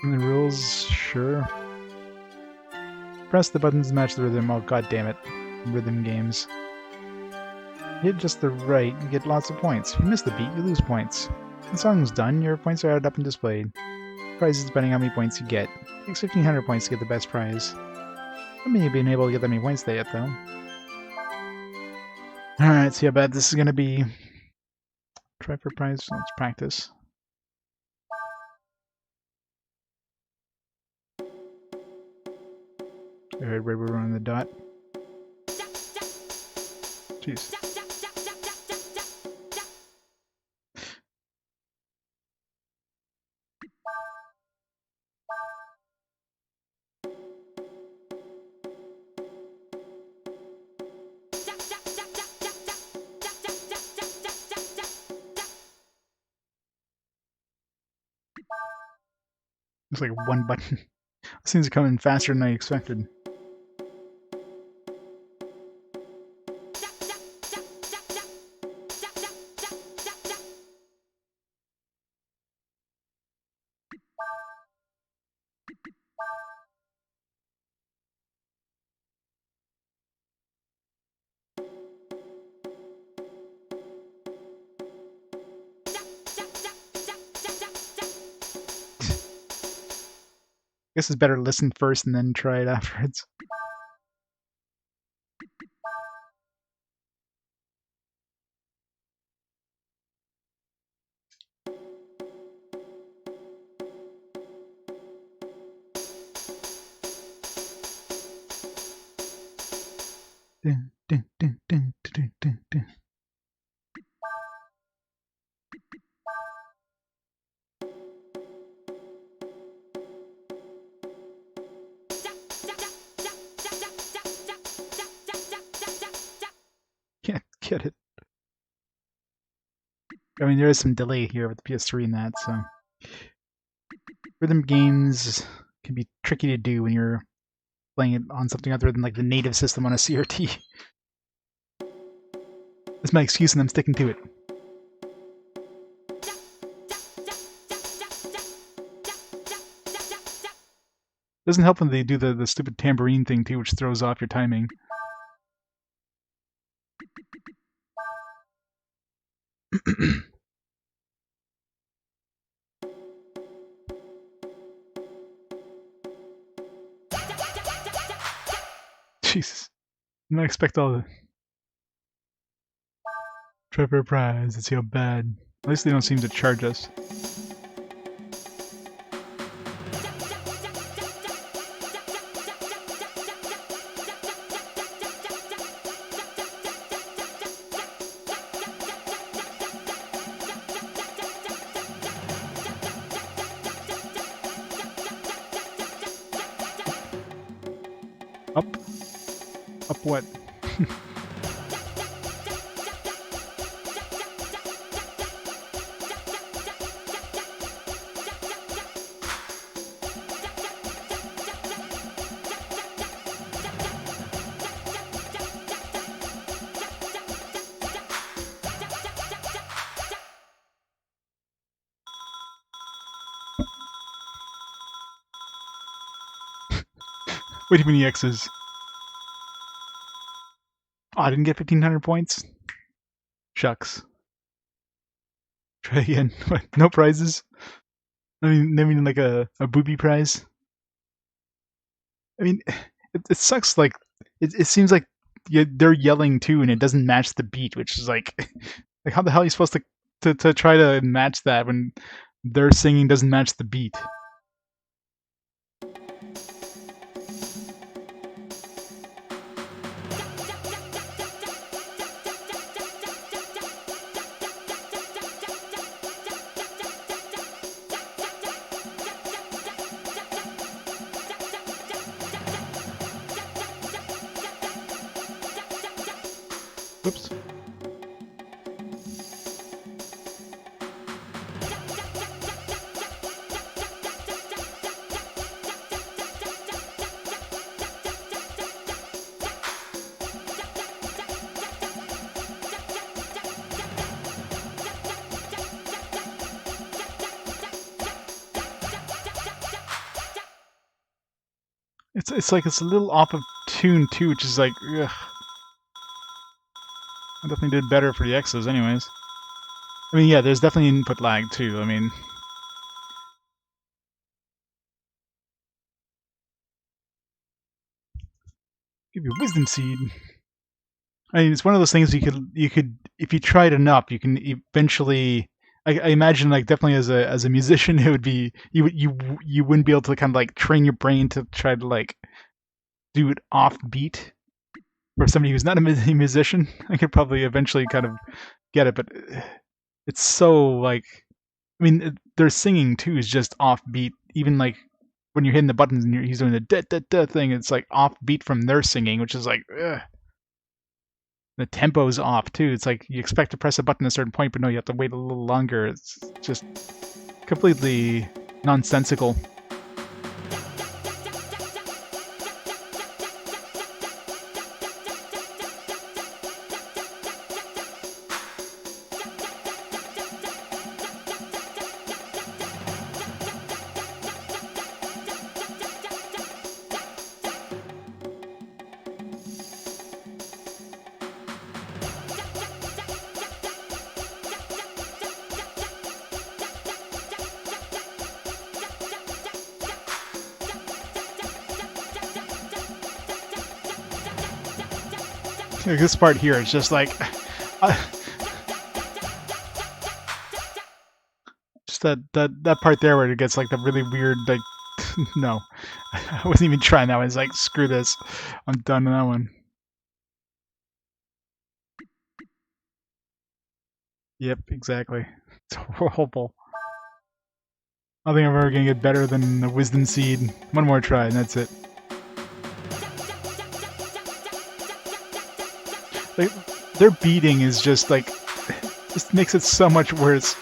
And the rules, sure. Press the buttons to match the rhythm. Oh, god damn it. Rhythm games. Hit just the right, you get lots of points. If you miss the beat, you lose points. When the song's done, your points are added up and displayed. Prizes depending on how many points you get. It takes 1,500 points to get the best prize. I mean, you've been able to get that many points yet, though. Alright, see how bad this is gonna be. Try for prize, let's practice. Alright, we're running the dot. Jeez. It's like one button. This thing's coming faster than I expected. I guess it's better to listen first and then try it afterwards. Dun, dun, dun, dun, dun, dun, dun. Can't get it. I mean, there is some delay here with the PS3 and that, so rhythm games can be tricky to do when you're playing it on something other than like the native system on a CRT. That's my excuse, and I'm sticking to it. Doesn't help when they do the stupid tambourine thing too, which throws off your timing. Jesus. I don't expect all the Trevor Prize. Let's see how bad. At least they don't seem to charge us. Up? Up what? Way too many X's. Oh, I didn't get 1,500 points? Shucks. Try again. What? No prizes? I mean like a booby prize? I mean, it sucks, like, it seems like they're yelling too and it doesn't match the beat, which is like, like how the hell are you supposed to try to match that when their singing doesn't match the beat? Whoops. It's like it's a little off of tune too, which is like, ugh. I definitely did better for the X's anyways. I mean, yeah, there's definitely input lag too. I mean, give you a wisdom seed. I mean, it's one of those things you could if you tried enough, you can eventually. I imagine, like, definitely as a musician, it would be you wouldn't be able to kind of like train your brain to try to like do it off beat. For somebody who's not a musician, I could probably eventually kind of get it, but it's so like, I mean, their singing too is just offbeat. Even like when you're hitting the buttons and he's doing the da da da thing, it's like offbeat from their singing, which is like, ugh. The tempo's off too. It's like you expect to press a button at a certain point, but no, you have to wait a little longer. It's just completely nonsensical. Like this part here is just like, just that part there where it gets like the really weird, like, no, I wasn't even trying that one. It's like, screw this, I'm done with that one. Yep, exactly. It's horrible. I don't think I'm ever gonna get better than the wisdom seed. One more try and that's it. Like, their beating is just like, just makes it so much worse.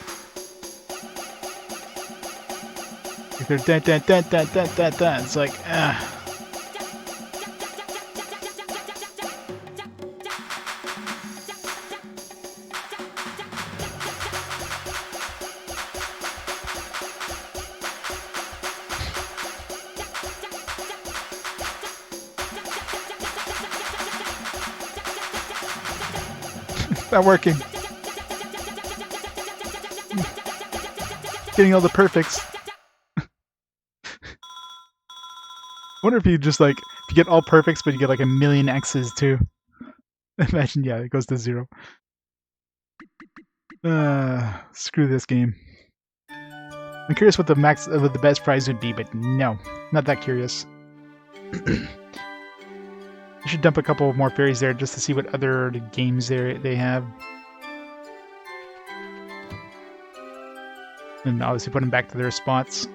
Like they're da. It's like, ah. Not working. Getting all the perfects. Wonder if you just like, if you get all perfects, but you get like a million X's too. Imagine, yeah, it goes to 0. Screw this game. I'm curious what the best prize would be, but no, not that curious. I should dump a couple more fairies there just to see what other games they have. And obviously put them back to their spots.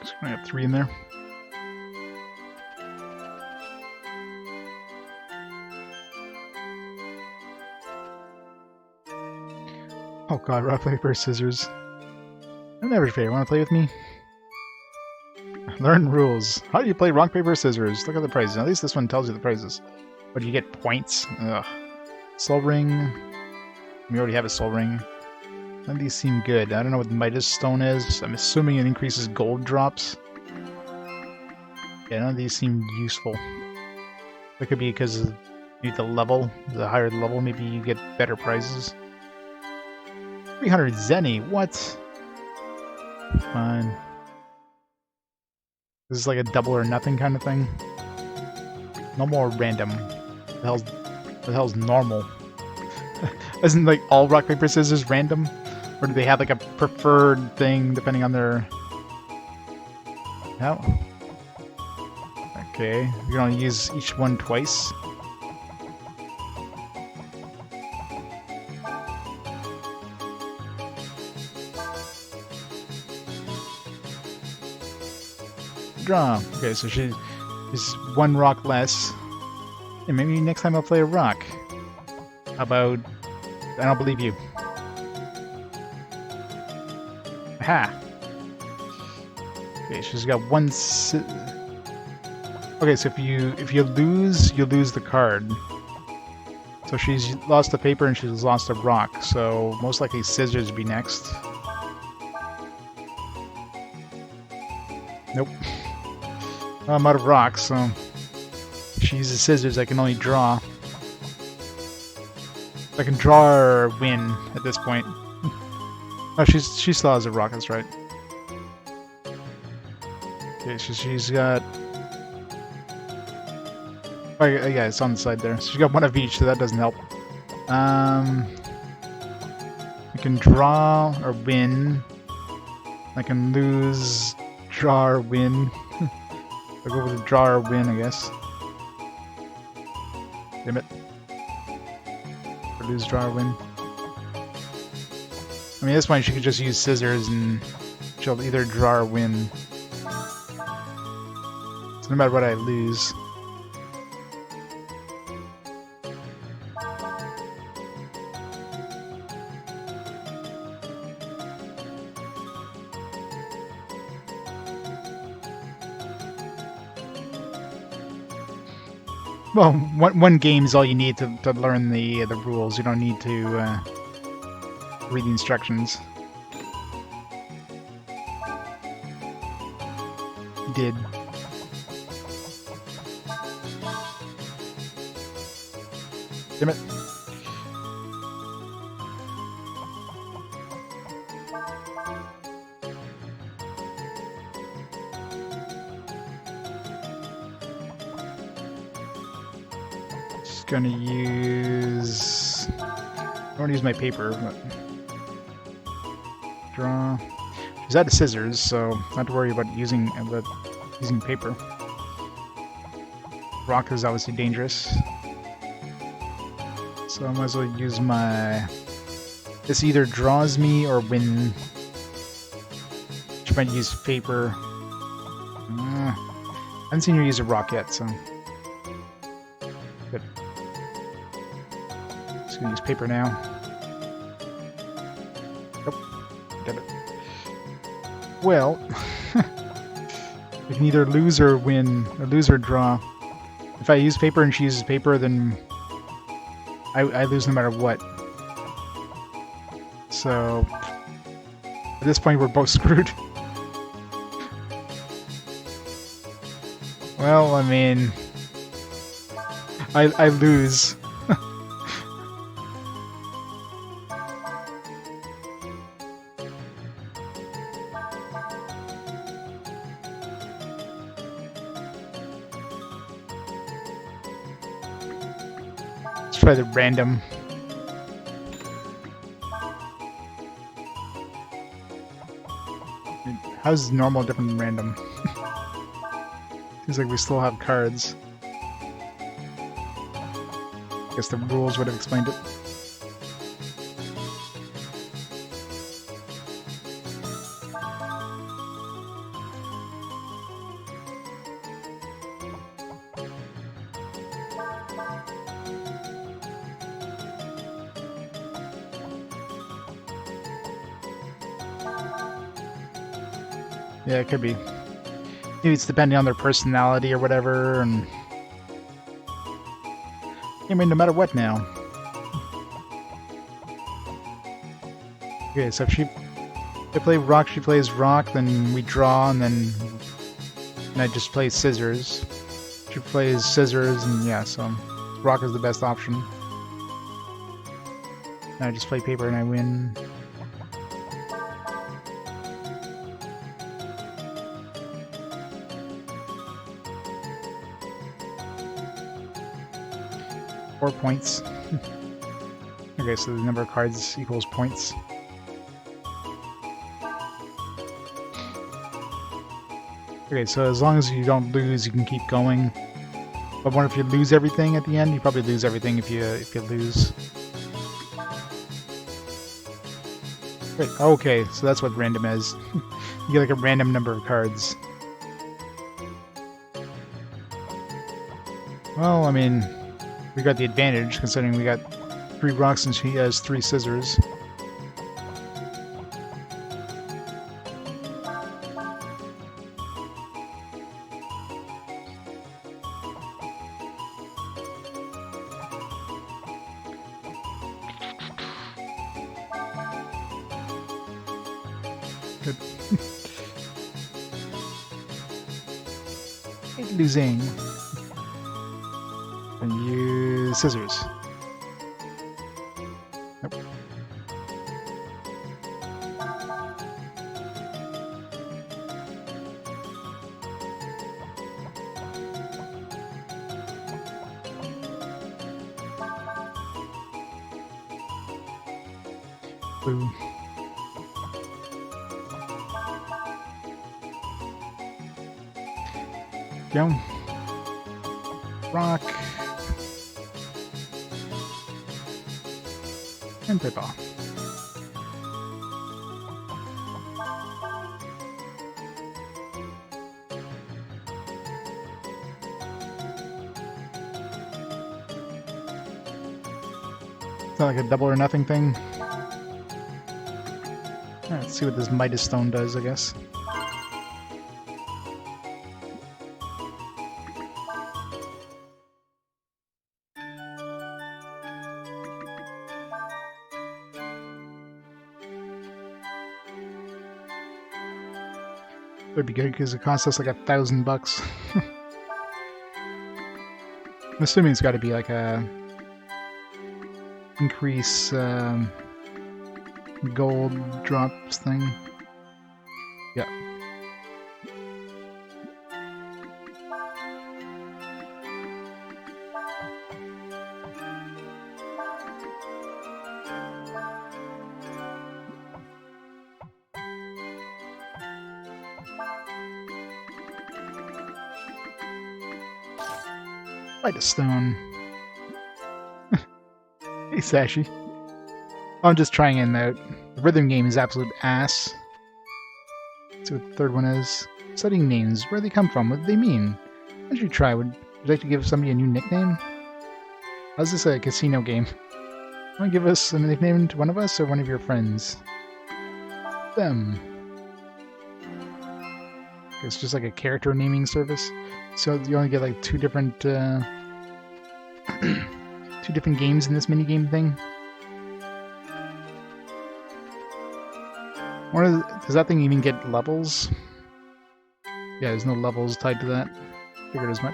Just gonna have 3 in there. Oh god, rock, paper, scissors. I'm never fair. Want to play with me? Learn rules. How do you play rock, paper, scissors? Look at the prizes. At least this one tells you the prizes. But do you get points? Ugh. Soul ring. We already have a soul ring. None of these seem good. I don't know what Midas Stone is. I'm assuming it increases gold drops. Yeah, none of these seem useful. That could be because of maybe the level. The higher the level, maybe you get better prizes. 300 Zenny, what? Fine. This is like a double or nothing kind of thing. No more random. What the hell's normal? Isn't like all rock, paper, scissors random? Or do they have like a preferred thing depending on their... No? Okay, you're gonna use each one twice. Draw. Okay, so she's 1 rock less. And maybe next time I'll play a rock. How about... I don't believe you. Aha! Okay, she's got 1... Okay, so if you lose, you lose the card. So she's lost a paper and she's lost a rock, so most likely scissors would be next. Nope. Well, I'm out of rocks, so if she uses scissors, I can only draw. I can draw or win at this point. Oh, she still has a rock, that's right. Okay, so she's got... Oh, yeah, it's on the side there. So she's got 1 of each, so that doesn't help. I can draw or win. I can lose, draw or win. I'll go with a draw or win, I guess. Damn it. Or lose, draw or win. I mean, at this point, she could just use scissors and she'll either draw or win. So no matter what I lose. Well, one game is all you need to learn the rules. You don't need to read the instructions. You did. Damn it. Gonna use... I want to use my paper, but... Draw... She's out of scissors, so not to worry about using paper. Rock is obviously dangerous. So I might as well use my... This either draws me or win... She might use paper. I haven't seen her use a rock yet, so... Good. Just gonna use paper now. Nope. Damn it. Well... we can either lose or win, or lose or draw. If I use paper and she uses paper, then... I lose no matter what. So... At this point, we're both screwed. Well, I mean... I lose. Let's try the random. How's normal different than random? Seems like we still have cards. I guess the rules would have explained it. Yeah, it could be. Maybe it's depending on their personality or whatever, and... I mean, no matter what now. Okay, so if I play rock, she plays rock, then we draw, and then I just play scissors. She plays scissors, and yeah, so rock is the best option. And I just play paper and I win. Points. Okay, so the number of cards equals points. Okay, so as long as you don't lose, you can keep going. But what if you lose everything at the end? You probably lose everything if you lose. Wait, okay, so that's what random is. You get like a random number of cards. Well, I mean... We got the advantage, considering we got 3 rocks and she has 3 scissors. Good. Losing. And use scissors. Nope. Blue. Go. Rock. And paper. Is that like a double or nothing thing? Alright, let's see what this Midas Stone does, I guess. Would be good because it costs us like $1,000. I'm assuming it's got to be like a increase gold drops thing. Yeah. Fight a stone. Hey, Sashi. I'm just trying it out. The rhythm game is absolute ass. Let's see what the third one is. Studying names. Where they come from? What do they mean? Why don't you try? Would you like to give somebody a new nickname? How's this a casino game? Want to give us a nickname to one of us or one of your friends? Them. It's just like a character naming service. So you only get like two different games in this minigame thing. Does that thing even get levels? Yeah, there's no levels tied to that. Figured as much.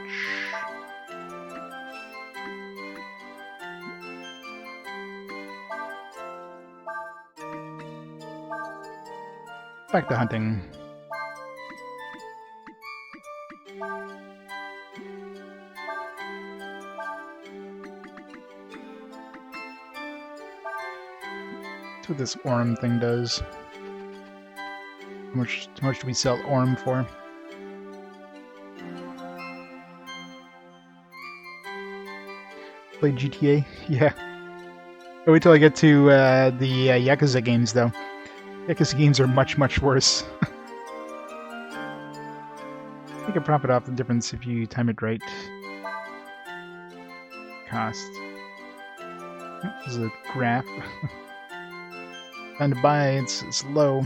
Back to hunting. That's what this Orm thing does. How much do we sell Orm for? Play GTA? Yeah. But wait till I get to the Yakuza games, though. Yakuza games are much, much worse. You can profit off the difference if you time it right. Cost. This is a graph. Time to buy, it's low.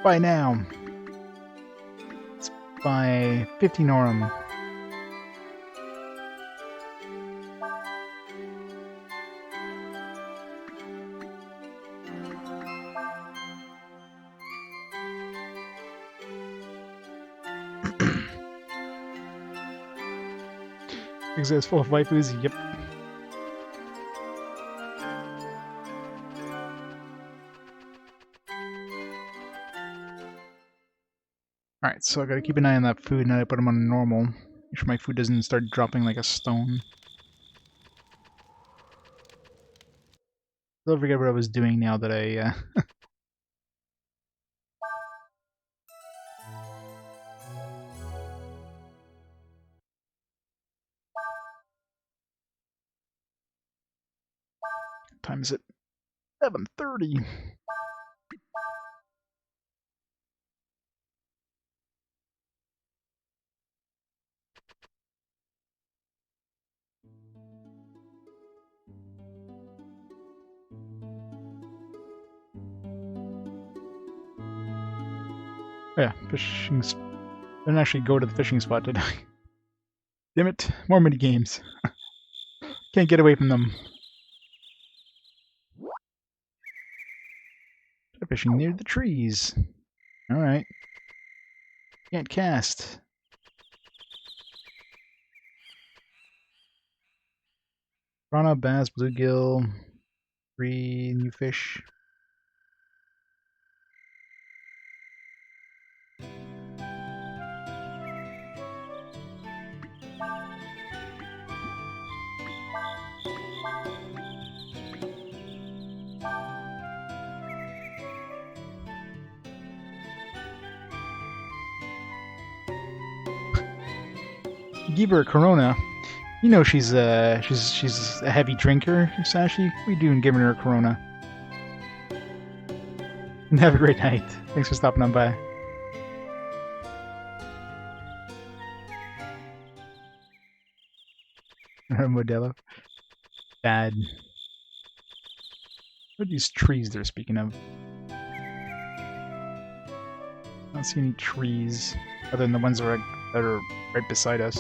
Buy now. Let's buy 15 Aurum. Exist full of waifus? Yep. Alright, so I gotta keep an eye on that food now that I put them on normal. Make sure my food doesn't start dropping like a stone. Don't forget what I was doing now that I time is it? 7:30. Oh yeah, fishing. Didn't actually go to the fishing spot, did I? Damn it! More mini games. Can't get away from them. Try fishing near the trees. All right. Can't cast. Piranha, bass, bluegill. 3 new fish. Give her a Corona. You know she's a heavy drinker, Sashi. What are you doing giving her a Corona? And have a great night. Thanks for stopping on by. Modelo. Bad. What are these trees they're speaking of? I don't see any trees other than the ones that are right beside us.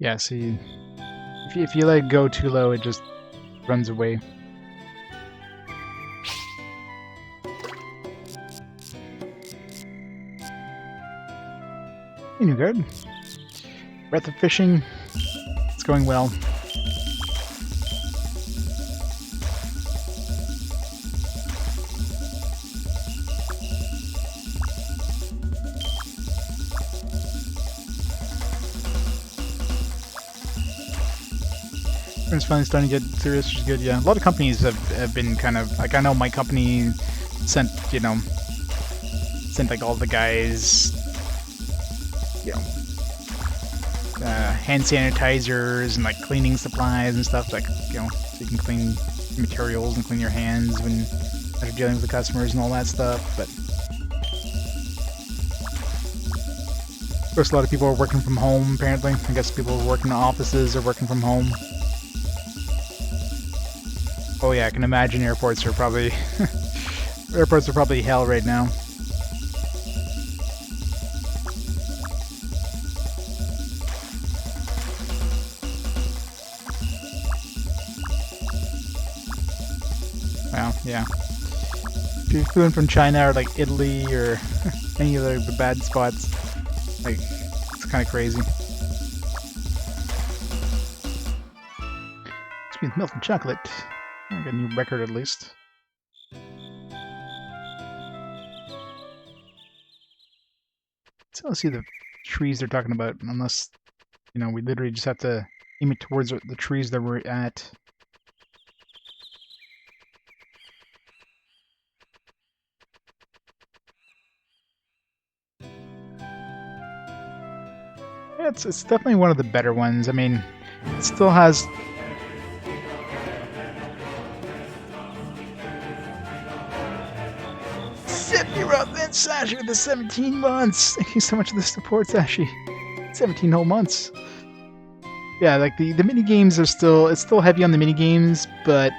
Yeah, see, if you let it go too low, it just runs away. Hey, new guard. Breath of fishing. It's going well. It's finally starting to get serious, which is good. Yeah, a lot of companies have been kind of like, I know my company sent like all the guys, hand sanitizers and like cleaning supplies and stuff, like so you can clean materials and clean your hands when you're dealing with the customers and all that stuff. But of course, a lot of people are working from home. Apparently, I guess people working in offices are working from home. Oh yeah, I can imagine airports are probably hell right now. Well, yeah. If you're flew in from China or like Italy or any other bad spots, like it's kind of crazy. Sweet milk and chocolate. I got a new record at least. So let's see the trees they're talking about, unless, we literally just have to aim it towards the trees that we're at. Yeah, it's definitely one of the better ones. I mean, it still has... You're up then, Sashi, with the 17 months! Thank you so much for the support, Sashi. 17 whole months. Yeah, like the mini games are it's still heavy on the mini games, but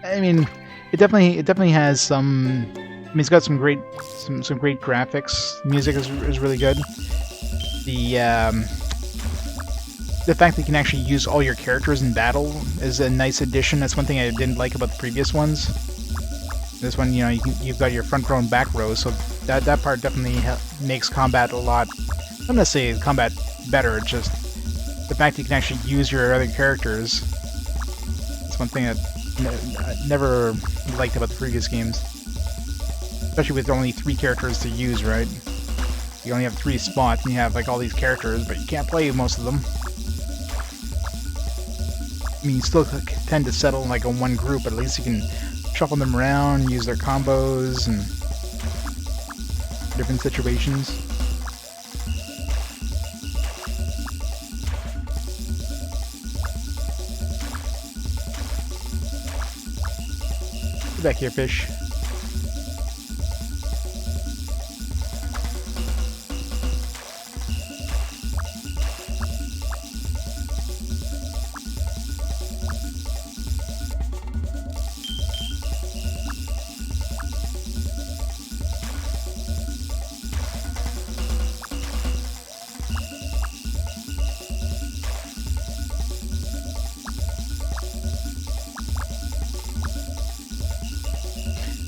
I mean, it definitely has some. I mean, it's got some great graphics. Music is really good. The fact that you can actually use all your characters in battle is a nice addition. That's one thing I didn't like about the previous ones. This one, you've got your front row and back row, so that part definitely makes combat a lot. Not necessarily combat better, it's just the fact that you can actually use your other characters. That's one thing that I never liked about the previous games. Especially with only 3 characters to use, right? You only have 3 spots and you have like all these characters, but you can't play most of them. I mean, you still tend to settle like on one group, but at least you can shuffle them around, use their combos and different situations. Get back here, fish.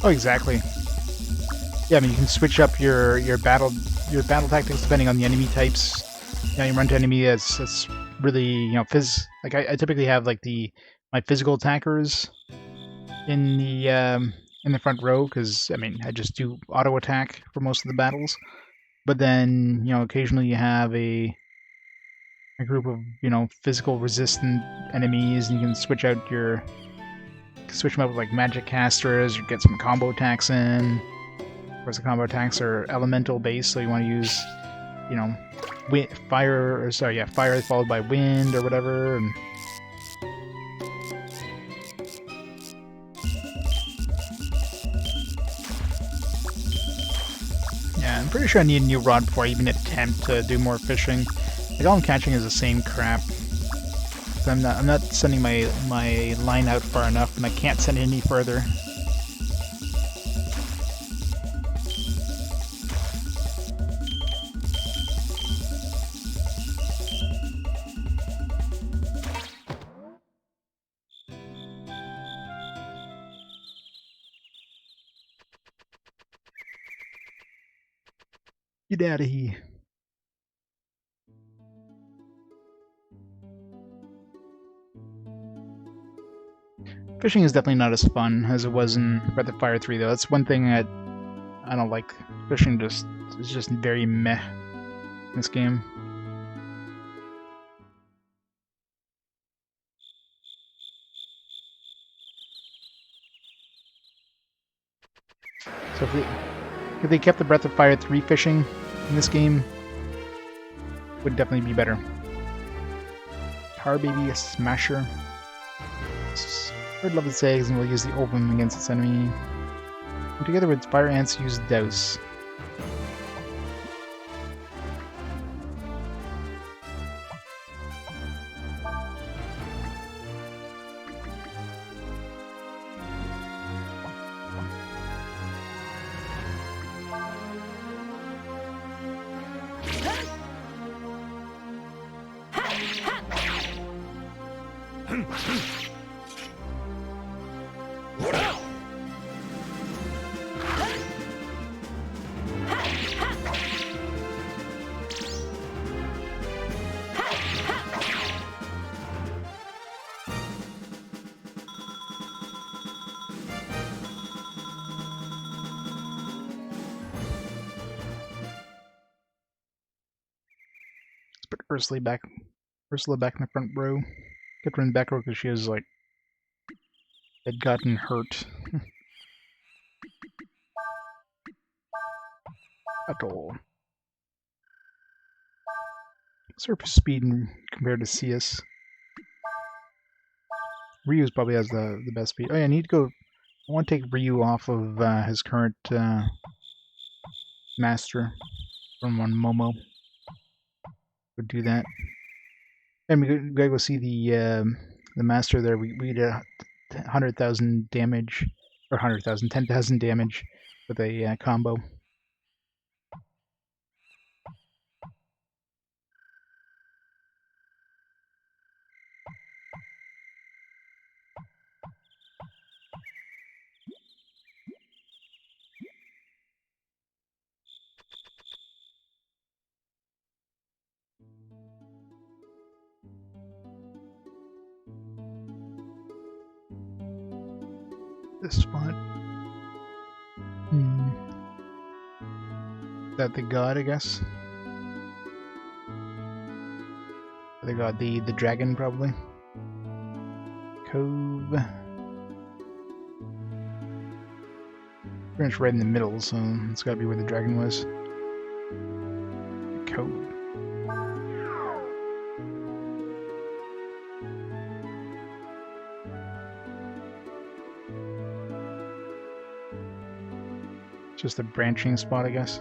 Oh, exactly. Yeah, I mean, you can switch up your battle tactics depending on the enemy types. You run to enemy that's really like I typically have like my physical attackers in the front row because I mean I just do auto attack for most of the battles. But then occasionally you have a group of physical resistant enemies, and you can switch them up with like magic casters or get some combo attacks in. Of course, the combo attacks are elemental based, so you want to use, fire followed by wind or whatever. And yeah, I'm pretty sure I need a new rod before I even attempt to do more fishing. Like all I'm catching is the same crap. I'm not sending my line out far enough, and I can't send it any further. Get out of here. Fishing is definitely not as fun as it was in Breath of Fire 3, though. That's one thing that I don't like. Fishing is just very meh in this game. So if they kept the Breath of Fire 3 fishing in this game, it would definitely be better. Tar Baby, a Smasher. Bird love its eggs and will use the ovum against its enemy. And together with fire ants, use Douse. Put Ursula back in the front row. Get her in the back row because she has had gotten hurt. Atoll. Surface speed compared to CS. Ryu's probably has the best speed. Oh yeah, I need to go. I want to take Ryu off of his current master from on Momo. Go do that. And we gotta go see the master there. We did 100,000 damage, or 100,000, 10,000 damage with a combo. This spot. Is that the god, I guess? The god, the dragon, probably. Cove. Pretty much right in the middle, so it's gotta be where the dragon was. Cove. Just a branching spot, I guess.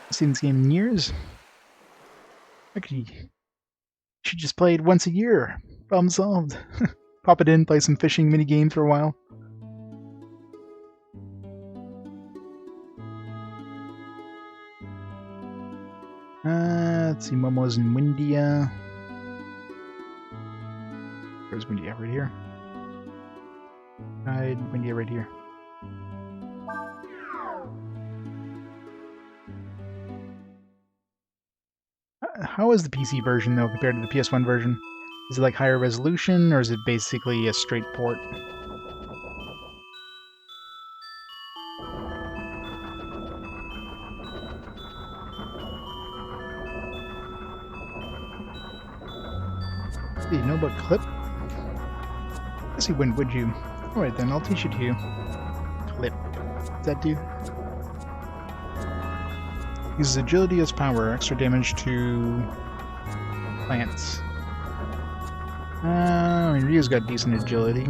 I've seen this game in years. Actually, should just play it once a year. Problem solved. Pop it in, play some fishing mini game for a while. Let's see, Momo's in Windia. Where's Windia? Right here. Windia right here. How is the PC version, though, compared to the PS1 version? Is it like higher resolution, or is it basically a straight port? Do you know about Clip? I guess you wouldn't, would you? Alright then, I'll teach it to you. Clip. Does that do? Uses agility as power, extra damage to plants. I mean, Ryu's got decent agility.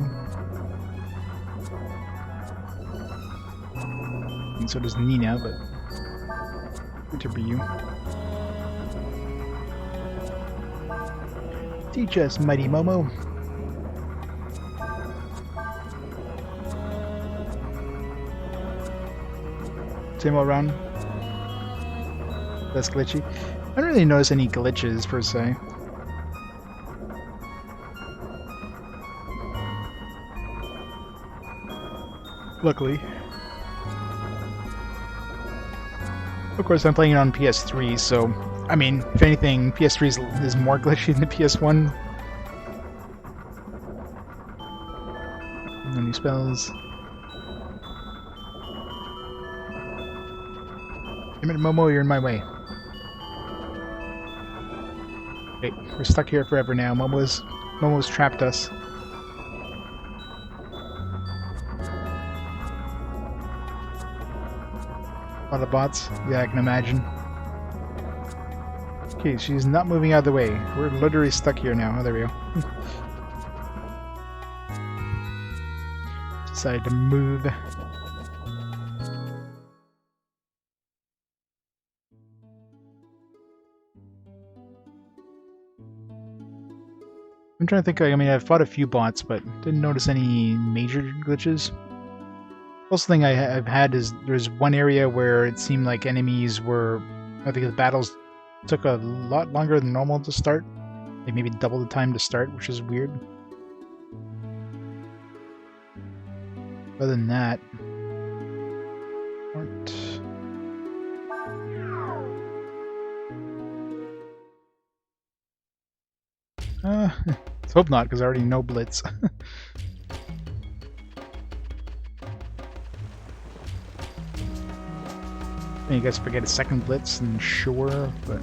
And so does Nina, but good to Ryu. Teach us, mighty Momo. Same all around. That's glitchy. I don't really notice any glitches per se. Luckily. Of course, I'm playing it on PS3, so I mean, if anything, PS3 is more glitchy than the PS1. No new spells. Damn it, Momo, you're in my way. Wait, we're stuck here forever now. Momo's trapped us. A lot of bots. Yeah, I can imagine. Okay, she's not moving out of the way. We're literally stuck here now. Oh, there we go. Decided to move. I'm trying to think. I mean, I've fought a few bots, but didn't notice any major glitches. Most thing I've had is there's one area where it seemed like enemies were. I think the battles took a lot longer than normal to start. Like maybe double the time to start, which is weird. Other than that, aren't. Let's hope not, because I already know Blitz. You guys forget a second Blitz, and sure, but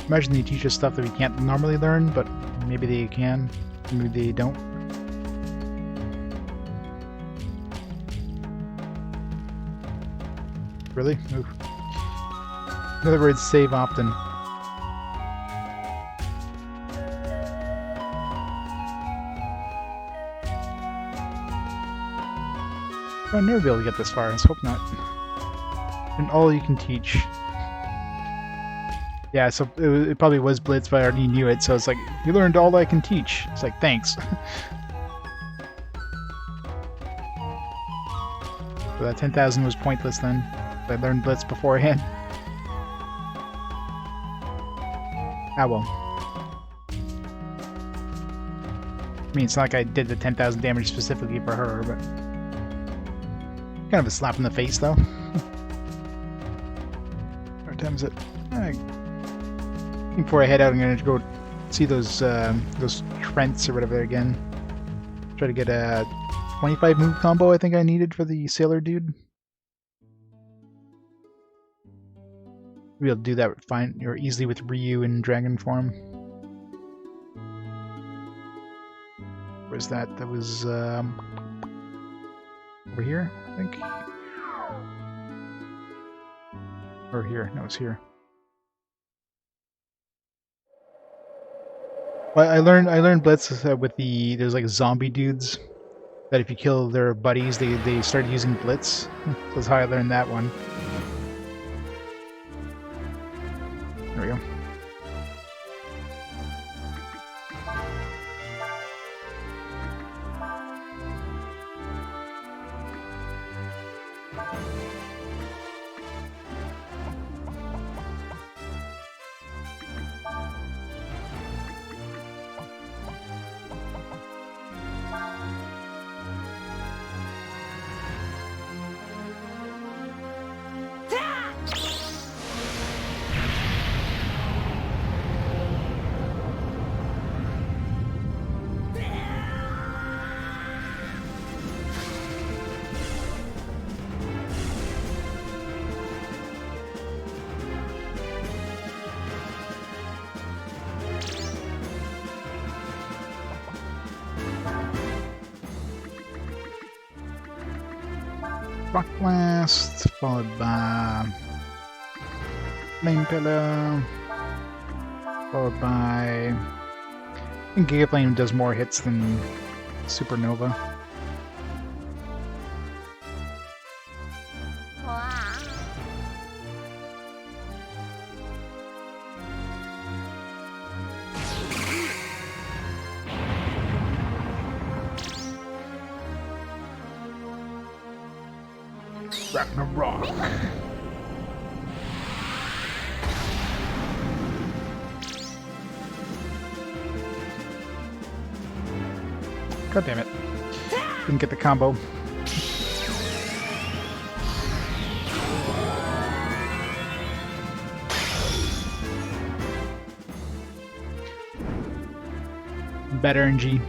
imagine they teach us stuff that we can't normally learn, but maybe they can, maybe they don't. Really? Oof. In other words, save often. I'll never be able to get this far. Let's hope not. And all you can teach. Yeah, so it probably was Blitz, but I already knew it, so it's like, you learned all I can teach. It's like, thanks. So that 10,000 was pointless then. I learned Blitz beforehand. Ah well. I mean, it's not like I did the 10,000 damage specifically for her, but... kind of a slap in the face, though. What time is it? Before I head out, I'm gonna go see those Trents or whatever again. Try to get a 25 move combo I think I needed for the sailor dude. We'll do that fine or easily with Ryu in dragon form. Where's that? That was over here, I think. Or here? No, it's here. Well, I learned Blitz with there's like zombie dudes that if you kill their buddies, they start using Blitz. That's how I learned that one. There we go. Rock Blast, followed by Flame Pillar, followed by... I think Giga Flame does more hits than Supernova. Ragnarok. God damn it. Didn't get the combo. bad RNG.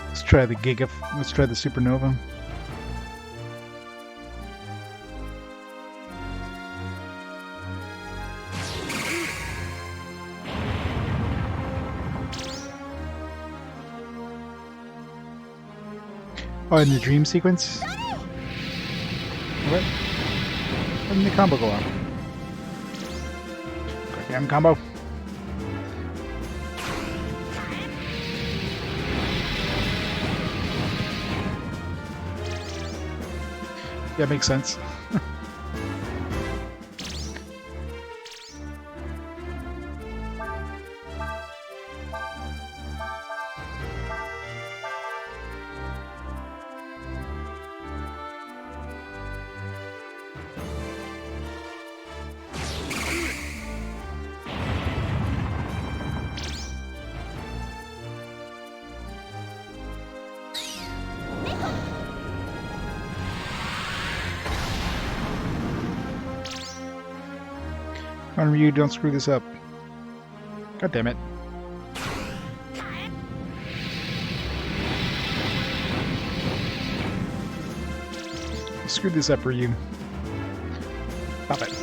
Let's try the let's try the Supernova. Oh, in the dream sequence? What? When did the combo go off? Goddamn combo. Yeah, makes sense. Come on, Ryu, don't screw this up. God damn it. Screw this up, Ryu. Stop it.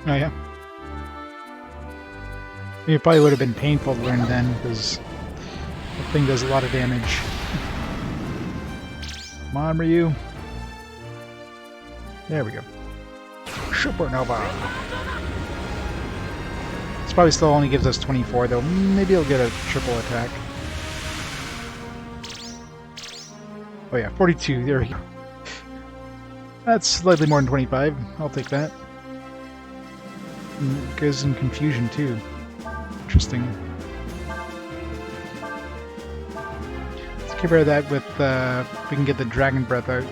Oh yeah. It probably would have been painful to learn then, because the thing does a lot of damage. Come on, Ryu. There we go. Supernova! This probably still only gives us 24, though. Maybe he'll get a triple attack. Oh yeah, 42. There we go. That's slightly more than 25. I'll take that. It goes in confusion too. Interesting. Let's compare that with if we can get the Dragon Breath out.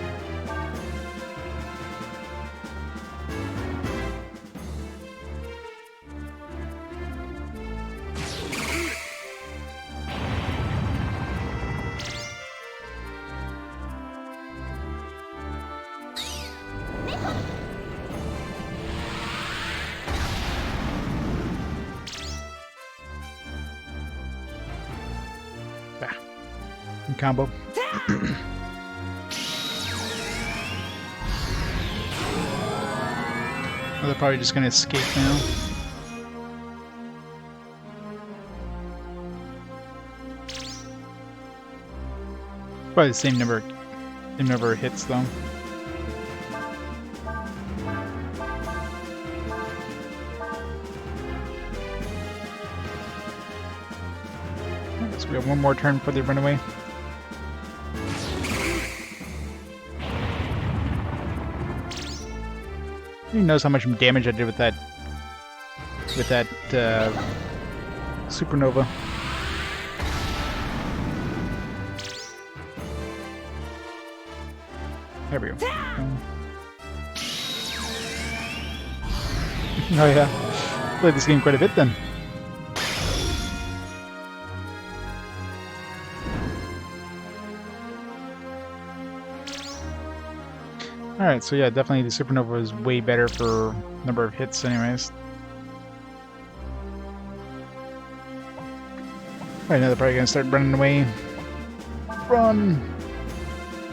Combo. Oh, they're probably just gonna escape now. Probably the same number of hits though. So we have one more turn before they run away. Who knows how much damage I did with that Supernova. There we go. Oh yeah, played this game quite a bit then. Alright, so yeah, definitely the Supernova is way better for number of hits anyways. Alright, now they're probably gonna start running away. Run!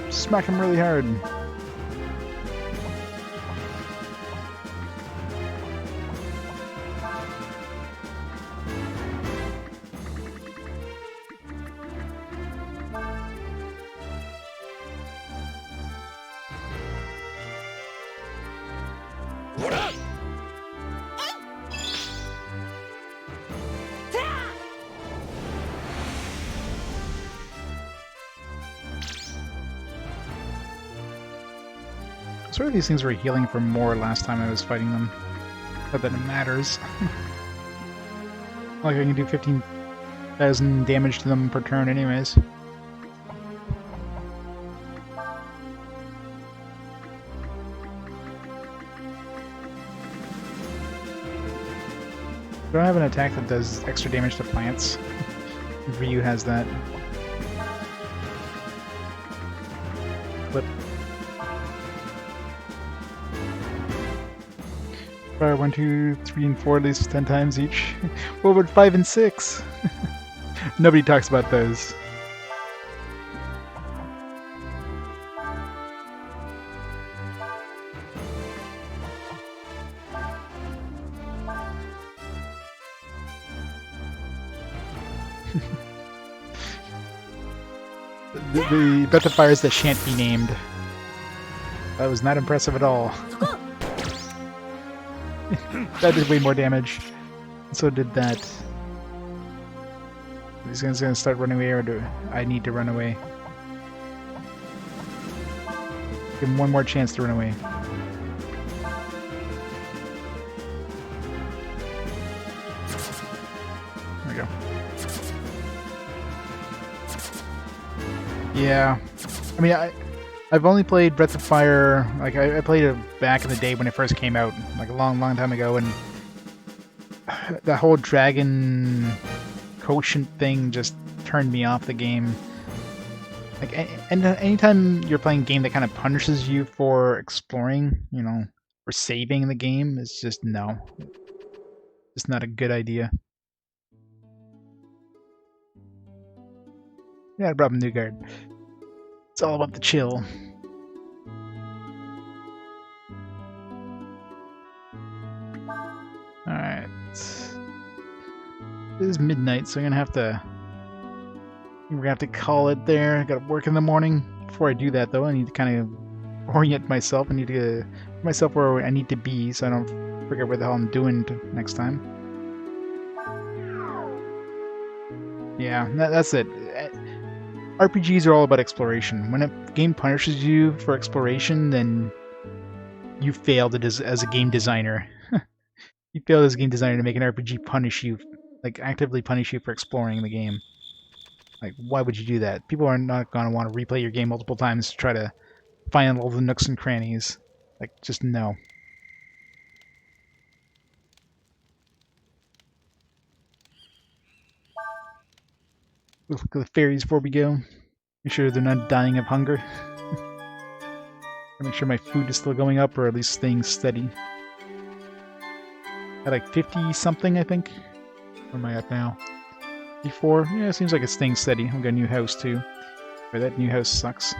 Smack him really hard. Sort of these things were healing for more last time I was fighting them. Not that it matters. Like I can do 15,000 damage to them per turn anyways. Do I have an attack that does extra damage to plants? Ryu has that. Flip. Fire 1, 2, 3, and 4 at least 10 times each. What about 5 and 6? Nobody talks about those. the Breath that shan't be named. That was not impressive at all. That did way more damage. So did that. He's gonna start running away, or do I need to run away? Give him one more chance to run away. There we go. Yeah. I mean, I've only played Breath of Fire, like, I played it back in the day when it first came out, like a long, long time ago, and that whole dragon quotient thing just turned me off the game. Like, and anytime you're playing a game that kind of punishes you for exploring, you know, for saving the game, it's just, no. It's not a good idea. Yeah, I brought him Newgard. It's all about the chill. Alright. It is midnight, so we're gonna have to call it there. I gotta work in the morning. Before I do that, though, I need to kind of orient myself. I need to put myself where I need to be, so I don't forget what the hell I'm doing next time. Yeah, that's it. RPGs are all about exploration. When a game punishes you for exploration, then you failed as a game designer. You failed as a game designer to make an RPG punish you, like actively punish you for exploring the game. Like, why would you do that? People are not going to want to replay your game multiple times to try to find all the nooks and crannies. Like, just no. Look at the fairies before we go. Make sure they're not dying of hunger. Make sure my food is still going up, or at least staying steady. At like 50 something, I think. Where am I at now? 54? Yeah, it seems like it's staying steady. I've got a new house too. But that new house sucks.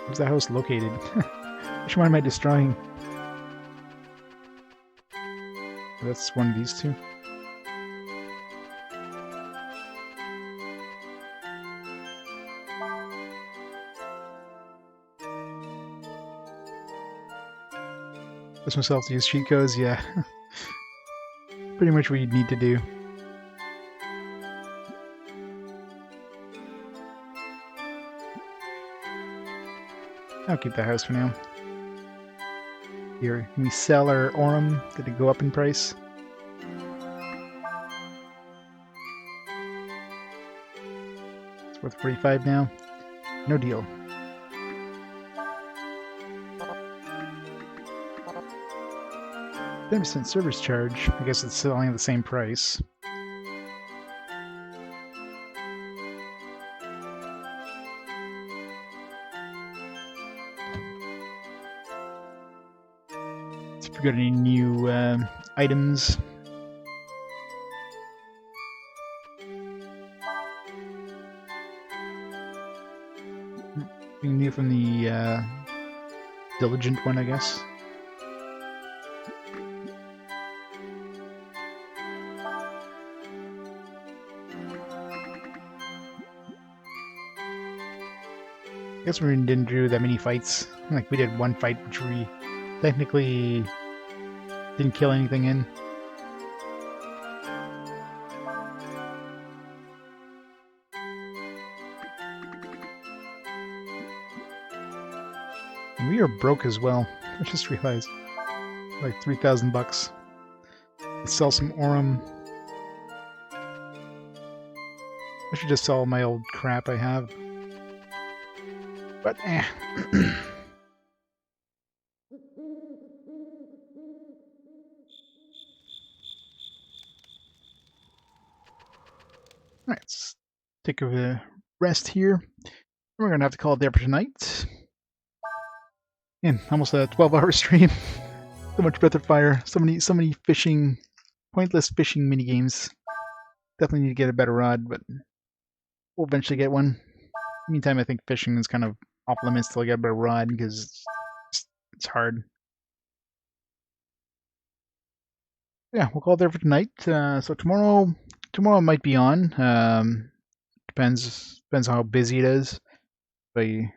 Where's that house located? Which one am I destroying? That's one of these two. Force myself to use cheat codes, yeah. Pretty much what you'd need to do. I'll keep that house for now. Here, can we sell our Aurum? Did it go up in price? It's worth 45 now. No deal. 10% service charge. I guess it's selling at the same price. Let's see if we got any new items. Anything new from the Diligent one, I guess. I guess we didn't do that many fights. Like, we did one fight which we technically didn't kill anything in. We are broke as well. I just realized. Like $3,000. Let's sell some Aurum. I should just sell my old crap I have. But eh. Alright, let's take a rest here. We're gonna have to call it there for tonight. And almost a 12-hour stream. So much better fire. So many fishing, pointless fishing mini games. Definitely need to get a better rod, but we'll eventually get one. Meantime, I think fishing is kind of off limits till I get a better rod because it's hard. Yeah, we'll call it there for tonight. So tomorrow might be on. Depends on how busy it is. If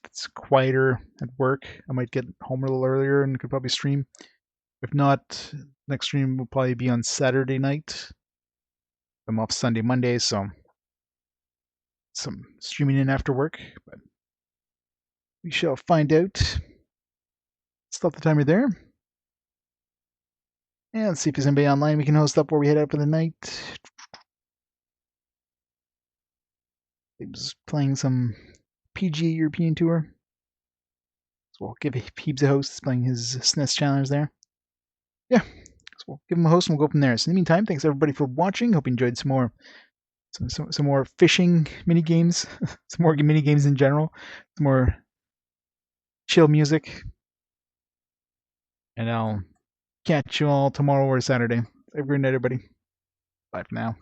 it's quieter at work, I might get home a little earlier and could probably stream. If not, next stream will probably be on Saturday night. I'm off Sunday, Monday, so some streaming in after work, but we shall find out. Stop the timer there. And let's see if there's anybody online we can host up before we head out for the night. He was playing some PG European Tour. So we'll give Peebs a host. He's playing his SNES challenge there. Yeah, so we'll give him a host and we'll go from there. So in the meantime, thanks everybody for watching. Hope you enjoyed some more fishing mini games, some more mini games in general, some more chill music, and I'll catch you all tomorrow or Saturday. Have a great night, everybody. Bye for now.